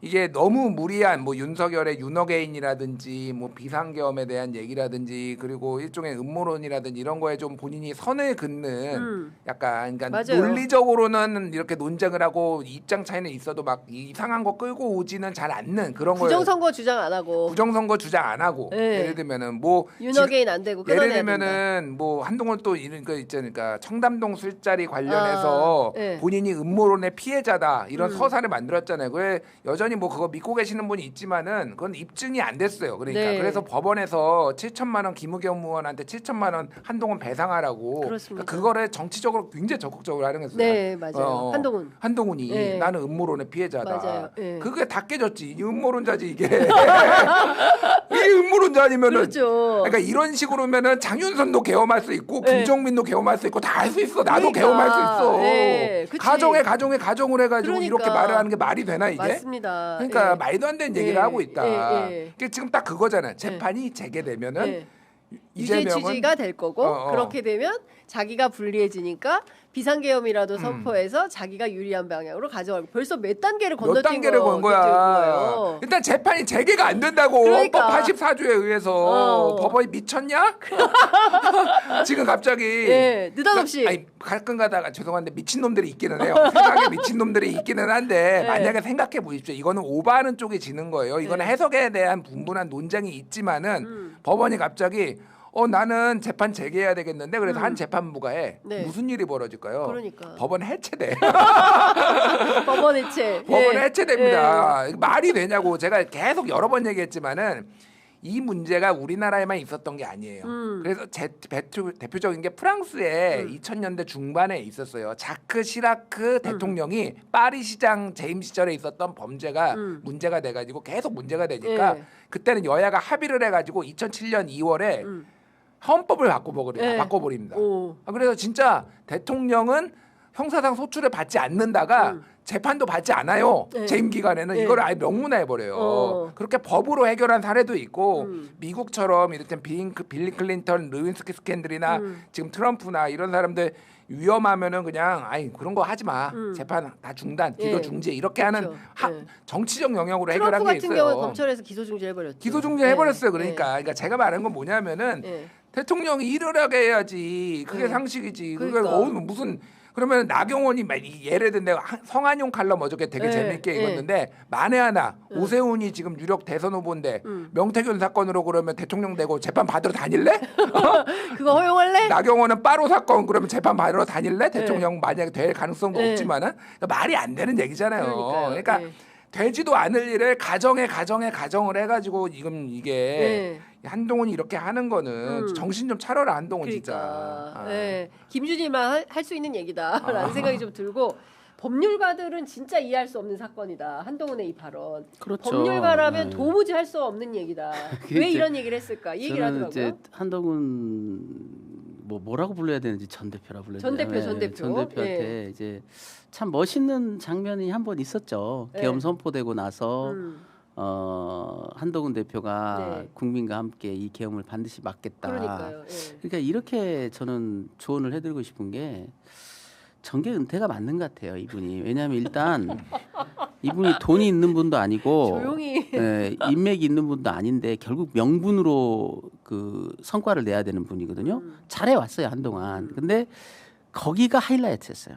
Speaker 12: 이게 너무 무리한 뭐 윤석열의 윤어게인이라든지 뭐 비상계엄에 대한 얘기라든지 그리고 일종의 음모론이라든지 이런 거에 좀 본인이 선을 긋는 약간 그러니까
Speaker 1: 맞아요.
Speaker 12: 논리적으로는 이렇게 논쟁을 하고 입장 차이는 있어도 막 이상한 거 끌고 오지는 잘 않는 그런 거예요.
Speaker 1: 부정선거 주장 안 하고.
Speaker 12: 부정선거 주장 안 하고
Speaker 1: 네.
Speaker 12: 예를 들면은 뭐
Speaker 1: 윤어게인 안 되고
Speaker 12: 예를
Speaker 1: 끊어내야 된다.
Speaker 12: 들면은 뭐 한동훈 또 이런 거 있잖아요. 그러니까 청담동 술자리 관련해서
Speaker 1: 네.
Speaker 12: 본인이 음모론의 피해자다 이런 서사를 만들었잖아요. 그래 여전히 뭐 그거 믿고 계시는 분이 있지만은 그건 입증이 안 됐어요. 그러니까
Speaker 1: 네.
Speaker 12: 그래서 법원에서 7천만 원 김우겸 의원한테 7천만 원 한동훈 배상하라고
Speaker 1: 그렇습니다.
Speaker 12: 그러니까 그거를 정치적으로 굉장히 적극적으로 하는 거였어요.
Speaker 1: 네, 맞아요. 한동훈이
Speaker 12: 한동훈이 나는 음모론의 피해자다.
Speaker 1: 맞아요. 네.
Speaker 12: 그게 다 깨졌지. 이 음모론자지 이게. 이게 음모론자 아니면은.
Speaker 1: 그렇죠.
Speaker 12: 그러니까 이런 식으로면은 장윤선도 계엄할 수 있고
Speaker 1: 네.
Speaker 12: 김종민도 계엄할 수 있고 다 할 수 있어. 나도
Speaker 1: 그러니까.
Speaker 12: 계엄할 수 있어.
Speaker 1: 네, 그치.
Speaker 12: 가정을 해가지고
Speaker 1: 그러니까.
Speaker 12: 이렇게 말을 하는 게 말이 되나 이게?
Speaker 1: 맞습니다.
Speaker 12: 그러니까
Speaker 1: 예.
Speaker 12: 말도 안 되는 얘기를
Speaker 1: 예,
Speaker 12: 하고 있다.
Speaker 1: 예.
Speaker 12: 그게 지금 딱 그거잖아요. 재판이 재개되면은
Speaker 1: 예. 유죄
Speaker 12: 이재명은
Speaker 1: 취지가 될 거고 그렇게 되면 자기가 불리해지니까 비상계엄이라도 선포해서 자기가 유리한 방향으로 가져가고 벌써 몇 단계를
Speaker 12: 몇
Speaker 1: 건너뛴
Speaker 12: 단계를 건 거야.
Speaker 1: 거예요.
Speaker 12: 일단 재판이 재개가 안 된다고.
Speaker 1: 그러니까.
Speaker 12: 헌법 84조에 의해서 법원이 미쳤냐? 지금 갑자기
Speaker 1: 예, 느닷없이.
Speaker 12: 아니, 가끔 가다가 죄송한데 미친놈들이 있기는 해요. 세상에 미친놈들이 있기는 한데
Speaker 1: 네.
Speaker 12: 만약에 생각해 보십시오. 이거는 오버하는 쪽이 지는 거예요. 이거는 해석에 대한 분분한 논쟁이 있지만은 법원이 갑자기 나는 재판 재개해야 되겠는데 그래서 한 재판부가 해.
Speaker 1: 네.
Speaker 12: 무슨 일이 벌어질까요?
Speaker 1: 그러니까.
Speaker 12: 법원 해체돼.
Speaker 1: 법원 해체.
Speaker 12: 법원
Speaker 1: 예.
Speaker 12: 해체됩니다. 말이 되냐고 제가 계속 여러 번 얘기했지만은 이 문제가 우리나라에만 있었던 게 아니에요. 그래서 대표적인 게 프랑스에 2000년대 중반에 있었어요. 자크 시라크 대통령이 파리 시장 재임 시절에 있었던 범죄가 문제가 돼가지고 계속 문제가 되니까
Speaker 1: 예.
Speaker 12: 그때는 여야가 합의를 해가지고 2007년 2월에 헌법을 바꿔버립니다.
Speaker 1: 오.
Speaker 12: 그래서 진짜 대통령은 형사상 소출을 받지 않는다가 재판도 받지 않아요.
Speaker 1: 네.
Speaker 12: 재임 기간에는
Speaker 1: 네.
Speaker 12: 이걸 아예 명문화해 버려요. 그렇게 법으로 해결한 사례도 있고 미국처럼 이를테면 빌리 클린턴, 르윈스키 스캔들이나 지금 트럼프나 이런 사람들 위험하면은 그냥 그런 거 하지 마. 재판 다 중단, 기소
Speaker 1: 예.
Speaker 12: 중지 이렇게 하는
Speaker 1: 그렇죠. 예.
Speaker 12: 정치적 영역으로
Speaker 1: 트럼프
Speaker 12: 해결한 게
Speaker 1: 같은
Speaker 12: 있어요.
Speaker 1: 경우 검찰에서 기소 중지해버렸죠.
Speaker 12: 기소 중지해버렸어요.
Speaker 1: 예.
Speaker 12: 그러니까 제가 말하는 건 뭐냐면은
Speaker 1: 예.
Speaker 12: 대통령이 일을 하게 해야지. 그게
Speaker 1: 네.
Speaker 12: 상식이지.
Speaker 1: 그러니까.
Speaker 12: 그러니까 무슨 그러면 나경원이 예를 들면 내가 성한용 칼럼 어저께 되게
Speaker 1: 네,
Speaker 12: 재밌게
Speaker 1: 네.
Speaker 12: 읽었는데 만에 하나 오세훈이 지금 유력 대선 후보인데 명태균 사건으로 그러면 대통령 되고 재판 받으러 다닐래?
Speaker 1: 그거 허용할래?
Speaker 12: 나경원은 빠로 사건 그러면 재판 받으러 다닐래? 대통령 만약에 될 가능성도
Speaker 1: 네.
Speaker 12: 없지만은 그러니까 말이 안 되는 얘기잖아요.
Speaker 1: 그러니까요.
Speaker 12: 그러니까
Speaker 1: 네.
Speaker 12: 되지도 않을 일을 가정을 해가지고 지금 이게
Speaker 1: 네.
Speaker 12: 한동훈이 이렇게 하는 거는 정신 좀 차려라 한동훈
Speaker 1: 그러니까.
Speaker 12: 진짜.
Speaker 1: 네. 김준일만 할 수 있는 얘기다라는 생각이 좀 들고 법률가들은 진짜 이해할 수 없는 사건이다. 한동훈의 이 발언.
Speaker 11: 그렇죠.
Speaker 1: 법률가라면
Speaker 11: 네.
Speaker 1: 도무지 할 수 없는 얘기다.
Speaker 11: 그게
Speaker 1: 왜
Speaker 11: 이제
Speaker 1: 이런 얘기를 했을까? 이 얘기를
Speaker 11: 저는
Speaker 1: 하더라고요.
Speaker 11: 이제 한동훈 뭐라고 불러야 되는지 전 대표라 불러야
Speaker 1: 전 대표,
Speaker 11: 되나요?
Speaker 1: 전 대표.
Speaker 11: 전 대표한테 이제 참 멋있는 장면이 한 번 있었죠.
Speaker 1: 네.
Speaker 11: 계엄 선포되고 나서 한동훈 대표가
Speaker 1: 네.
Speaker 11: 국민과 함께 이 계엄을 반드시 막겠다.
Speaker 1: 그러니까요. 예.
Speaker 11: 그러니까 이렇게 저는 조언을 해드리고 싶은 게 정계 은퇴가 맞는 것 같아요. 이분이. 왜냐하면 일단 이분이 돈이 있는 분도 아니고
Speaker 1: 조용히.
Speaker 11: 인맥이 있는 분도 아닌데 결국 명분으로 그 성과를 내야 되는 분이거든요. 잘해왔어요 한동안. 근데 거기가 하이라이트였어요.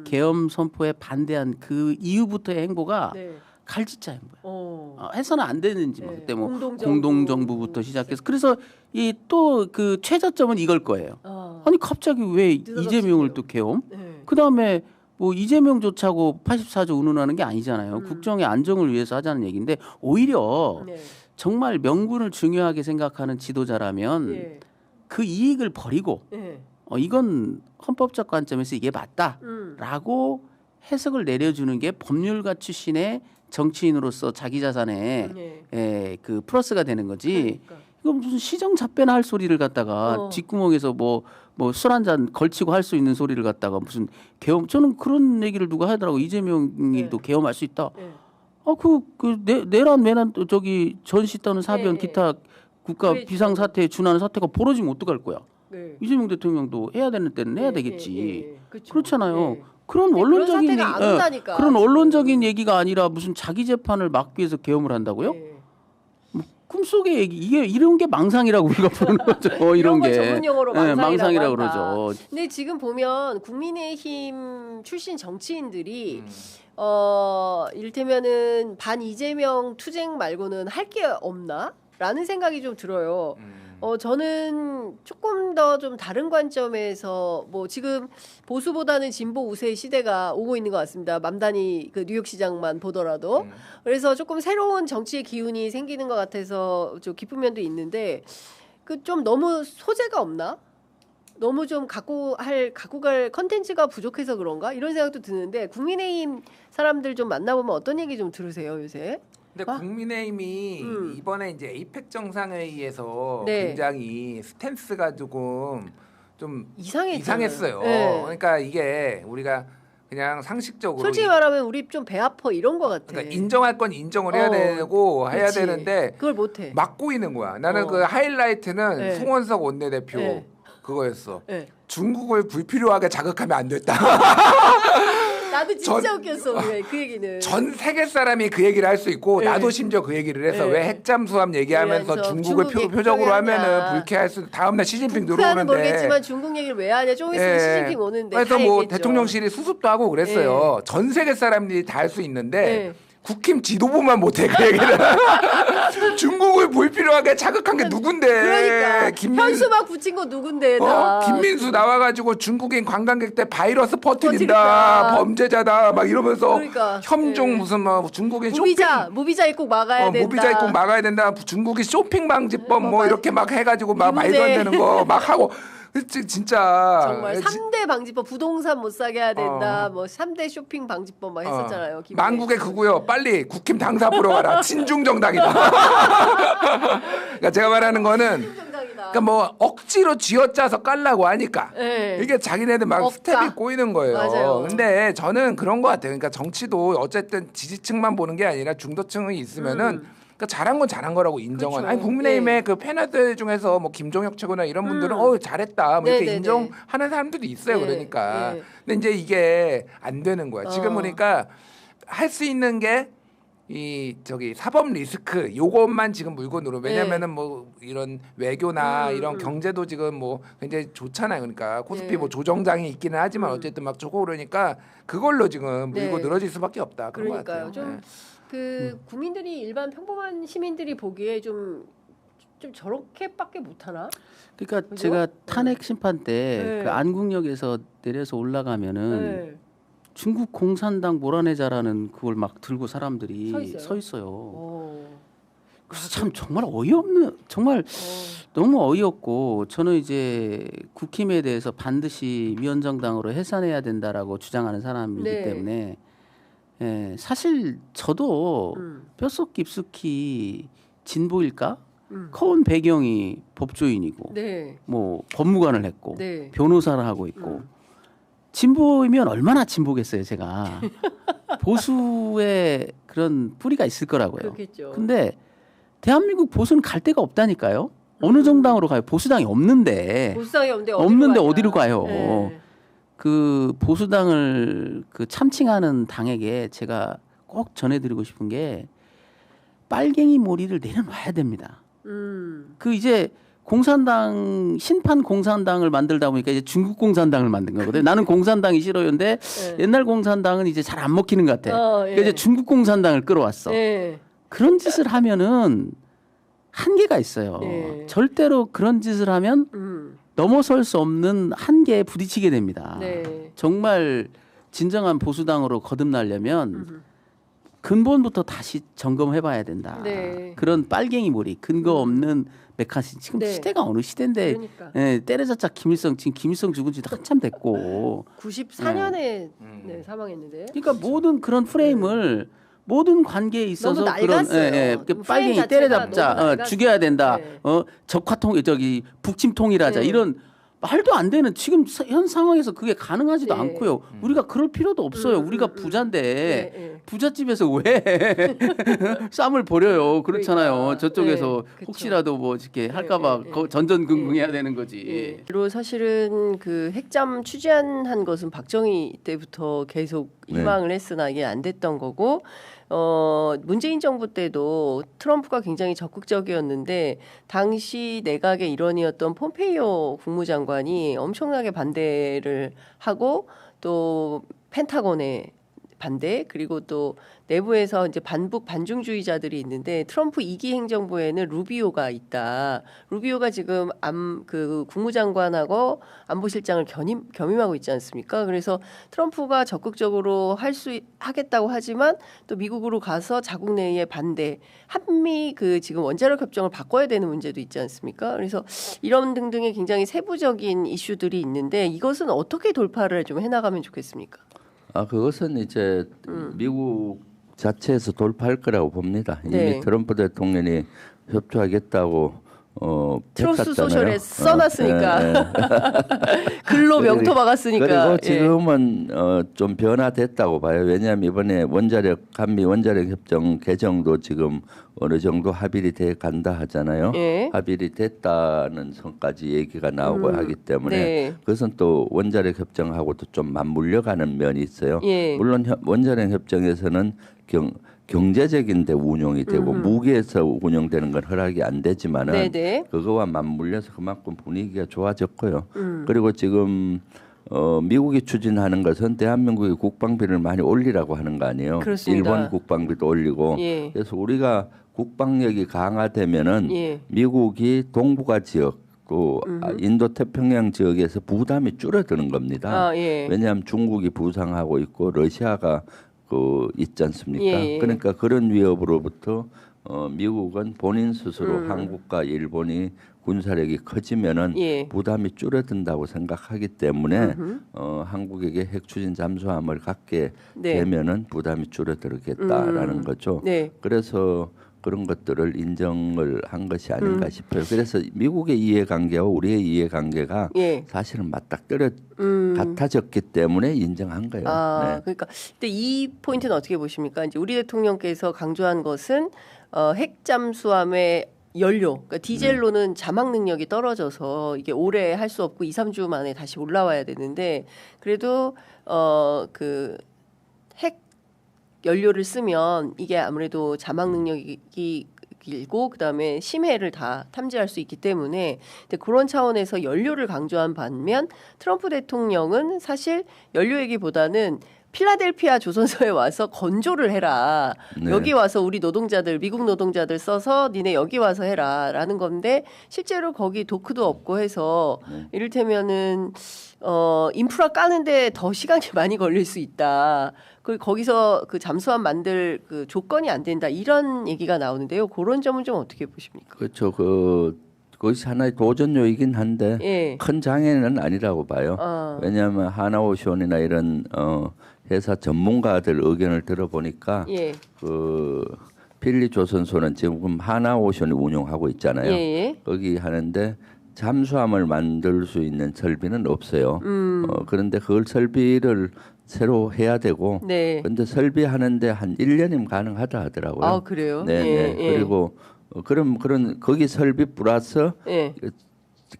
Speaker 11: 계엄 선포에 반대한 그 이후부터의 행보가
Speaker 1: 네.
Speaker 11: 칼짓자 행보예요.
Speaker 1: 어.
Speaker 11: 해서는 안 되는지 뭐
Speaker 1: 네.
Speaker 11: 그때 뭐
Speaker 1: 공동정부.
Speaker 11: 공동정부부터 시작해서 그래서 이 또 그 최저점은 이걸 거예요. 아니 갑자기 왜
Speaker 1: 느닷없이
Speaker 11: 이재명을
Speaker 1: 계엄.
Speaker 11: 또 계엄?
Speaker 1: 네.
Speaker 11: 그 다음에 뭐 이재명조차고 84조 운운하는 게 아니잖아요. 국정의 안정을 위해서 하자는 얘기인데 오히려
Speaker 1: 네.
Speaker 11: 정말 명분을 중요하게 생각하는 지도자라면
Speaker 1: 예.
Speaker 11: 그 이익을 버리고
Speaker 1: 예.
Speaker 11: 이건 헌법적 관점에서 이게 맞다라고 해석을 내려주는 게 법률가 출신의 정치인으로서 자기 자산에 그 플러스가 되는 거지.
Speaker 1: 그러니까.
Speaker 11: 이거 무슨 시정 잡배나 할 소리를 갖다가 뒷구멍에서 뭐 술 한 잔 걸치고 할 수 있는 소리를 갖다가 무슨 계엄. 저는 그런 얘기를 누가 하더라고. 이재명이도 계엄할 수 있다. 내란 외난 저기 전시 떠는 사변 기타 국가
Speaker 1: 그렇죠.
Speaker 11: 비상 사태에 준하는 사태가 벌어지면 어떡할 거야?
Speaker 1: 네.
Speaker 11: 이재명 대통령도 해야 되는 때는 해야 되겠지.
Speaker 1: 그렇죠.
Speaker 11: 그렇잖아요.
Speaker 1: 네.
Speaker 11: 그런
Speaker 1: 근데
Speaker 11: 원론적인
Speaker 1: 그런 사태가 안 온다니까,
Speaker 11: 그런
Speaker 1: 지금.
Speaker 11: 언론적인 얘기가 아니라 무슨 자기 재판을 막기 위해서 계엄을 한다고요? 뭐 꿈속의 얘기 이게 이런 게 망상이라고 우리가 부르는 거죠. 이런
Speaker 1: 걸
Speaker 11: 게
Speaker 1: 전문 용어로 망상이라고
Speaker 11: 그러죠.
Speaker 1: 한다. 근데 지금 보면 국민의힘 출신 정치인들이 이를테면은 반 이재명 투쟁 말고는 할 게 없나? 라는 생각이 좀 들어요. 저는 조금 더 좀 다른 관점에서 뭐 지금 보수보다는 진보 우세의 시대가 오고 있는 것 같습니다. 맘다니 그 뉴욕시장만 보더라도. 그래서 조금 새로운 정치의 기운이 생기는 것 같아서 좀 기쁜 면도 있는데 그 좀 너무 소재가 없나? 너무 좀 갖고 갈 컨텐츠가 부족해서 그런가? 이런 생각도 드는데 국민의힘 사람들 좀 만나보면 어떤 얘기 좀 들으세요 요새?
Speaker 12: 근데 국민의힘이 이번에 이제 에이펙 정상회의에서
Speaker 1: 네.
Speaker 12: 굉장히 스탠스가 조금 좀
Speaker 1: 이상했잖아요.
Speaker 12: 이상했어요.
Speaker 1: 네.
Speaker 12: 그러니까 이게 우리가 그냥 상식적으로
Speaker 1: 솔직히 말하면 우리 좀 배 아파 이런 것 같아.
Speaker 12: 그러니까 인정할 건 인정을 해야 되고 해야
Speaker 1: 그치.
Speaker 12: 되는데
Speaker 1: 그걸 못해.
Speaker 12: 막 꼬이는 거야. 나는 그 하이라이트는
Speaker 1: 네.
Speaker 12: 송원석 원내대표
Speaker 1: 네.
Speaker 12: 그거였어.
Speaker 1: 네.
Speaker 12: 중국을 불필요하게 자극하면 안 됐다.
Speaker 1: 나도 진짜 웃겼어 그 얘기는.
Speaker 12: 전 세계 사람이 그 얘기를 할 수 있고
Speaker 1: 네.
Speaker 12: 나도 심지어 그 얘기를 해서
Speaker 1: 네.
Speaker 12: 왜 핵잠수함 얘기하면서
Speaker 1: 그래서
Speaker 12: 중국을
Speaker 1: 중국
Speaker 12: 표적으로
Speaker 1: 얘기하냐.
Speaker 12: 하면은 불쾌할 수 다음날 시진핑
Speaker 1: 북한은
Speaker 12: 들어오는데
Speaker 1: 모르겠지만 중국 얘기를 왜 하냐. 좀 있으면
Speaker 12: 예.
Speaker 1: 시진핑 오는데.
Speaker 12: 그래서
Speaker 1: 다
Speaker 12: 뭐
Speaker 1: 얘기했죠.
Speaker 12: 대통령실이 수습도 하고 그랬어요. 전 세계 사람들이 다 할 수 있는데 국힘 지도부만 못해 그 얘기를. 중국을 불필요하게 자극한 게 누군데?
Speaker 1: 그러니까 현수막 붙인 거 누군데 다.
Speaker 12: 김민수 나와가지고 중국인 관광객들 바이러스 퍼뜨린다,
Speaker 1: 퍼뜨린다.
Speaker 12: 범죄자다 막 이러면서
Speaker 1: 그러니까.
Speaker 12: 협종 무슨 뭐 중국인
Speaker 1: 무비자 입국 막아야 된다.
Speaker 12: 무비자 입국 막아야 된다. 중국인 쇼핑 방지법 뭐 이렇게 막 해가지고 막 말도 안 되는 거 막 하고. 진짜
Speaker 1: 정말 3대 방지법 부동산 못 사게 해야 된다. 뭐 3대 쇼핑 방지법 막 했었잖아요.
Speaker 12: 만국의 그구요. 빨리 국힘 당사 보러 가라. 친중 정당이다. 그러니까 제가 말하는 거는 그러니까 뭐 억지로 쥐어짜서 깔라고 하니까 이게 자기네들 막 스텝이 꼬이는 거예요.
Speaker 1: 맞아요.
Speaker 12: 근데 저는 그런 것 같아요. 그러니까 정치도 어쨌든 지지층만 보는 게 아니라 중도층이 있으면은 그러니까 잘한 건 잘한 거라고 인정은.
Speaker 1: 그렇죠.
Speaker 12: 아니 국민의힘의 그 패널들 중에서 뭐 김종혁 최고나 이런 분들은 잘했다 뭐 이렇게 인정하는 사람들도 있어요. 그러니까. 근데 이제 이게 안 되는 거야. 지금 보니까 할 수 있는 게 이 저기 사법 리스크 요것만 지금 물고 늘어. 왜냐면은 뭐 이런 외교나 이런 경제도 지금 뭐 굉장히 좋잖아요. 그러니까 코스피 뭐 조정장이 있기는 하지만 어쨌든 막 좋고 그러니까 그걸로 지금 물고 늘어질 수밖에 없다. 그런 것
Speaker 1: 그러니까요.
Speaker 12: 같아요.
Speaker 1: 좀 그 국민들이 일반 평범한 시민들이 보기에 좀 저렇게밖에 못하나?
Speaker 11: 그러니까
Speaker 1: 그죠?
Speaker 11: 제가 탄핵 심판 때 그 안국역에서 내려서 올라가면은 중국 공산당 몰아내자라는 그걸 막 들고 사람들이 서 있어요. 그래서 참 정말 어이없는 정말 너무 어이없고 저는 이제 국힘에 대해서 반드시 위원정당으로 해산해야 된다라고 주장하는 사람이기 때문에 사실 저도 뼛속 깊숙이 진보일까? 커온 배경이 법조인이고 뭐 법무관을 했고 변호사를 하고 있고 진보이면 얼마나 진보겠어요 제가. 보수의 그런 뿌리가 있을 거라고요.
Speaker 1: 그렇겠죠.
Speaker 11: 근데 대한민국 보수는 갈 데가 없다니까요. 어느 정당으로 가요? 보수당이 없는데.
Speaker 1: 보수당이 없는데
Speaker 11: 어디로 가요? 그 보수당을 그 참칭하는 당에게 제가 꼭 전해드리고 싶은 게 빨갱이 몰이를 내려놔야 됩니다. 그 이제 공산당 신판 공산당을 만들다 보니까 이제 중국 공산당을 만든 거거든요. 나는 공산당이 싫어요인데 옛날 공산당은 이제 잘 안 먹히는 것 같아. 그러니까 이제 중국 공산당을 끌어왔어. 그런 짓을 하면은 한계가 있어요. 절대로 그런 짓을 하면 넘어설 수 없는 한계에 부딪히게 됩니다. 정말 진정한 보수당으로 거듭나려면 근본부터 다시 점검해봐야 된다.
Speaker 1: 네.
Speaker 11: 그런 빨갱이 몰이 근거 없는 메카시 지금
Speaker 1: 네.
Speaker 11: 시대가 어느 시대인데
Speaker 1: 그러니까.
Speaker 11: 예, 때려잡자 김일성 지금 김일성 죽은 지도 한참 됐고
Speaker 1: 94년에 네, 사망했는데.
Speaker 11: 그러니까 모든 그런 프레임을 모든 관계에 있어서
Speaker 1: 너무
Speaker 11: 그런
Speaker 1: 낡았어요.
Speaker 11: 그
Speaker 1: 프레임
Speaker 11: 빨갱이
Speaker 1: 자체가
Speaker 11: 때려잡자
Speaker 1: 너무 낡았어요.
Speaker 11: 죽여야 된다
Speaker 1: 네.
Speaker 11: 적화통 저기 북침 통일하자
Speaker 1: 네.
Speaker 11: 이런 말도 안 되는 지금 현 상황에서 그게 가능하지도
Speaker 1: 네.
Speaker 11: 않고요. 우리가 그럴 필요도 없어요. 우리가 부자인데
Speaker 1: 네, 네.
Speaker 11: 부잣집에서 왜 쌈을 버려요? 그렇잖아요.
Speaker 1: 그러니까.
Speaker 11: 저쪽에서
Speaker 1: 네, 그쵸.
Speaker 11: 혹시라도 뭐 이렇게 할까봐
Speaker 1: 네,
Speaker 11: 전전긍긍해야 되는 거지.
Speaker 1: 예. 그리고 사실은 그 핵잠 추진한 것은 박정희 때부터 계속 희망을 했으나 이게 안 됐던 거고 문재인 정부 때도 트럼프가 굉장히 적극적이었는데 당시 내각의 일원이었던 폼페이오 국무장관이 엄청나게 반대를 하고 또 펜타곤에 반대 그리고 또 내부에서 이제 반북 반중주의자들이 있는데 트럼프 2기 행정부에는 루비오가 있다. 루비오가 지금 그 국무장관하고 안보실장을 겸임하고 있지 않습니까? 그래서 트럼프가 적극적으로 하겠다고 하지만 또 미국으로 가서 자국 내의 반대, 한미 그 지금 원자력 협정을 바꿔야 되는 문제도 있지 않습니까? 그래서 이런 등등의 굉장히 세부적인 이슈들이 있는데 이것은 어떻게 돌파를 좀 해나가면 좋겠습니까?
Speaker 13: 그것은 이제 미국 자체에서 돌파할 거라고 봅니다.
Speaker 1: 네.
Speaker 13: 이미 트럼프 대통령이 협조하겠다고
Speaker 1: 트루스
Speaker 13: 밝혔잖아요.
Speaker 1: 소셜에 써놨으니까 글로 명토 박았으니까.
Speaker 13: 그리고 지금은 좀 변화됐다고 봐요. 왜냐하면 이번에 한미 원자력 협정 개정도 지금 어느 정도 합의이 돼 간다 하잖아요.
Speaker 1: 예.
Speaker 13: 합의이 됐다는 선까지 얘기가 나오고 하기 때문에
Speaker 1: 네.
Speaker 13: 그것은 또 원자력 협정하고도 좀 맞물려가는 면이 있어요.
Speaker 1: 예.
Speaker 13: 물론 원자력 협정에서는 경제적인 데 운용이 되고 무기에서 운영되는 건 허락이 안 되지만은
Speaker 1: 네네.
Speaker 13: 그거와 맞물려서 그만큼 분위기가 좋아졌고요. 그리고 지금 미국이 추진하는 것은 대한민국의 국방비를 많이 올리라고 하는 거 아니에요.
Speaker 1: 그렇습니다.
Speaker 13: 일본 국방비도 올리고
Speaker 1: 예.
Speaker 13: 그래서 우리가 국방력이 강화되면은
Speaker 1: 예.
Speaker 13: 미국이 동북아 지역 또 인도 태평양 지역에서 부담이 줄어드는 겁니다.
Speaker 1: 예.
Speaker 13: 왜냐하면 중국이 부상하고 있고 러시아가 있지 않습니까?
Speaker 1: 예.
Speaker 13: 그러니까 그런 위협으로부터 미국은 본인 스스로 한국과 일본이 군사력이 커지면은
Speaker 1: 예.
Speaker 13: 부담이 줄어든다고 생각하기 때문에 한국에게 핵 추진 잠수함을 갖게
Speaker 1: 네.
Speaker 13: 되면은 부담이 줄어들겠다라는 거죠.
Speaker 1: 네.
Speaker 13: 그래서 그런 것들을 인정을 한 것이 아닌가 싶어요. 그래서 미국의 이해관계와 우리의 이해관계가
Speaker 1: 예.
Speaker 13: 사실은 맞닥뜨려 같아졌기 때문에 인정한 거예요. 네.
Speaker 1: 그러니까 근데 이 포인트는 어떻게 보십니까? 이제 우리 대통령께서 강조한 것은 핵 잠수함의 연료, 그러니까 디젤로는 자막 능력이 떨어져서 이게 오래 할 수 없고 2, 3주 만에 다시 올라와야 되는데 그래도 그 핵 연료를 쓰면 이게 아무래도 자막 능력이 길고 그다음에 심해를 다 탐지할 수 있기 때문에 근데 그런 차원에서 연료를 강조한 반면 트럼프 대통령은 사실 연료 얘기보다는 필라델피아 조선소에 와서 건조를 해라.
Speaker 13: 네.
Speaker 1: 여기 와서 우리 노동자들, 미국 노동자들 써서 니네 여기 와서 해라라는 건데 실제로 거기 도크도 없고 해서 이를테면은 인프라 까는데 더 시간이 많이 걸릴 수 있다. 거기서 그 잠수함 만들 그 조건이 안 된다. 이런 얘기가 나오는데요. 그런 점은 좀 어떻게 보십니까?
Speaker 13: 그렇죠. 그것이 하나의 도전요이긴 한데
Speaker 1: 예.
Speaker 13: 큰 장애는 아니라고 봐요. 왜냐하면 하나오션이나 이런 회사 전문가들 의견을 들어보니까
Speaker 1: 예.
Speaker 13: 그 필리 조선소는 지금 하나오션이 운영하고 있잖아요.
Speaker 1: 예.
Speaker 13: 거기 하는데 잠수함을 만들 수 있는 설비는 없어요. 그런데 그걸 설비를 새로 해야 되고,
Speaker 1: 네.
Speaker 13: 그런데 설비하는데 한 1년이면 가능하다 하더라고요.
Speaker 1: 아, 그래요?
Speaker 13: 네,
Speaker 1: 예,
Speaker 13: 네.
Speaker 1: 예.
Speaker 13: 그리고 그런 거기 설비 플러스
Speaker 1: 예.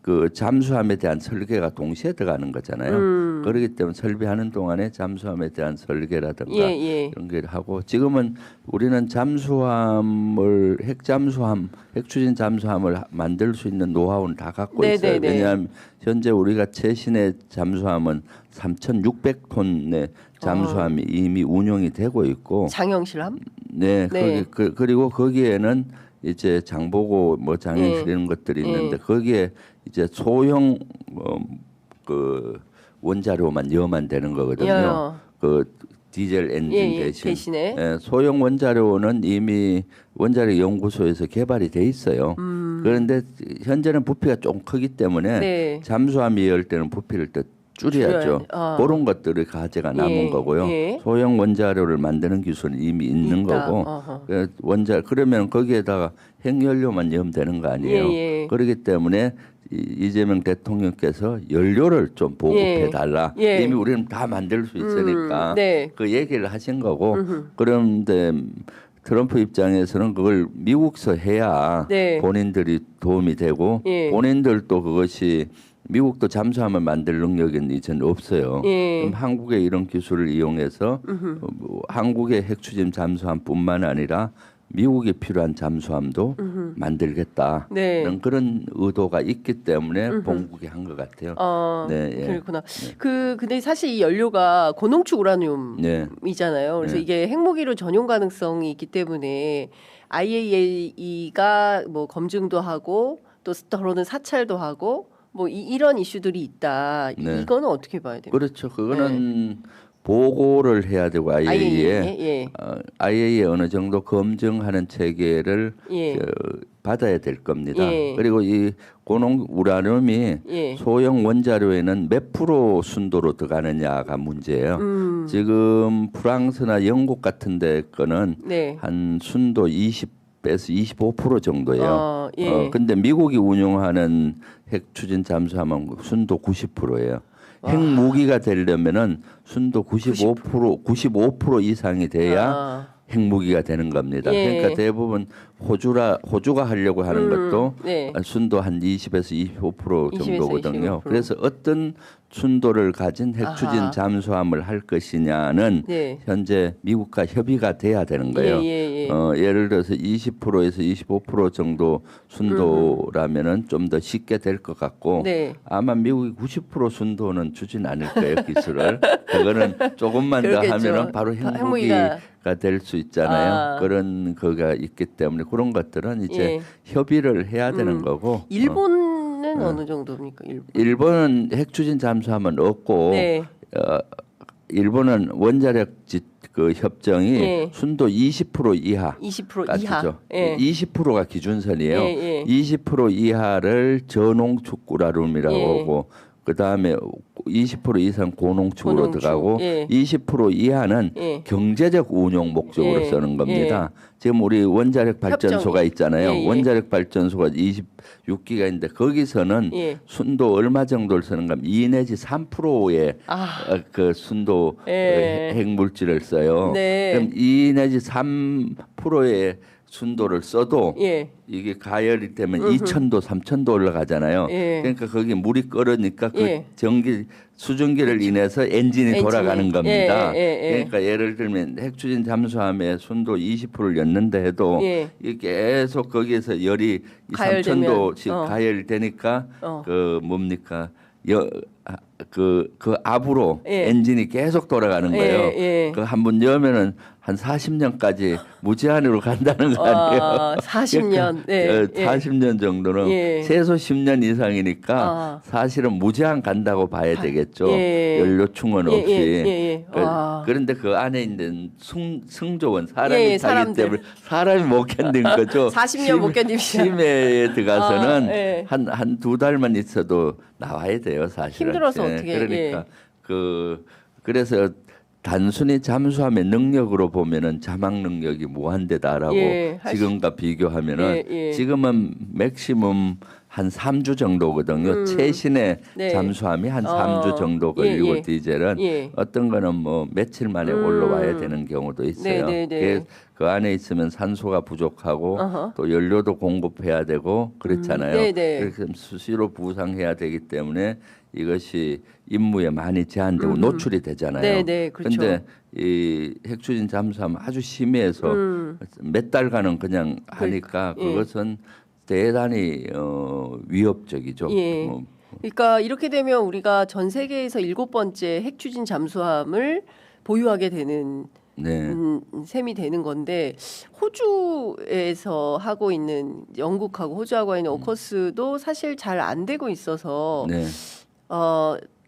Speaker 13: 그 잠수함에 대한 설계가 동시에 들어가는 거잖아요. 그렇기 때문에 설비하는 동안에 잠수함에 대한 설계라든가
Speaker 1: 예.
Speaker 13: 이런 걸 하고 지금은 우리는 잠수함을 핵 추진 잠수함을 만들 수 있는 노하우는 다 갖고 있어요.
Speaker 1: 네네네.
Speaker 13: 왜냐하면 현재 우리가 최신의 잠수함은 3,600톤의 잠수함이 이미 운용이 되고 있고
Speaker 1: 장영실함?
Speaker 13: 네,
Speaker 1: 네.
Speaker 13: 그리고 거기에는 이제 장보고 뭐 장애실 이런 것들이 있는데 거기에 이제 소형 그 원자료만 넣으면 되는 거거든요. 그 디젤 엔진
Speaker 1: 예, 대신에
Speaker 13: 소형 원자료는 이미 원자력 연구소에서 개발이 돼 있어요. 그런데 현재는 부피가 좀 크기 때문에
Speaker 1: 네.
Speaker 13: 잠수함이 열 때는 부피를 또 줄여야죠. 그런 것들이 과제가 남은 거고요.
Speaker 1: 예.
Speaker 13: 소형 원자료를 만드는 기술은 이미 있는 거고 그러면 거기에다가 핵연료만 넣으면 되는 거 아니에요.
Speaker 1: 예.
Speaker 13: 그렇기 때문에 이재명 대통령께서 연료를 좀 보급해 달라.
Speaker 1: 예.
Speaker 13: 이미 우리는 다 만들 수 있으니까
Speaker 1: 네.
Speaker 13: 그 얘기를 하신 거고 그런데 트럼프 입장에서는 그걸 미국서 해야
Speaker 1: 네.
Speaker 13: 본인들이 도움이 되고
Speaker 1: 예.
Speaker 13: 본인들도 그것이 미국도 잠수함을 만들 능력은 이제는 없어요.
Speaker 1: 예.
Speaker 13: 그럼 한국의 이런 기술을 이용해서 한국의 핵추진 잠수함뿐만 아니라 미국에 필요한 잠수함도 만들겠다.
Speaker 1: 네.
Speaker 13: 그런 의도가 있기 때문에 본국이 한 것 같아요.
Speaker 1: 네, 예. 그렇구나. 근데 사실 이 연료가 고농축 우라늄이잖아요. 그래서 이게 핵무기로 전용 가능성이 있기 때문에 IAEA가 뭐 검증도 하고 또 서로는 사찰도 하고 뭐 이런 이슈들이 있다. 이거는 어떻게 봐야 됩니까?
Speaker 13: 그렇죠. 그거는 보고를 해야 되고 IAEA에 어느 정도 검증하는 체계를 받아야 될 겁니다. 그리고 이 고농 우라늄이 소형 원자료에는 몇 프로 순도로 들어가느냐가 문제예요. 지금 프랑스나 영국 같은 데 거는 한 순도 20에서 25% 정도예요. 근데 미국이 운용하는 핵 추진 잠수함은 순도 90%예요. 핵무기가 되려면은 순도 95% 이상이 돼야 핵무기가 되는 겁니다. 그러니까 대부분 호주가 하려고 하는 것도 순도 한 20에서 25% 정도거든요.
Speaker 1: 25%.
Speaker 13: 그래서 어떤 순도를 가진 핵추진 잠수함을 할 것이냐는 현재 미국과 협의가 돼야 되는 거예요. 예를 들어서 20%에서 25% 정도 순도라면은 좀 더 쉽게 될 것 같고 아마 미국이 90% 순도는 주진 않을 거예요, 기술을. 그거는 조금만 더 하면은 바로 핵무기가 될 수 있잖아요. 그런 거가 있기 때문에 그런 것들은 이제 협의를 해야 되는 거고.
Speaker 1: 일본은 어느 정도입니까?
Speaker 13: 일본은 핵추진 잠수함은 없고 일본은 원자력 그 협정이 순도 20% 이하.
Speaker 1: 20% 이하.
Speaker 13: 20%가 기준선이에요. 20% 이하를 저농축 우라늄이라고 하고 그 다음에 20% 이상 고농축으로 들어가고 20% 이하는 경제적 운용 목적으로 쓰는 겁니다. 지금 우리 원자력 발전소가 있잖아요. 원자력 발전소가 26기가 있는데 거기서는 순도 얼마 정도를 쓰는가 하면 2 내지 3%의 그 순도 핵물질을 써요. 그럼 2 내지 3%의 순도를 써도 이게 가열이 되면 2,000도, 3,000도 올라가잖아요. 그러니까 거기 물이 끓으니까 그 전기 수증기를 인해서 엔진이 돌아가는 겁니다. 그러니까 예를 들면 핵추진 잠수함에 순도 20%를 였는데 해도 이게 계속 거기에서 열이 2, 3,000도씩 가열되니까 그 뭡니까? 그 압으로 엔진이 계속 돌아가는 거예요. 그 한번 여면은 한 40년까지 무제한으로 간다는 거 아니에요?
Speaker 1: 40년.
Speaker 13: 그러니까 40년 정도는 최소 10년 이상이니까 사실은 무제한 간다고 봐야 되겠죠. 연료 충원 없이. 그런데 그 안에 있는 승조원 사람이 타기 때문에 사람이 못 견딘 거죠.
Speaker 1: 40년 못 견딥니다.
Speaker 13: 심해에 들어가서는 한 두 달만 있어도 나와야 돼요, 사실은.
Speaker 1: 힘들어서 어떻게?
Speaker 13: 그러니까 그래서 단순히 잠수함의 능력으로 보면은 자막 능력이 무한대다라고 지금과 비교하면은 지금은 맥시멈 한 3주 정도거든요. 최신의 잠수함이 한 3주 정도 걸리고 디젤은 어떤 거는 뭐 며칠 만에 올라와야 되는 경우도 있어요. 그 안에 있으면 산소가 부족하고 또 연료도 공급해야 되고 그렇잖아요. 그래서 수시로 부상해야 되기 때문에 이것이 임무에 많이 제한되고 노출이 되잖아요. 그런데 이 핵추진 잠수함 아주 심해서 몇 달간은 그냥 하니까 그것은 대단히 위협적이죠.
Speaker 1: 그러니까 이렇게 되면 우리가 전 세계에서 7번째 핵추진 잠수함을 보유하게 되는 셈이 되는 건데 호주에서 하고 있는 영국하고 호주하고 있는 오커스도 사실 잘 안 되고 있어서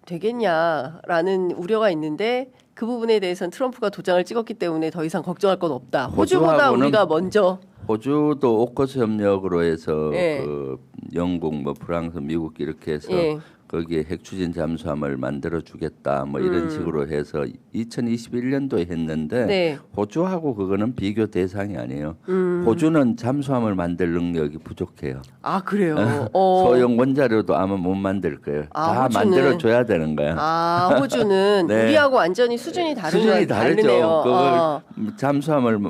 Speaker 1: 되겠냐라는 우려가 있는데 그 부분에 대해서는 트럼프가 도장을 찍었기 때문에 더 이상 걱정할 건 없다. 호주보다 우리가 먼저.
Speaker 13: 호주도 오커스 협력으로 해서
Speaker 1: 예.
Speaker 13: 그 영국, 뭐 프랑스, 미국 이렇게 해서
Speaker 1: 예.
Speaker 13: 거기에 핵추진 잠수함을 만들어 주겠다 뭐 이런 식으로 해서 2021년도에 했는데
Speaker 1: 네.
Speaker 13: 호주하고 그거는 비교 대상이 아니에요. 호주는 잠수함을 만들 능력이 부족해요.
Speaker 1: 아 그래요.
Speaker 13: 소형 원자료도 아마 못 만들 거예요. 다
Speaker 1: 호주는-
Speaker 13: 만들어 줘야 되는 거야.
Speaker 1: 아 호주는
Speaker 13: 네.
Speaker 1: 우리하고 완전히 수준이
Speaker 13: 수준이 다르죠.
Speaker 1: 다르네요.
Speaker 13: 그걸 잠수함을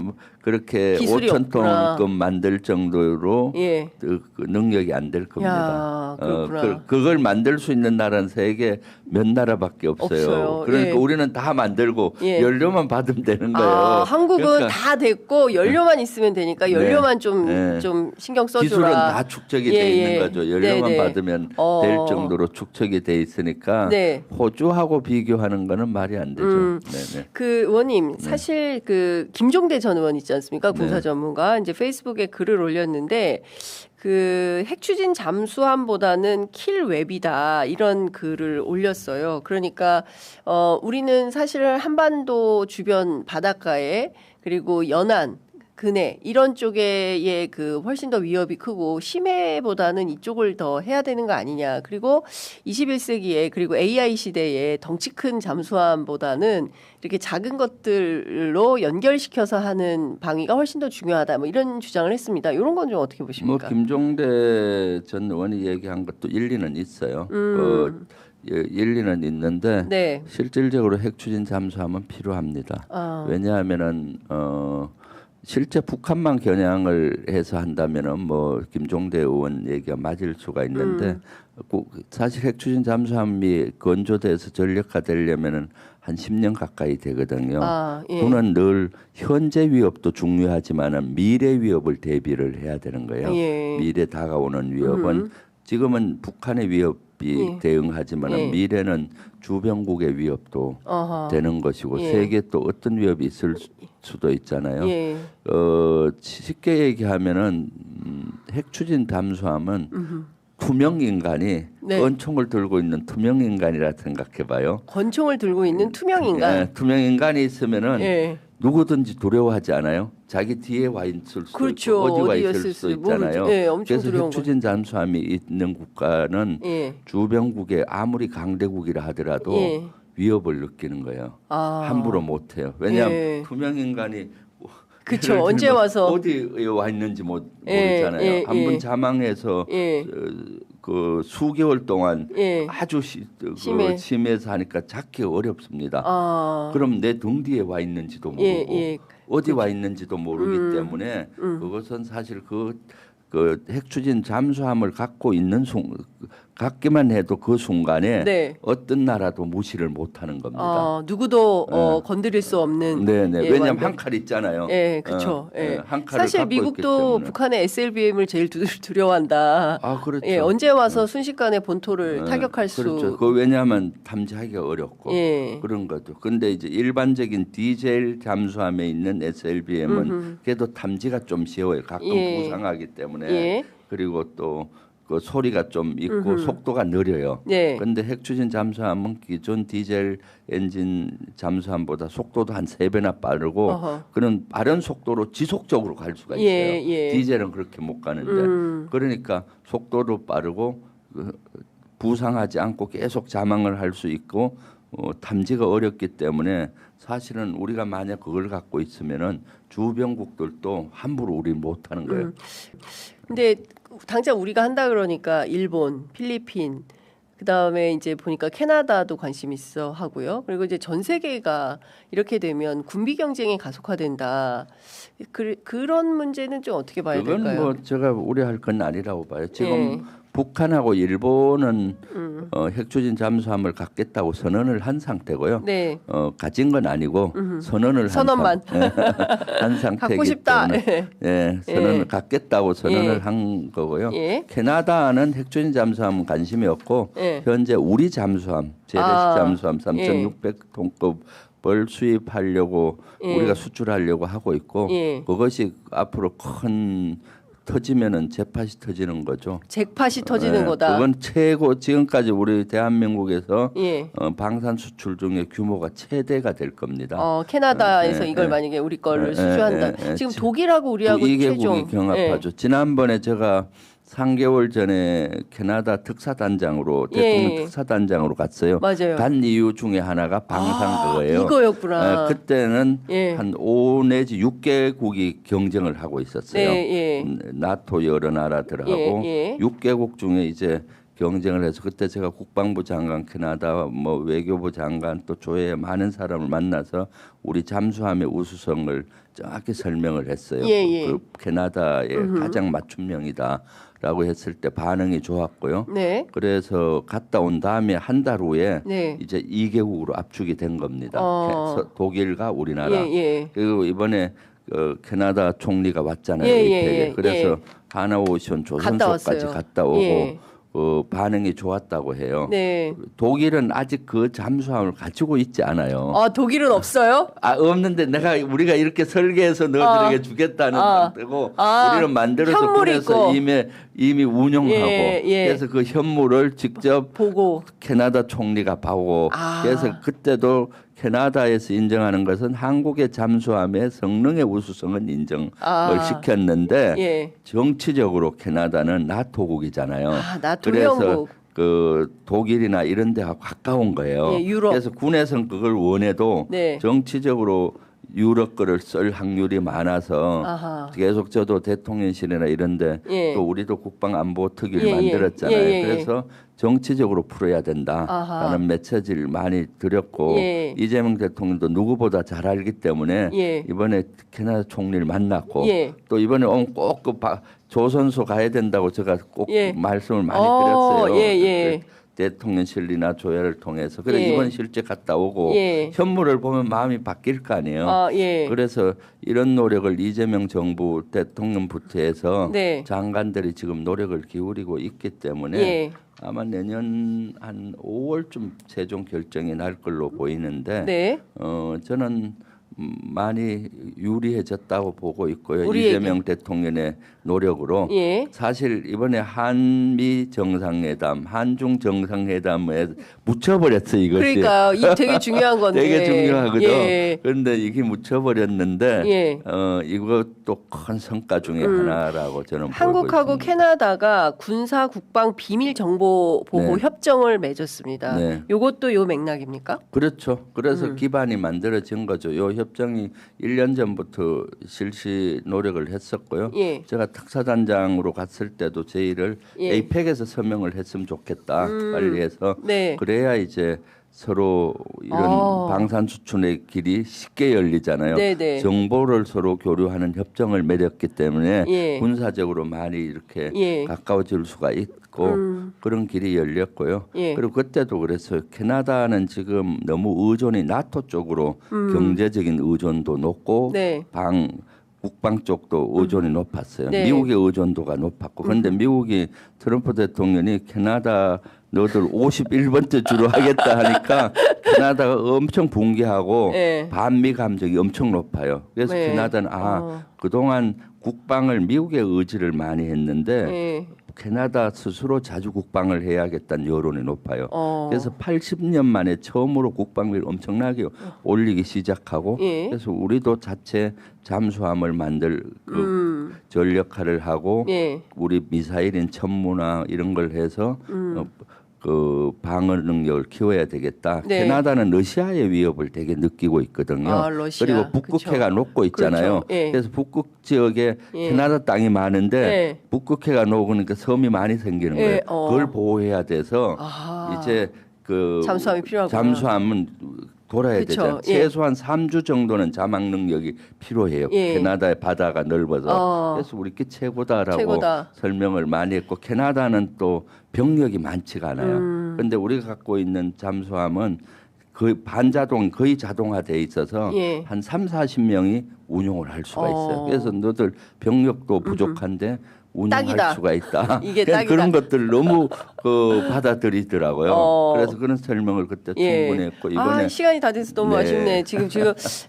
Speaker 13: 그렇게
Speaker 1: 기술이
Speaker 13: 5,000톤급 만들 정도로
Speaker 1: 예.
Speaker 13: 그 능력이 안 될 겁니다.
Speaker 1: 야, 그렇구나.
Speaker 13: 그걸 만들 수 있는 나라는 세계 몇 나라밖에 없어요.
Speaker 1: 없어요.
Speaker 13: 그러니까
Speaker 1: 예.
Speaker 13: 우리는 다 만들고
Speaker 1: 예.
Speaker 13: 연료만 받으면 되는 거예요.
Speaker 1: 아, 한국은
Speaker 13: 그러니까
Speaker 1: 다 됐고 연료만 있으면 되니까 연료만 좀
Speaker 13: 네.
Speaker 1: 신경 써주라.
Speaker 13: 기술은 다 축적이 돼 있는 거죠. 연료만
Speaker 1: 네네.
Speaker 13: 받으면 될 정도로 축적이 돼 있으니까
Speaker 1: 네.
Speaker 13: 호주하고 비교하는 거는 말이 안 되죠. 네네.
Speaker 1: 그 의원님 사실 그 김종대 전 의원 있지 않습니까? 군사
Speaker 13: 네.
Speaker 1: 전문가 이제 페이스북에 글을 올렸는데 그 핵추진 잠수함보다는 킬웹이다 이런 글을 올렸어요. 그러니까 우리는 사실 한반도 주변 바닷가에 그리고 연안 근해 이런 쪽에 그 훨씬 더 위협이 크고 심해보다는 이쪽을 더 해야 되는 거 아니냐. 그리고 21세기에 그리고 AI 시대에 덩치 큰 잠수함보다는 이렇게 작은 것들로 연결시켜서 하는 방위가 훨씬 더 중요하다. 뭐 이런 주장을 했습니다. 이런 건 좀 어떻게
Speaker 13: 뭐
Speaker 1: 보십니까?
Speaker 13: 김종대 전 의원이 얘기한 것도 일리는 있어요. 일리는 있는데
Speaker 1: 네.
Speaker 13: 실질적으로 핵추진 잠수함은 필요합니다. 왜냐하면은 실제 북한만 겨냥을 해서 한다면은 뭐 김종대 의원 얘기가 맞을 수가 있는데 사실 핵추진 잠수함이 건조돼서 전력화되려면은 한 10년 가까이 되거든요.
Speaker 1: 예.
Speaker 13: 그는 늘 현재 위협도 중요하지만은 미래 위협을 대비를 해야 되는 거예요.
Speaker 1: 예.
Speaker 13: 미래 다가오는 위협은 지금은 북한의 위협이 대응하지만은
Speaker 1: 예.
Speaker 13: 미래는 주변국의 위협도 되는 것이고
Speaker 1: 예.
Speaker 13: 세계 또 어떤 위협이 있을 수도 있잖아요.
Speaker 1: 예.
Speaker 13: 쉽게 얘기하면은 핵추진 잠수함은 투명 인간이
Speaker 1: 네.
Speaker 13: 권총을 들고 있는 투명 인간이라 생각해봐요.
Speaker 1: 권총을 들고 있는 투명 인간.
Speaker 13: 네, 투명 인간이 있으면은
Speaker 1: 예.
Speaker 13: 누구든지 두려워하지 않아요. 자기 뒤에 와 있을 수
Speaker 1: 그렇죠.
Speaker 13: 있고 어디 와
Speaker 1: 어디에
Speaker 13: 있을
Speaker 1: 있을지
Speaker 13: 수 있잖아요.
Speaker 1: 모르죠. 예, 엄청
Speaker 13: 그래서
Speaker 1: 두려운
Speaker 13: 핵추진 잠수함이 있는 국가는
Speaker 1: 예.
Speaker 13: 주변국에 아무리 강대국이라 하더라도
Speaker 1: 예.
Speaker 13: 위협을 느끼는 거예요. 함부로 못해요. 왜냐하면
Speaker 1: 예.
Speaker 13: 투명 인간이
Speaker 1: 그쵸.
Speaker 13: 예를
Speaker 1: 언제
Speaker 13: 들면
Speaker 1: 와서
Speaker 13: 어디에 와 있는지
Speaker 1: 예,
Speaker 13: 모르잖아요.
Speaker 1: 예,
Speaker 13: 한 번
Speaker 1: 예.
Speaker 13: 자망해서
Speaker 1: 예.
Speaker 13: 그 수개월 동안
Speaker 1: 예.
Speaker 13: 아주 심해서 하니까 찾기 어렵습니다. 그럼 내 등 뒤에 와 있는지도 모르고
Speaker 1: 예.
Speaker 13: 어디 와 있는지도 모르기 때문에 그것은 사실 그 핵추진 잠수함을 갖기만 해도 그 순간에
Speaker 1: 네.
Speaker 13: 어떤 나라도 무시를 못하는 겁니다.
Speaker 1: 누구도 건드릴 수 없는.
Speaker 13: 네네.
Speaker 1: 예,
Speaker 13: 왜냐하면
Speaker 1: 완전.
Speaker 13: 한 칼 있잖아요.
Speaker 1: 예, 그렇죠.
Speaker 13: 한 칼을
Speaker 1: 사실
Speaker 13: 갖고 있기
Speaker 1: 미국도
Speaker 13: 때문에.
Speaker 1: 북한의 SLBM을 제일 두려워한다.
Speaker 13: 그렇죠.
Speaker 1: 예, 언제 와서 순식간에 본토를 타격할
Speaker 13: 그렇죠.
Speaker 1: 수.
Speaker 13: 그 왜냐하면 탐지하기가 어렵고
Speaker 1: 예.
Speaker 13: 그런 거죠. 근데 이제 일반적인 디젤 잠수함에 있는 SLBM은 그래도 탐지가 좀 쉬워요. 가끔
Speaker 1: 예.
Speaker 13: 부상하기 때문에
Speaker 1: 예.
Speaker 13: 그리고 또 그 소리가 좀 있고 속도가 느려요.
Speaker 1: 네.
Speaker 13: 그런데 핵추진 잠수함은 기존 디젤 엔진 잠수함보다 속도도 한 3배나 빠르고 그런 빠른 속도로 지속적으로 갈 수가 있어요.
Speaker 1: 예.
Speaker 13: 디젤은 그렇게 못 가는데 그러니까 속도도 빠르고 부상하지 않고 계속 자망을 할 수 있고 탐지가 어렵기 때문에 사실은 우리가 만약 그걸 갖고 있으면은 주변국들도 함부로 우리 못하는 거예요.
Speaker 1: 근데 당장 우리가 한다 그러니까 일본, 필리핀, 그 다음에 이제 보니까 캐나다도 관심 있어 하고요. 그리고 이제 전 세계가 이렇게 되면 군비 경쟁이 가속화된다. 그런 문제는 좀 어떻게 봐야
Speaker 13: 그건
Speaker 1: 될까요?
Speaker 13: 뭐 제가 우려할 건 아니라고 봐요. 지금 북한하고 일본은 핵추진 잠수함을 갖겠다고 선언을 한 상태고요.
Speaker 1: 네.
Speaker 13: 가진 건 아니고 선언만 한 상태이기
Speaker 1: 갖고 싶다.
Speaker 13: 때문에 선언을 갖겠다고 선언을 한 거고요. 캐나다는 핵추진 잠수함은 관심이 없고 현재 우리 잠수함 재래식 잠수함 3,600톤급을 수입하려고 우리가 수출하려고 하고 있고 그것이 앞으로 큰 터지면은 잭팟이 터지는 거죠.
Speaker 1: 잭팟이 터지는 거다.
Speaker 13: 그건 최고 지금까지 우리 대한민국에서
Speaker 1: 예.
Speaker 13: 방산 수출 중에 규모가 최대가 될 겁니다.
Speaker 1: 캐나다에서 이걸 만약에 우리 거를 수주한다. 지금 독일하고 우리하고
Speaker 13: 2개국이 경합하죠. 지난번에 제가 3개월 전에 캐나다 특사단장으로 대통령 특사단장으로 갔어요.
Speaker 1: 맞아요.
Speaker 13: 간 이유 중에 하나가 방산 그거예요.
Speaker 1: 이거였구나.
Speaker 13: 그때는 한 5 내지 6개국이 경쟁을 하고 있었어요. 나토 여러 나라들하고 6개국 중에 이제 경쟁을 해서 그때 제가 국방부 장관, 캐나다 뭐 외교부 장관 또 조회에 많은 사람을 만나서 우리 잠수함의 우수성을 정확히 설명을 했어요. 그 캐나다의 가장 맞춤형이다라고 했을 때 반응이 좋았고요. 그래서 갔다 온 다음에 한 달 후에 이제 2개국으로 압축이 된 겁니다. 독일과 우리나라. 그리고 이번에 캐나다 총리가 왔잖아요. 이펙에. 그래서 하나오션 조선소까지 갔다 오고 반응이 좋았다고 해요. 독일은 아직 그 잠수함을 가지고 있지 않아요.
Speaker 1: 독일은 없어요?
Speaker 13: 없는데 우리가 이렇게 설계해서 너희들에게 주겠다는 상태고 우리는 만들어서 그래서 이미 운영하고 그래서 그 현물을 직접
Speaker 1: 보고
Speaker 13: 캐나다 총리가 보고 그래서 그때도 캐나다에서 인정하는 것은 한국의 잠수함의 성능의 우수성은 인정을 시켰는데 정치적으로 캐나다는 나토국이잖아요. 그래서 그 독일이나 이런 데하고 가까운 거예요. 그래서 군에서는 그걸 원해도 정치적으로 유럽 거를 쓸 확률이 많아서 계속 저도 대통령실이나 이런데 또 우리도 국방안보특위를 만들었잖아요. 그래서 정치적으로 풀어야 된다라는 메시지를 많이 드렸고 이재명 대통령도 누구보다 잘 알기 때문에 이번에 캐나다 총리를 만났고 또 이번에 꼭 그 조선소 가야 된다고 제가 꼭 말씀을 많이 드렸어요. 대통령실이나 조회를 통해서 그래 이번 실제 갔다 오고 현물을 보면 마음이 바뀔 거 아니에요. 그래서 이런 노력을 이재명 정부 대통령부터해서 장관들이 지금 노력을 기울이고 있기 때문에 아마 내년 한 5월쯤 최종 결정이 날 걸로 보이는데 저는 많이 유리해졌다고 보고 있고요. 이재명 대통령의 노력으로 사실 이번에 한미 정상회담, 한중 정상회담에 묻혀버렸어요. 이것이.
Speaker 1: 그러니까요. 이 되게 중요한 건데.
Speaker 13: 되게 중요하거든. 그런데 이게 묻혀버렸는데 이것도 큰 성과 중에 하나라고 저는
Speaker 1: 한국하고
Speaker 13: 보고 있습니다.
Speaker 1: 캐나다가 군사 국방 비밀 정보 보호 협정을 맺었습니다. 이것도 요 맥락입니까?
Speaker 13: 그렇죠. 그래서 기반이 만들어진 거죠. 요 협정이 1년 전부터 실시 노력을 했었고요. 제가 특사단장으로 갔을 때도 제의를 에이펙에서 서명을 했으면 좋겠다. 빨리 해서 그래야 이제 서로 이런 방산 수출의 길이 쉽게 열리잖아요. 정보를 서로 교류하는 협정을 맺었기 때문에 군사적으로 많이 이렇게 가까워질 수가 있고 그런 길이 열렸고요. 그리고 그때도 그랬어요. 캐나다는 지금 너무 의존이 나토 쪽으로 경제적인 의존도 높고 국방 쪽도 의존이 높았어요. 미국의 의존도가 높았고 그런데 미국이 트럼프 대통령이 캐나다 너들 51번째 주로 하겠다 하니까 캐나다가 엄청 붕괴하고 반미 감정이 엄청 높아요. 그래서 캐나다는 그동안 국방을 미국의 의지를 많이 했는데 캐나다 스스로 자주 국방을 해야겠다는 여론이 높아요. 그래서 80년 만에 처음으로 국방비를 엄청나게 올리기 시작하고 그래서 우리도 자체 잠수함을 만들 그 전력화를 하고 우리 미사일인 천무나 이런 걸 해서 그 방어 능력을 키워야 되겠다. 캐나다는 러시아의 위협을 되게 느끼고 있거든요. 그리고 북극해가 녹고 있잖아요. 그래서 북극 지역에 캐나다 땅이 많은데 북극해가 녹으니까 섬이 많이 생기는 거예요. 그걸 보호해야 돼서 이제 그
Speaker 1: 잠수함이 필요하구나.
Speaker 13: 잠수함은 돌아야 되죠. 최소한 3주 정도는 자막 능력이 필요해요. 캐나다의 바다가 넓어서. 그래서 우리께 최고다라고 설명을 많이 했고 캐나다는 또 병력이 많지가 않아요. 그런데 우리가 갖고 있는 잠수함은 거의 반자동 거의 자동화돼 있어서 한 3, 40명이 운용을 할 수가 있어요. 그래서 너들 병력도 부족한데 운영할
Speaker 1: 딱이다.
Speaker 13: 수가 있다.
Speaker 1: 이게 딱이다.
Speaker 13: 그런 것들 너무 받아들이더라고요. 그래서 그런 설명을 그때 충분히 했고 이번에
Speaker 1: 시간이 다 돼서 너무 아쉽네. 지금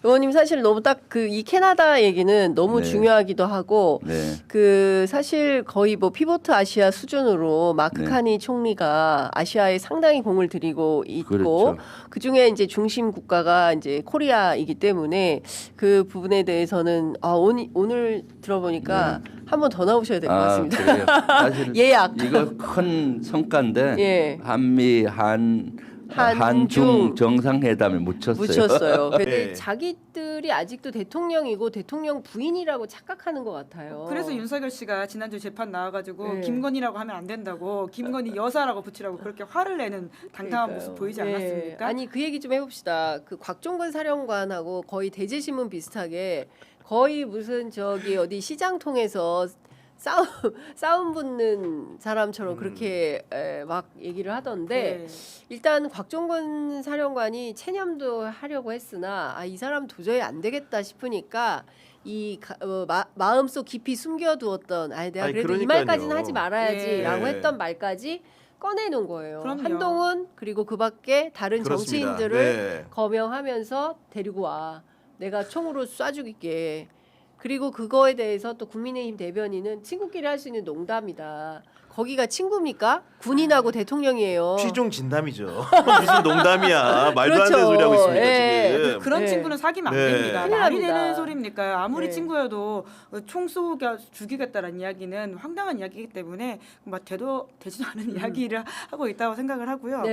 Speaker 1: 의원님 사실 너무 딱 그 이 캐나다 얘기는 너무 중요하기도 하고 그 사실 거의 뭐 피보트 아시아 수준으로 마크 카니 총리가 아시아에 상당히 공을 들이고 있고
Speaker 13: 그렇죠.
Speaker 1: 그 중에 이제 중심 국가가 이제 코리아이기 때문에 그 부분에 대해서는 오늘 들어보니까 한 번 더 나오셔야 될 것 같습니다.
Speaker 13: 그래요. 사실
Speaker 1: 예약.
Speaker 13: 이거 큰 성과인데 한미 한중 정상회담에 묻혔어요.
Speaker 1: 근데 자기들이 아직도 대통령이고 대통령 부인이라고 착각하는 것 같아요.
Speaker 14: 그래서 윤석열 씨가 지난주 재판 나와가지고 김건희라고 하면 안 된다고 김건희 여사라고 붙이라고 그렇게 화를 내는 당당한 모습 보이지 않았습니까?
Speaker 1: 아니 그 얘기 좀 해봅시다. 그 곽종근 사령관하고 거의 대제신문 비슷하게 거의 무슨 어디 시장 통해서 싸움 붙는 사람처럼 그렇게 막 얘기를 하던데 일단 곽종근 사령관이 체념도 하려고 했으나 이 사람 도저히 안 되겠다 싶으니까 마음속 깊이 숨겨두었던 내가 그래도 이 말까지는 하지 말아야지라고 했던 말까지 꺼내놓은 거예요.
Speaker 14: 그럼요.
Speaker 1: 한동훈 그리고 그밖에 다른
Speaker 15: 그렇습니다.
Speaker 1: 정치인들을 거명하면서 데리고 와. 내가 총으로 쏴 죽일게. 그리고 그거에 대해서 또 국민의힘 대변인은 친구끼리 할 수 있는 농담이다. 거기가 친구입니까? 군인하고 대통령이에요.
Speaker 15: 취중 진담이죠. 무슨 농담이야. 말도 안 되는 소리 하고 있습니다. 지금.
Speaker 14: 그런 친구는 사귀면 안 됩니다. 말이
Speaker 1: 납니다.
Speaker 14: 되는 소리입니까? 아무리 친구여도 총 쏘겨 죽이겠다라는 이야기는 황당한 이야기이기 때문에 막 되지도 않은 이야기를 하고 있다고 생각을 하고요.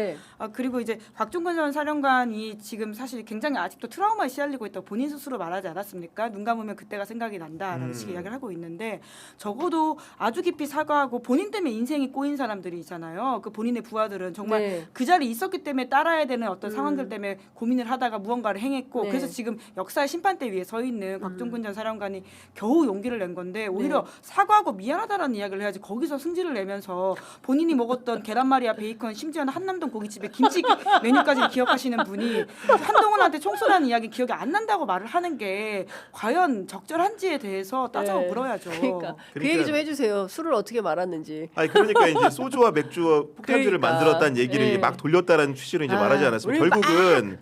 Speaker 14: 그리고 이제 곽종근 전 사령관이 지금 사실 굉장히 아직도 트라우마에 시달리고 있다고 본인 스스로 말하지 않았습니까? 눈 감으면 그때가 생각이 난다라는 식의 이야기를 하고 있는데 적어도 아주 깊이 사과하고 본인 때문에 인생이 꼬인 사람들이 있잖아요. 그 본인의 부하들은 정말 그 자리에 있었기 때문에 따라야 되는 어떤 상황들 때문에 고민을 하다가 무언가를 행했고 그래서 지금 역사의 심판대 위에 서 있는 곽종근 전 사령관이 겨우 용기를 낸 건데 오히려 사과하고 미안하다라는 이야기를 해야지 거기서 승질을 내면서 본인이 먹었던 계란말이와 베이컨 심지어는 한남동 고깃집의 김치 메뉴까지 기억하시는 분이 한동훈한테 총 쏘라는 이야기 기억이 안 난다고 말을 하는 게 과연 적절한지에 대해서 따져 물어야죠.
Speaker 1: 그러니까 그 얘기 좀 해주세요. 술을 어떻게 말았는지.
Speaker 15: 그러니까 이제 소주와 맥주와 폭탄주를 만들었다는 얘기를 막 돌렸다라는 취지로 이제 말하지 않았습니까? 결국은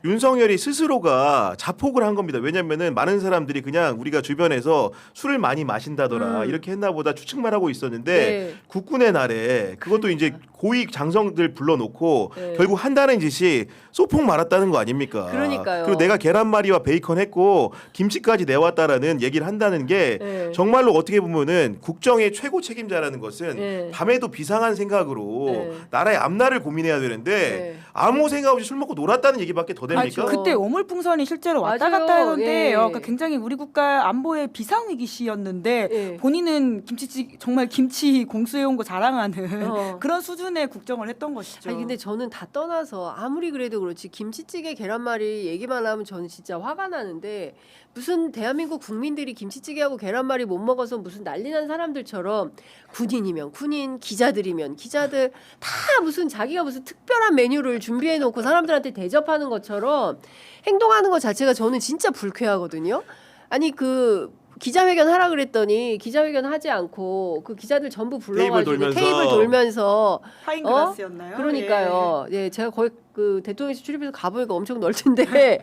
Speaker 15: 윤석열이 스스로가 자폭을 한 겁니다. 왜냐면은 많은 사람들이 그냥 우리가 주변에서 술을 많이 마신다더라 이렇게 했나 보다 추측만 하고 있었는데 국군의 날에 그것도 이제 고위 장성들 불러놓고 결국 한다는 짓이 소폭 말았다는 거 아닙니까?
Speaker 1: 그러니까요.
Speaker 15: 그리고 내가 계란말이와 베이컨 했고 김치까지 내왔다라는 얘기를 한다는 게 정말로 어떻게 보면은 국정의 최고 책임자라는 것은 밤에도 비상한 생각으로 나라의 앞날을 고민해야 되는데 아무 생각 없이 술 먹고 놀았다는 얘기밖에 더 됩니까?
Speaker 14: 그때 오물풍선이 실제로 왔다 갔다 하던데 그러니까 굉장히 우리 국가 안보의 비상위기 시였는데 본인은 정말 김치 공수해온 거 자랑하는 그런 수준의 국정을 했던 것이죠.
Speaker 1: 근데 저는 다 떠나서 아무리 그래도 그렇지 김치찌개 계란말이 얘기만 하면 저는 진짜 화가 나는데 무슨 대한민국 국민들이 김치찌개하고 계란말이 못 먹어서 무슨 난리난 사람들처럼 군인이면 군인, 기자들이면 기자들 다 무슨 자기가 무슨 특별한 메뉴를 준비해 놓고 사람들한테 대접하는 것처럼 행동하는 것 자체가 저는 진짜 불쾌하거든요. 아니 기자회견 하라 그랬더니 기자회견 하지 않고 그 기자들 전부 불러가지고 테이블 돌면서
Speaker 14: 하인글라스였나요?
Speaker 1: 그러니까요. 제가 거의 그 대통령실 출입해서 가보니까 엄청 넓던데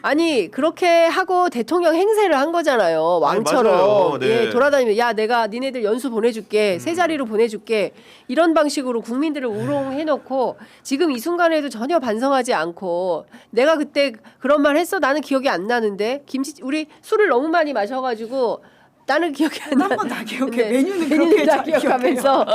Speaker 1: 아니 그렇게 하고 대통령 행세를 한 거잖아요. 왕처럼 돌아다니면 야 내가 니네들 연수 보내줄게 새 자리로 보내줄게 이런 방식으로 국민들을 우롱해놓고 지금 이 순간에도 전혀 반성하지 않고 내가 그때 그런 말 했어 나는 기억이 안 나는데 우리 술을 너무 많이 마셔가지고 나는 기억이 안 나.
Speaker 14: 한번 다 기억해. 메뉴는
Speaker 1: 다 기억하면서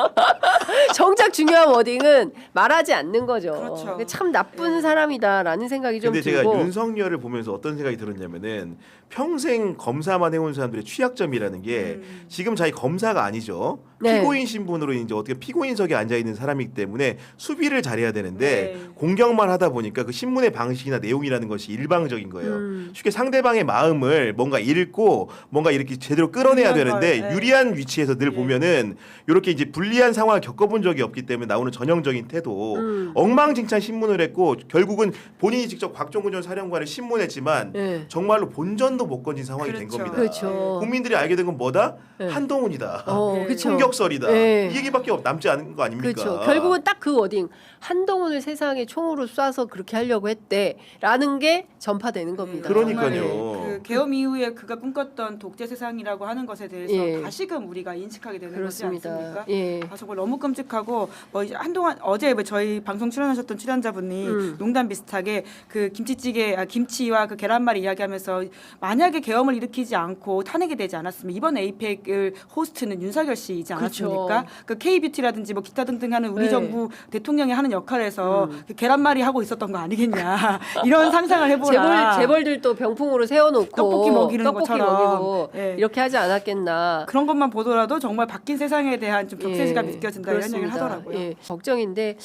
Speaker 1: 정작 중요한 워딩은 말하지 않는 거죠.
Speaker 14: 그렇죠.
Speaker 1: 참 나쁜 사람이다라는 생각이 좀
Speaker 15: 근데
Speaker 1: 들고.
Speaker 15: 제가 윤석열을 보면서 어떤 생각이 들었냐면은 평생 검사만 해온 사람들의 취약점이라는 게 지금 자기 검사가 아니죠. 피고인 신분으로 이제 어떻게 피고인석에 앉아 있는 사람이기 때문에 수비를 잘해야 되는데 공격만 하다 보니까 그 신문의 방식이나 내용이라는 것이 일방적인 거예요. 쉽게 상대방의 마음을 뭔가 읽고 뭔가 이렇게 제대로 끌어내야 되는데 유리한 위치에서 늘 보면은 이렇게 이제 불리한 상황을 겪어본 적이 없기 때문에 나오는 전형적인 태도. 해도 엉망진창 신문을 했고 결국은 본인이 직접 곽종근 전 사령관을 신문했지만 정말로 본전도 못 건진 상황이 된 겁니다.
Speaker 1: 그렇죠.
Speaker 15: 국민들이 알게 된 건 뭐다? 한동훈이다.
Speaker 1: 그렇죠.
Speaker 15: 총격설이다. 이 얘기밖에 남지 않은 거 아닙니까?
Speaker 1: 그렇죠. 결국은 딱 그 워딩 한동훈을 세상에 총으로 쏴서 그렇게 하려고 했대라는 게 전파되는 겁니다.
Speaker 15: 그러니까요.
Speaker 14: 그 계엄 이후에 그가 꿈꿨던 독재 세상이라고 하는 것에 대해서 다시금 우리가 인식하게 되는
Speaker 1: 그렇습니다.
Speaker 14: 거지 않습니까?
Speaker 1: 예.
Speaker 14: 정말 너무 끔찍하고 뭐 이제 한동안 어제 뭐 저희 방송 출연하셨던 출연자분이 농담 비슷하게 그 김치와 그 계란말이 이야기하면서 만약에 계엄을 일으키지 않고 탄핵이 되지 않았으면 이번 에이펙을 호스트는 윤석열 씨이지 않았습니까?
Speaker 1: 그렇죠.
Speaker 14: 그 K뷰티라든지 뭐 기타 등등 하는 우리 정부 대통령이 하는 역할에서 그 계란말이 하고 있었던 거 아니겠냐 이런 상상을 해보라.
Speaker 1: 재벌들도 병풍으로 세워놓고
Speaker 14: 떡볶이 먹이는 것처럼
Speaker 1: 먹이고 이렇게 하지 않았겠나.
Speaker 14: 그런 것만 보더라도 정말 바뀐 세상에 대한 좀 격세지감이 느껴진다 이런 얘기를 하더라고요.
Speaker 1: 걱정인데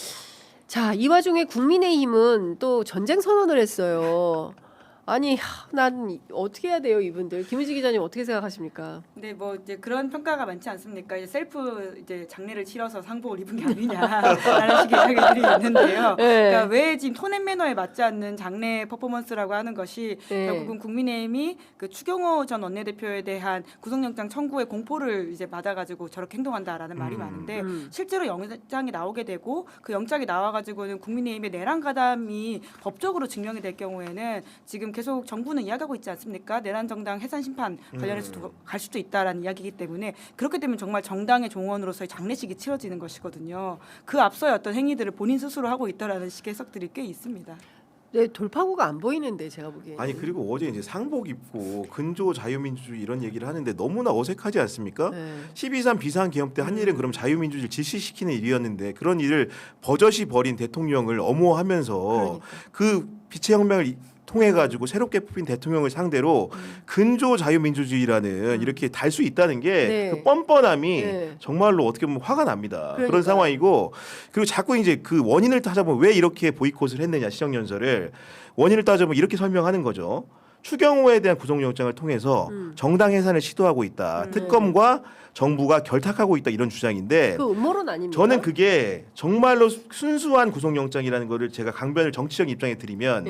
Speaker 1: 자, 이 와중에 국민의힘은 또 전쟁 선언을 했어요. 아니, 난 어떻게 해야 돼요, 이분들? 김은지 기자님 어떻게 생각하십니까?
Speaker 14: 네, 뭐 이제 그런 평가가 많지 않습니까? 이제 셀프 이제 장례를 치러서 상복을 입은 게 아니냐라는 식의 이야기들이 있는데요. 그러니까 왜 지금 톤앤 매너에 맞지 않는 장례 퍼포먼스라고 하는 것이 결국은 국민의힘이 그 추경호 전 원내대표에 대한 구속영장 청구의 공포를 이제 받아가지고 저렇게 행동한다라는 말이 많은데 실제로 영장이 나오게 되고 그 영장이 나와가지고는 국민의힘의 내란 가담이 법적으로 증명이 될 경우에는 지금 계속 정부는 이야기하고 있지 않습니까? 내란 정당 해산 심판 관련해서 갈 수도 있다라는 이야기이기 때문에 그렇게 되면 정말 정당의 종원으로서의 장례식이 치러지는 것이거든요. 그 앞서의 어떤 행위들을 본인 스스로 하고 있다라는 식의 해석들이 꽤 있습니다.
Speaker 1: 네, 돌파구가 안 보이는데 제가 보기에.
Speaker 15: 아니 그리고 어제 이제 상복 입고 근조 자유민주주의 이런 얘기를 하는데 너무나 어색하지 않습니까? 12.3 비상계엄 때 한 일은 그럼 자유민주주의를 질시시키는 일이었는데 그런 일을 버젓이 벌인 대통령을 엄호하면서 그 빛의 혁명을 통해 가지고 새롭게 뽑힌 대통령을 상대로 근조 자유민주주의라는 이렇게 달 수 있다는 게 그 뻔뻔함이 정말로 어떻게 보면 화가 납니다. 그런 상황이고 그리고 자꾸 이제 그 원인을 따져보면 왜 이렇게 보이콧을 했느냐 시정연설을 원인을 따져보면 이렇게 설명하는 거죠. 추경호에 대한 구속영장을 통해서 정당 해산을 시도하고 있다. 특검과 정부가 결탁하고 있다 이런 주장인데
Speaker 1: 그 음모론 아닙니까?
Speaker 15: 저는 그게 정말로 순수한 구속영장이라는 거를 제가 강변을 정치적 입장에 드리면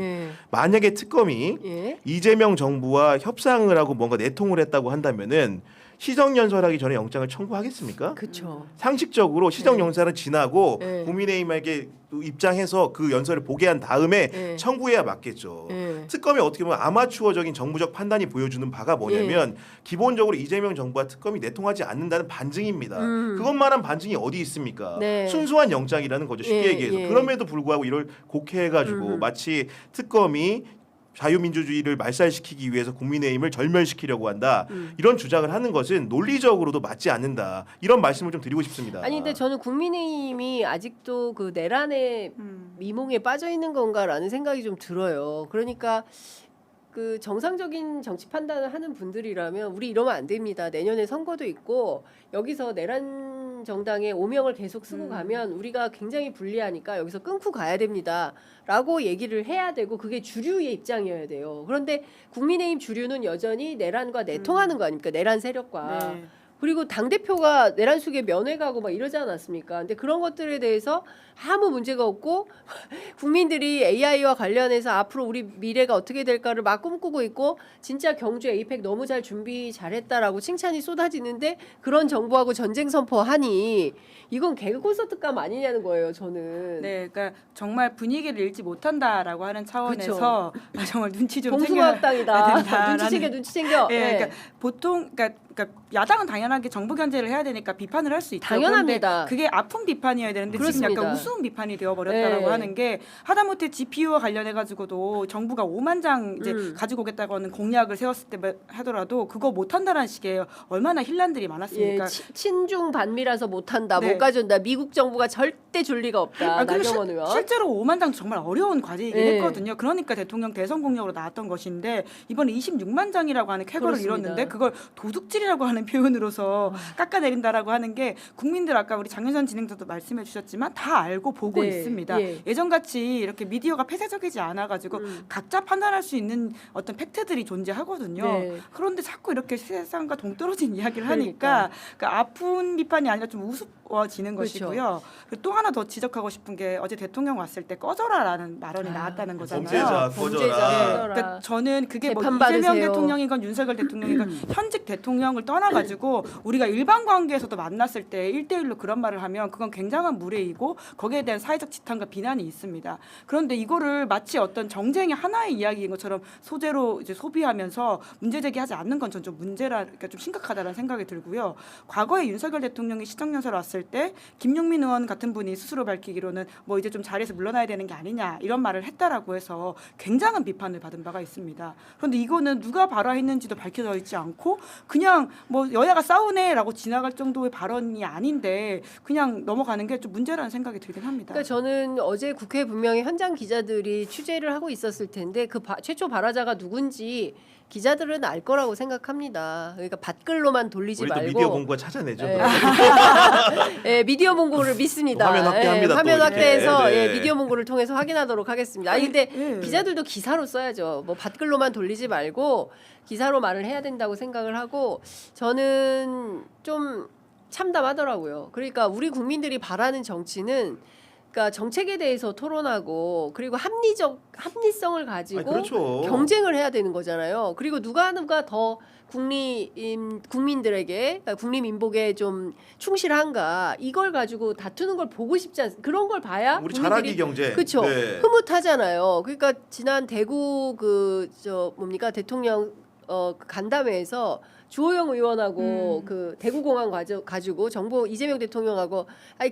Speaker 15: 만약에 특검이 이재명 정부와 협상을 하고 뭔가 내통을 했다고 한다면은 시정연설하기 전에 영장을 청구하겠습니까?
Speaker 1: 그렇죠.
Speaker 15: 상식적으로 시정연설은 지나고 국민의힘에게 입장해서 그 연설을 보게 한 다음에 청구해야 맞겠죠. 특검이 어떻게 보면 아마추어적인 정부적 판단이 보여주는 바가 뭐냐면 기본적으로 이재명 정부와 특검이 내통하지 않는다는 반증입니다. 그것만한 반증이 어디 있습니까? 순수한 영장이라는 거죠. 쉽게 얘기해서. 그럼에도 불구하고 이걸 곡해해가지고 마치 특검이 자유민주주의를 말살시키기 위해서 국민의힘을 절멸시키려고 한다. 이런 주장을 하는 것은 논리적으로도 맞지 않는다. 이런 말씀을 좀 드리고 싶습니다.
Speaker 1: 아니 근데 저는 국민의힘이 아직도 그 내란의 미몽에 빠져 있는 건가라는 생각이 좀 들어요. 그러니까 그 정상적인 정치 판단을 하는 분들이라면 우리 이러면 안 됩니다. 내년에 선거도 있고 여기서 내란 정당의 오명을 계속 쓰고 가면 우리가 굉장히 불리하니까 여기서 끊고 가야 됩니다라고 얘기를 해야 되고 그게 주류의 입장이어야 돼요. 그런데 국민의힘 주류는 여전히 내란과 내통하는 거 아닙니까? 내란 세력과. 그리고 당대표가 내란 숙에 면회 가고 막 이러지 않았습니까? 근데 그런 것들에 대해서 아무 문제가 없고 국민들이 AI와 관련해서 앞으로 우리 미래가 어떻게 될까를 막 꿈꾸고 있고 진짜 경주 에이펙 너무 잘 준비 잘했다라고 칭찬이 쏟아지는데 그런 정부하고 전쟁 선포하니 이건 개그 콘서트감 아니냐는 거예요, 저는.
Speaker 14: 네, 그러니까 정말 분위기를 읽지 못한다라고 하는 차원에서 정말 눈치 좀
Speaker 1: 봉숭아학당이다. 눈치 챙겨.
Speaker 14: 네, 그러니까 보통 그러니까 야당은 당연하게 정부 견제를 해야 되니까 비판을 할 수 있죠.
Speaker 1: 당연합니다.
Speaker 14: 그게 아픈 비판이어야 되는데
Speaker 1: 그렇습니다.
Speaker 14: 지금 약간 우스운 비판이 되어버렸다라고 하는 게 하다못해 GPU와 관련해 가지고도 정부가 5만 장 이제 가지고 오겠다고 하는 공약을 세웠을 때 하더라도 그거 못한다라는 식의 얼마나 혼란들이 많았습니까?
Speaker 1: 친중 반미라서 못한다, 못 가져온다. 미국 정부가 절대 줄 리가 없다. 나경원 의원.
Speaker 14: 실제로 5만 장 정말 어려운 과제이긴 했거든요. 그러니까 대통령 대선 공약으로 나왔던 것인데 이번에 26만 장이라고 하는 쾌거를 이뤘는데 그걸 도둑질 껍질이라고 하는 표현으로서 깎아내린다라고 하는 게 국민들 아까 우리 장윤선 진행자도 말씀해 주셨지만 다 알고 보고
Speaker 1: 네.
Speaker 14: 있습니다. 예전같이 이렇게 미디어가 폐쇄적이지 않아가지고 각자 판단할 수 있는 어떤 팩트들이 존재하거든요.
Speaker 1: 네.
Speaker 14: 그런데 자꾸 이렇게 세상과 동떨어진 이야기를 하니까 그러니까 아픈 비판이 아니라 좀 우습워지는
Speaker 1: 그렇죠.
Speaker 14: 것이고요. 그리고 또 하나 더 지적하고 싶은 게 어제 대통령 왔을 때 꺼져라라는 발언이 나왔다는 거잖아요.
Speaker 15: 범죄자 꺼져라.
Speaker 14: 그러니까 저는 그게 뭐
Speaker 1: 재판
Speaker 14: 이재명
Speaker 1: 받으세요.
Speaker 14: 대통령이건 윤석열 대통령이건 현직 대통령을 떠나가지고 우리가 일반 관계에서도 만났을 때 1대1로 그런 말을 하면 그건 굉장한 무례이고 거기에 대한 사회적 지탄과 비난이 있습니다. 그런데 이거를 마치 어떤 정쟁의 하나의 이야기인 것처럼 소재로 이제 소비하면서 문제 제기하지 않는 건 전 좀 문제라 그러니까 좀 심각하다는 생각이 들고요. 과거에 윤석열 대통령이 시정연설 왔을 때 김용민 의원 같은 분이 스스로 밝히기로는 뭐 이제 좀 자리에서 물러나야 되는 게 아니냐 이런 말을 했다라고 해서 굉장한 비판을 받은 바가 있습니다. 그런데 이거는 누가 발화했는지도 밝혀져 있지 않고 그냥 뭐 여야가 싸우네라고 지나갈 정도의 발언이 아닌데 그냥 넘어가는 게 좀 문제라는 생각이 들긴 합니다.
Speaker 1: 그러니까 저는 어제 국회 분명히 현장 기자들이 취재를 하고 있었을 텐데 그 최초 발화자가 누군지 기자들은 알 거라고 생각합니다. 그러니까 밭글로만 돌리지
Speaker 15: 우리 또
Speaker 1: 말고
Speaker 15: 미디어 본부가 찾아내죠.
Speaker 1: 예, 미디어 본고를 믿습니다.
Speaker 15: 화면 확대합니다.
Speaker 1: 화면
Speaker 15: 또
Speaker 1: 확대해서
Speaker 15: 이렇게.
Speaker 1: 예, 미디어 본고를 통해서 확인하도록 하겠습니다. 아니 근데 기자들도 기사로 써야죠. 뭐 밭글로만 돌리지 말고 기사로 말을 해야 된다고 생각을 하고 저는 좀 참담하더라고요. 그러니까 우리 국민들이 바라는 정치는 그러니까 정책에 대해서 토론하고 그리고 합리성을 가지고
Speaker 15: 그렇죠.
Speaker 1: 경쟁을 해야 되는 거잖아요. 그리고 누가 더 국민들에게 그러니까 국민민복에 좀 충실한가 이걸 가지고 다투는 걸 보고 싶지 않습니다. 그런 걸 봐야
Speaker 15: 우리 잘하기 경제.
Speaker 1: 그렇죠.
Speaker 15: 네.
Speaker 1: 흐뭇하잖아요. 그러니까 지난 대구 대통령 간담회에서 주호영 의원하고 그 대구공항 가지고 정부 이재명 대통령하고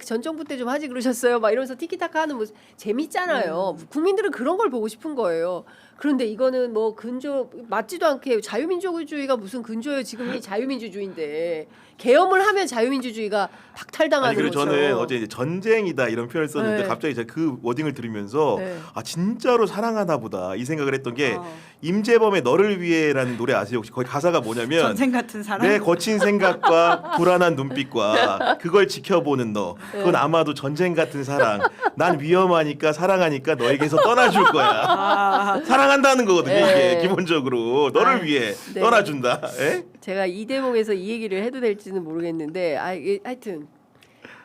Speaker 1: 전 정부 때 좀 하지 그러셨어요. 막 이러면서 티키타카 하는 모습 재밌잖아요. 국민들은 그런 걸 보고 싶은 거예요. 그런데 이거는 뭐 근조 맞지도 않게 자유민주주의가 무슨 근조예요. 지금 이 자유민주주의인데 계엄을 하면 자유민주주의가 박탈당하는
Speaker 15: 그리고
Speaker 1: 거죠.
Speaker 15: 저는 어제 이제 전쟁이다 이런 표현을 썼는데
Speaker 1: 네.
Speaker 15: 갑자기 제가 그 워딩을 들으면서
Speaker 1: 네.
Speaker 15: 아 진짜로 사랑하나 보다 이 생각을 했던 게 임재범의 너를 위해라는 노래 아세요? 혹시 거기 가사가 뭐냐면
Speaker 14: 전쟁 같은 사랑.
Speaker 15: 내 거친 생각과 불안한 눈빛과 그걸 지켜보는 너 그건 아마도 전쟁 같은 사랑 난 위험하니까 사랑하니까 너에게서 떠나줄 거야 사랑한다는 거거든요. 이게 기본적으로 너를 위해 떠나준다. 에?
Speaker 1: 제가 이 대목에서 이 얘기를 해도 될지는 모르겠는데 하여튼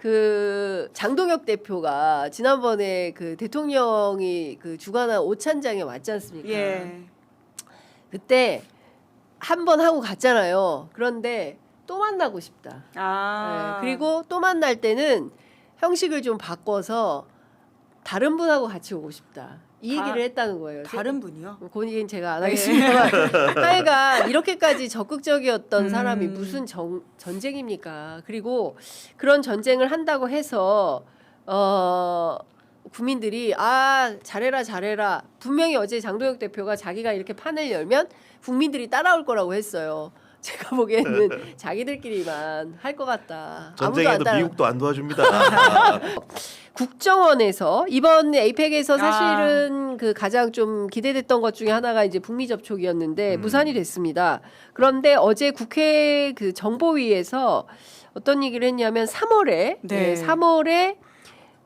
Speaker 1: 그 장동혁 대표가 지난번에 그 대통령이 그 주관한 오찬장에 왔지 않습니까? 그때 한 번 하고 갔잖아요. 그런데 또 만나고 싶다. 그리고 또 만날 때는 형식을 좀 바꿔서 다른 분하고 같이 오고 싶다. 이 얘기를 했다는 거예요.
Speaker 14: 다른 분이요?
Speaker 1: 그 얘기는 제가 안 하겠습니다만 하여간 이렇게까지 적극적이었던 사람이 무슨 전쟁입니까? 그리고 그런 전쟁을 한다고 해서 국민들이 잘해라 분명히 어제 장동혁 대표가 자기가 이렇게 판을 열면 국민들이 따라올 거라고 했어요. 제가 보기에는 자기들끼리만 할 것 같다.
Speaker 15: 전쟁에도 미국도 안 도와줍니다.
Speaker 1: 국정원에서 이번 에이펙에서 사실은 그 가장 좀 기대됐던 것 중에 하나가 이제 북미 접촉이었는데 무산이 됐습니다. 그런데 어제 국회 그 정보위에서 어떤 얘기를 했냐면 3월에 3월에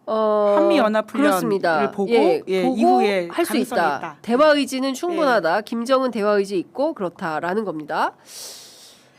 Speaker 14: 한미연합훈련을 보고 이후에
Speaker 1: 할 수 있다. 대화 의지는 충분하다. 김정은 대화 의지 있고 그렇다라는 겁니다.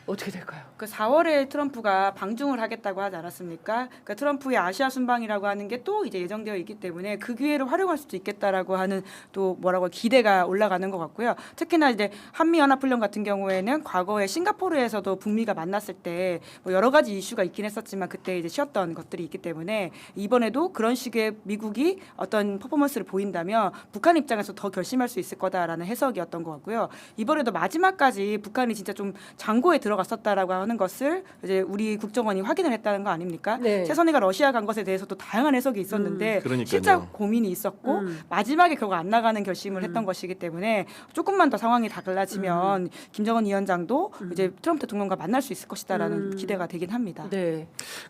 Speaker 1: 어떻게 될까요?
Speaker 14: 그 4월에 트럼프가 방중을 하겠다고 하지 않았습니까? 그러니까 트럼프의 아시아 순방이라고 하는 게 또 이제 예정되어 있기 때문에 그 기회를 활용할 수도 있겠다라고 하는 또 기대가 올라가는 것 같고요. 특히나 이제 한미연합훈련 같은 경우에는 과거에 싱가포르에서도 북미가 만났을 때 뭐 여러 가지 이슈가 있긴 했었지만 그때 이제 쉬었던 것들이 있기 때문에 이번에도 그런 식의 미국이 어떤 퍼포먼스를 보인다면 북한 입장에서 더 결심할 수 있을 거다라는 해석이었던 것 같고요. 이번에도 마지막까지 북한이 진짜 좀 장고에 들어갔었다라고 하는 것을 이제 우리 국정원이 확인을 했다는 거 아닙니까? 최선희가 러시아 간 것에 대해서도 다양한 해석이 있었는데 실제 고민이 있었고 마지막에 결국 안 나가는 결심을 했던 것이기 때문에 조금만 더 상황이 달라지면 김정은 위원장도 이제 트럼프 대통령과 만날 수 있을 것이다라는 기대가 되긴 합니다.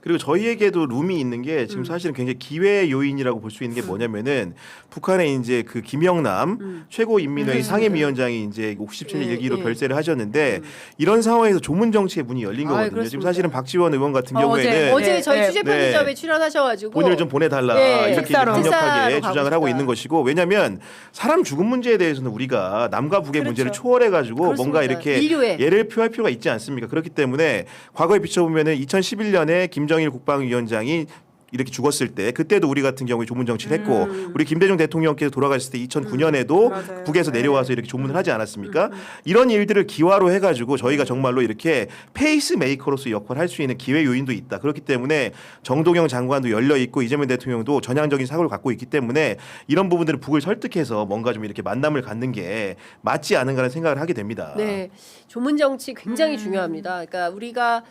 Speaker 15: 그리고 저희에게도 룸이 있는 게 지금 사실은 굉장히 기회 요인이라고 볼 수 있는 게 뭐냐면은 북한의 이제 그 김영남 최고인민회의 상임위원장이 이제 57일 일기로 별세를 하셨는데 이런 상황에서 조문 정치의 문이 열린 거거든요.
Speaker 1: 그렇습니다.
Speaker 15: 지금 사실은 박지원 의원 같은 경우에는
Speaker 1: 어제 저희 취재 편의점에 출연하셔가지고
Speaker 15: 본인을 좀 보내달라 이렇게 강력하게 주장을 하고 있는 것이고 왜냐하면 사람 죽음 문제에 대해서는 우리가 남과 북의 문제를 초월해가지고 뭔가 이렇게 예를 표할 필요가 있지 않습니까? 그렇기 때문에 과거에 비춰보면은 2011년에 김정일 국방위원장이 이렇게 죽었을 때 그때도 우리 같은 경우에 조문 정치를 했고 우리 김대중 대통령께서 돌아가셨을 때 2009년에도 북에서 내려와서 이렇게 조문을 하지 않았습니까? 이런 일들을 기화로 해가지고 저희가 정말로 이렇게 페이스메이커로서 역할을 할 수 있는 기회 요인도 있다. 그렇기 때문에 정동영 장관도 열려 있고 이재명 대통령도 전향적인 사고를 갖고 있기 때문에 이런 부분들을 북을 설득해서 뭔가 좀 이렇게 만남을 갖는 게 맞지 않은가라는 생각을 하게 됩니다.
Speaker 1: 네, 조문 정치 굉장히 중요합니다. 그러니까 우리가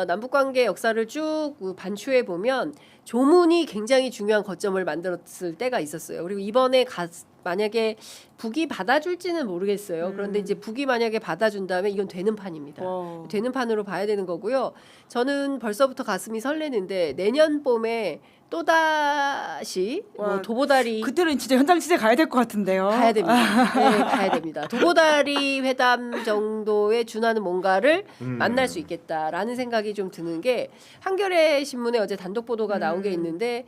Speaker 1: 남북 관계 역사를 쭉 반추해 보면 조문이 굉장히 중요한 거점을 만들었을 때가 있었어요. 그리고 이번에 만약에 북이 받아줄지는 모르겠어요. 그런데 이제 북이 만약에 받아준다면 이건 되는 판입니다. 되는 판으로 봐야 되는 거고요. 저는 벌써부터 가슴이 설레는데 내년 봄에 또다시 도보다리
Speaker 14: 그때는 진짜 현장 취재 가야 될 것 같은데요.
Speaker 1: 가야 됩니다. 네, 가야 됩니다. 도보다리 회담 정도에 준하는 뭔가를 만날 수 있겠다라는 생각이 좀 드는 게 한겨레 신문에 어제 단독 보도가 나온 게 있는데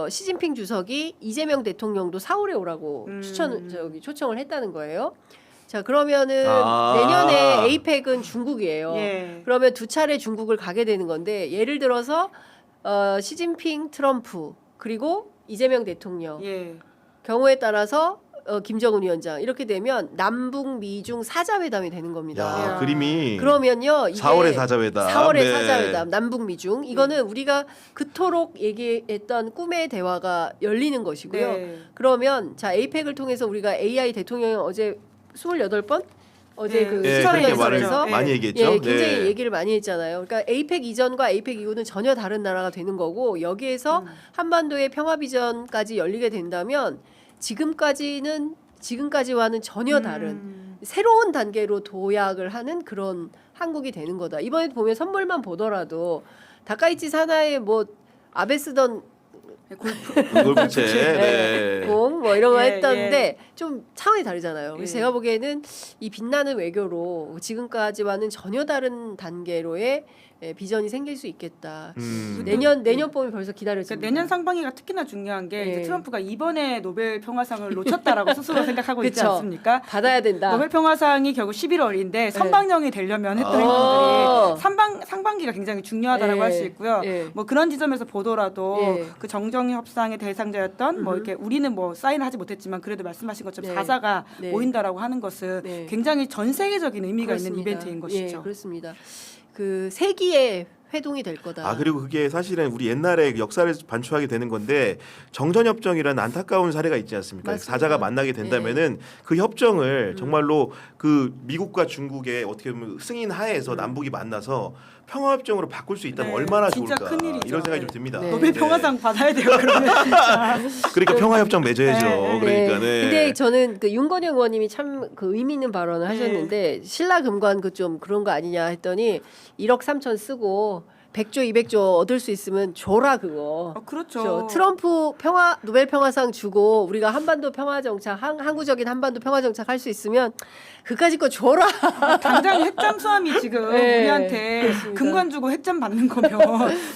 Speaker 1: 시진핑 주석이 이재명 대통령도 4월에 오라고 초청을 했다는 거예요. 자 그러면은 내년에 에이펙은 중국이에요. 그러면 두 차례 중국을 가게 되는 건데 예를 들어서 시진핑, 트럼프 그리고 이재명 대통령 경우에 따라서 김정은 위원장 이렇게 되면 남북 미중 사자회담이 되는 겁니다.
Speaker 15: 그림이
Speaker 1: 그러면요 이게
Speaker 15: 4월의 사자회담,
Speaker 1: 4월의 사자회담, 남북 미중 이거는 우리가 그토록 얘기했던 꿈의 대화가 열리는 것이고요. 그러면 자 에이펙을 통해서 우리가 AI 대통령 어제 28번 어제 그 수사연설에서
Speaker 15: 많이 얘기했죠.
Speaker 1: 굉장히 얘기를 많이 했잖아요. 그러니까 에이펙 이전과 에이펙 이후는 전혀 다른 나라가 되는 거고 여기에서 한반도의 평화 비전까지 열리게 된다면 지금까지와는 전혀 다른 새로운 단계로 도약을 하는 그런 한국이 되는 거다. 이번에 보면 선물만 보더라도 다카이치 사나이 뭐 아베 쓰던
Speaker 15: 골프채,
Speaker 1: 공 뭐 이런 거 했던데 좀 차원이 다르잖아요. 그래서 제가 보기에는 이 빛나는 외교로 지금까지와는 전혀 다른 단계로의 비전이 생길 수 있겠다. 내년 봄이 벌써 기다려집니다.
Speaker 14: 그러니까 내년 상반기가 특히나 중요한 게 이제 트럼프가 이번에 노벨 평화상을 놓쳤다라고 스스로 생각하고 있지 않습니까?
Speaker 1: 받아야 된다.
Speaker 14: 노벨 평화상이 결국 11월인데 선방령이 되려면 했던 행동들이 상반기가 굉장히 중요하다라고 할 수 있고요. 뭐 그런 지점에서 보더라도 그 정정의 협상의 대상자였던 뭐 이렇게 우리는 뭐 사인을 하지 못했지만 그래도 말씀하신 것처럼 사자가 모인다라고 하는 것은 굉장히 전 세계적인 의미가 있는 이벤트인 것이죠.
Speaker 1: 그렇습니다. 그 세기의 회동이 될 거다.
Speaker 15: 그리고 그게 사실은 우리 옛날에 역사를 반추하게 되는 건데 정전협정이라는 안타까운 사례가 있지 않습니까?
Speaker 1: 맞습니다.
Speaker 15: 사자가 만나게 된다면은 그 협정을 정말로 그 미국과 중국의 어떻게 보면 승인 하에서 남북이 만나서 평화협정으로 바꿀 수 있다면 얼마나
Speaker 14: 진짜
Speaker 15: 좋을까
Speaker 14: 큰일이죠.
Speaker 15: 이런 생각이 좀 듭니다.
Speaker 14: 노벨 평화상 받아야 돼요. 그러면
Speaker 15: 그러니까 평화협정 맺어야죠. 그러니까
Speaker 1: 근데 저는 그 윤건영 의원님이 참 그 의미 있는 발언을 하셨는데 신라금관 그 좀 그런 거 아니냐 했더니 1억 3천 쓰고 100조 200조 얻을 수 있으면 줘라 그거.
Speaker 14: 그렇죠.
Speaker 1: 트럼프 노벨 평화상 주고 우리가 한반도 평화 정착 항구적인 한반도 평화 정착 할 수 있으면 그까짓 거 줘라.
Speaker 14: 당장 핵잠 수함이 지금 우리한테
Speaker 1: 그렇습니다.
Speaker 14: 금관 주고 핵잠 받는 거면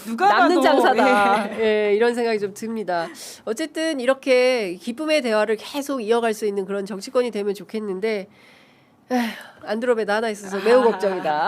Speaker 14: 누가
Speaker 1: 남는
Speaker 14: 봐도
Speaker 1: 장사다. 이런 생각이 좀 듭니다. 어쨌든 이렇게 기쁨의 대화를 계속 이어갈 수 있는 그런 정치권이 되면 좋겠는데 안드로메다 하나 있어서 매우 걱정이다.